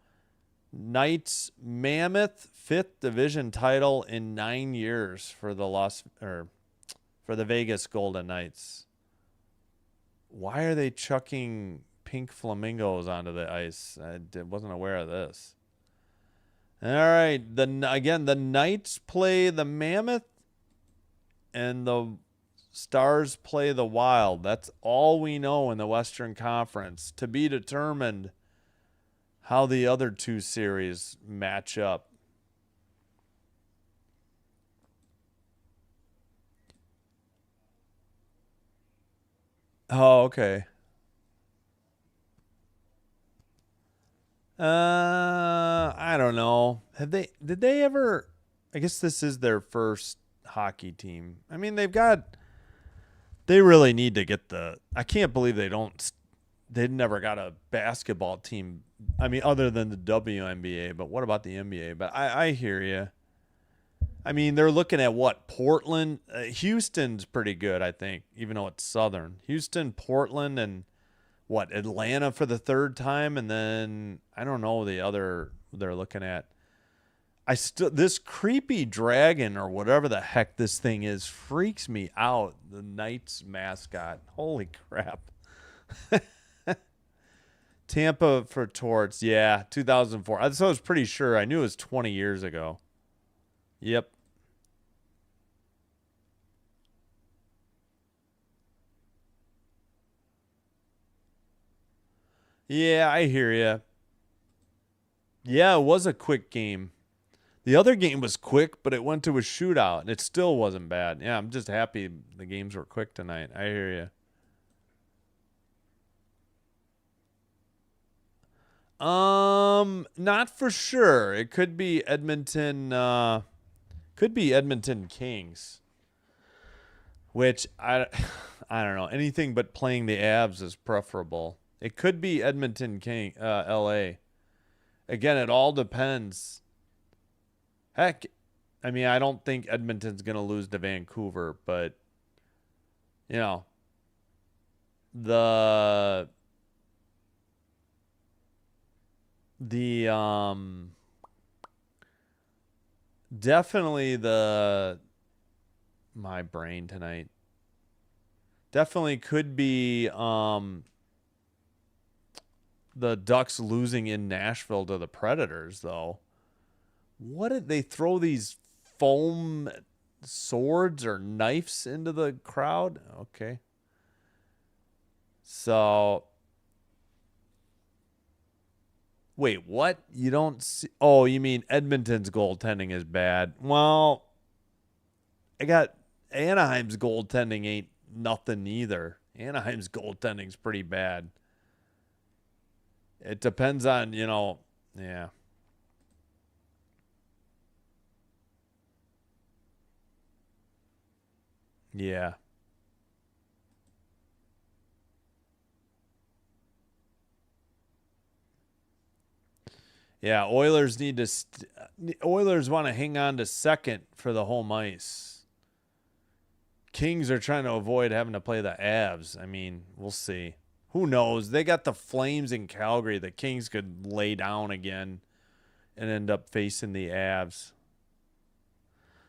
Knights Mammoth 5th division title in 9 years for the Vegas Golden Knights. Why are they chucking pink flamingos onto the ice? I wasn't aware of this. All right, the Knights play the Mammoth and the Stars play the Wild. That's all we know in the Western Conference. To be determined how the other 2 series match up. Oh, okay. I don't know. Did they ever, I guess this is their first hockey team. I mean, they really need to get I can't believe they never got a basketball team. I mean, other than the WNBA, but what about the NBA? But I hear you. I mean, they're looking at what? Portland? Houston's pretty good, I think, even though it's Southern. Houston, Portland, and what? Atlanta for the third time, and then I don't know the other they're looking at. This creepy dragon or whatever the heck this thing is freaks me out. The Knights mascot. Holy crap. Tampa for Torts. Yeah, 2004. I was pretty sure. I knew it was 20 years ago. Yep. Yeah, I hear you. Yeah, it was a quick game. The other game was quick, but it went to a shootout, and it still wasn't bad. Yeah, I'm just happy the games were quick tonight. I hear you. Not for sure. It could be Edmonton. Could be Edmonton Kings, which I don't know. Anything but playing the Avs is preferable. It could be Edmonton King, L.A. Again, it all depends. Heck, I mean, I don't think Edmonton's gonna lose to Vancouver, but you know, the the definitely the my brain tonight definitely could be the Ducks losing in Nashville to the Predators, though. What did they throw these foam swords or knives into the crowd? Okay. So, wait, what? You don't see. Oh, you mean Edmonton's goaltending is bad? Well, I got Anaheim's goaltending ain't nothing either. Anaheim's goaltending's pretty bad. It depends on, yeah. Yeah. Yeah, Oilers want to hang on to second for the home ice. Kings are trying to avoid having to play the Avs. I mean, we'll see. Who knows? They got the Flames in Calgary. The Kings could lay down again and end up facing the Avs.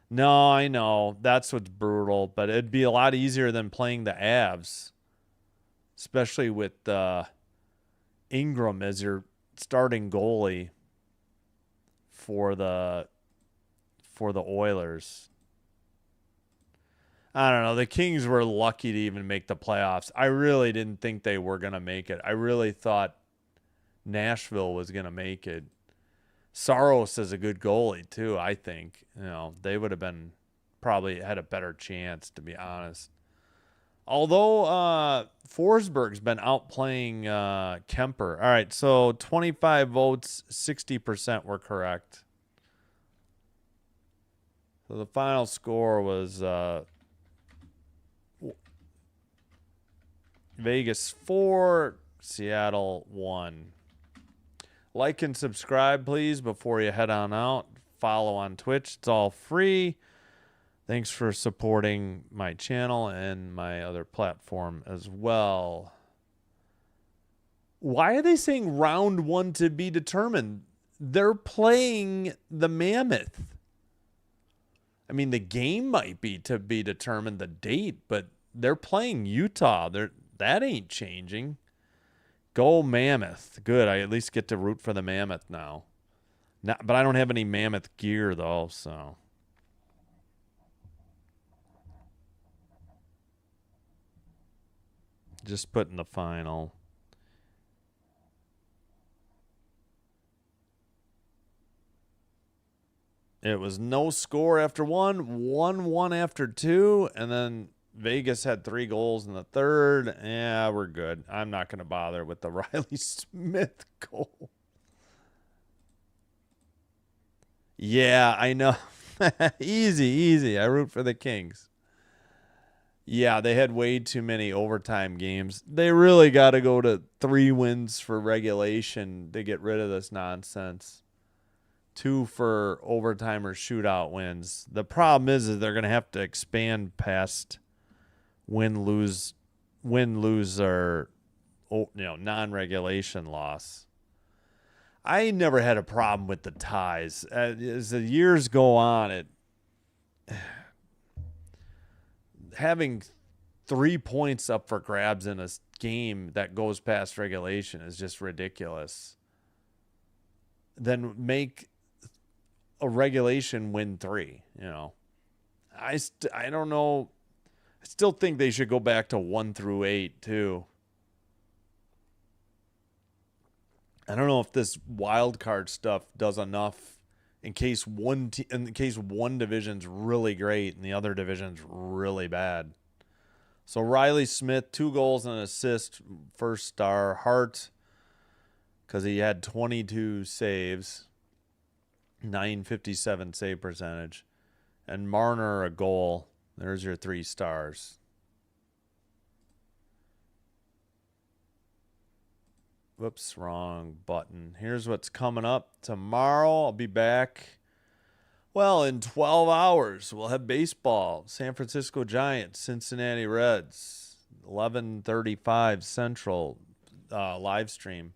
No, I know. That's what's brutal, but it'd be a lot easier than playing the Avs, especially with Ingram as your starting goalie for the Oilers. I don't know. The Kings were lucky to even make the playoffs. I really didn't think they were going to make it. I really thought Nashville was going to make it. Saros is a good goalie too, I think. They would have been probably had a better chance, to be honest. Although Forsberg's been outplaying Kemper. All right, so 25 votes, 60% were correct. So the final score was Vegas 4, Seattle 1. Like and subscribe, please, before you head on out. Follow on Twitch. It's all free. Thanks for supporting my channel and my other platform as well. Why are they saying round 1 to be determined? They're playing the Mammoth. I mean, the game might be to be determined, the date, but they're playing Utah. That ain't changing. Go Mammoth. Good. I at least get to root for the Mammoth now. But I don't have any Mammoth gear, though, so. Just put in the final. It was no score after 1, 1-1 after 2, and then Vegas had 3 goals in the third. Yeah, we're good. I'm not going to bother with the Riley Smith goal. Yeah, I know. Easy, easy. I root for the Kings. Yeah, they had way too many overtime games. They really got to go to 3 wins for regulation to get rid of this nonsense. 2 for overtime or shootout wins. The problem is they're going to have to expand past win lose or non-regulation loss. I never had a problem with the ties. As the years go on, having 3 points up for grabs in a game that goes past regulation is just ridiculous. Then make a regulation win 3. I don't know. I still think they should go back to 1 through 8 too. I don't know if this wild card stuff does enough in case one division's really great and the other division's really bad. So Riley Smith, 2 goals and an assist, first star. Hart, because he had 22 saves, 957 save percentage, and Marner a goal. There's your 3 stars. Whoops, wrong button. Here's what's coming up tomorrow. I'll be back. Well, in 12 hours, we'll have baseball. San Francisco Giants, Cincinnati Reds, 11:35 Central live stream,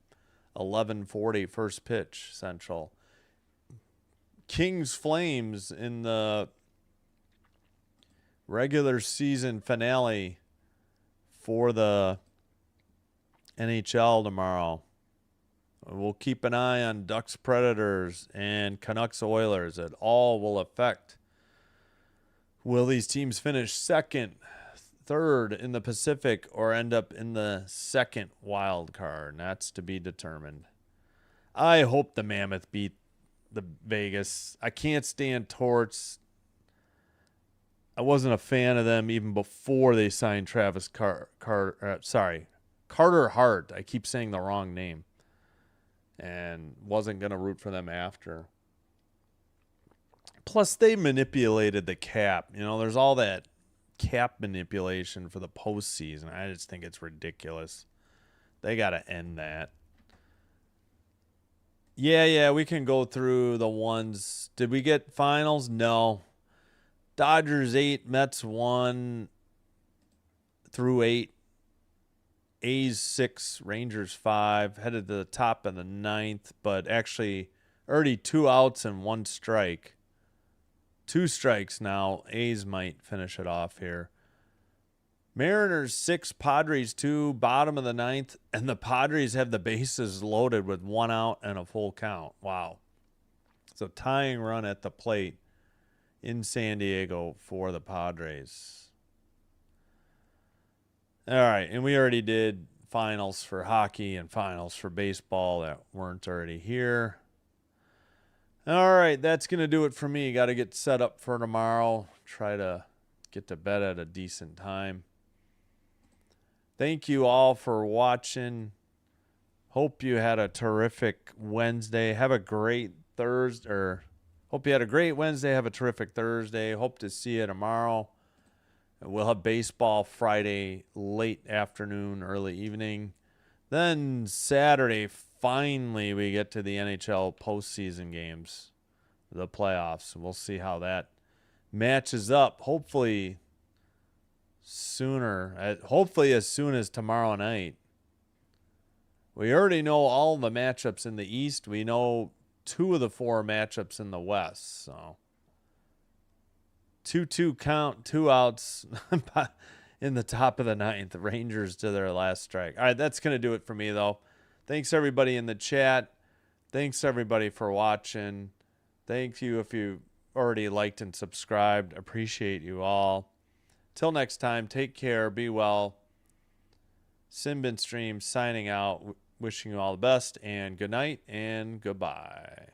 11:40 first pitch Central. Kings Flames in the regular season finale for the NHL tomorrow. We'll keep an eye on Ducks Predators and Canucks Oilers. It all will affect. Will these teams finish second, third in the Pacific, or end up in the second wild card? That's to be determined. I hope the Mammoth beat the Vegas. I can't stand Torts. I wasn't a fan of them even before they signed Travis Carter Hart. I keep saying the wrong name. And wasn't going to root for them after. Plus, they manipulated the cap. There's all that cap manipulation for the postseason. I just think it's ridiculous. They got to end that. Yeah, we can go through the ones. Did we get finals? No. Dodgers 8, Mets 1 through 8. A's 6, Rangers 5, headed to the top of the 9th, but actually already 2 outs and 1 strike. 2 strikes now. A's might finish it off here. Mariners 6, Padres 2, bottom of the 9th, and the Padres have the bases loaded with 1 out and a full count. Wow. So tying run at the plate in San Diego for the Padres. All right, and we already did finals for hockey and finals for baseball that weren't already here. All right, that's going to do it for me. Got to get set up for tomorrow. Try to get to bed at a decent time. Thank you all for watching. Hope you had a terrific Wednesday. Have a great Thursday. Hope you had a great Wednesday. Have a terrific Thursday. Hope to see you tomorrow. We'll have baseball Friday, late afternoon, early evening. Then Saturday, finally, we get to the NHL postseason games, the playoffs. We'll see how that matches up. Hopefully sooner. Hopefully as soon as tomorrow night. We already know all the matchups in the East. We know 2 of the 4 matchups in the West. So 2-2 count, 2 outs in the top of the 9th. The Rangers to their last strike. All right, that's going to do it for me, though. Thanks, everybody in the chat. Thanks, everybody, for watching. Thank you if you already liked and subscribed. Appreciate you all. Till next time, take care. Be well. Simbin Stream signing out. Wishing you all the best, and good night and goodbye.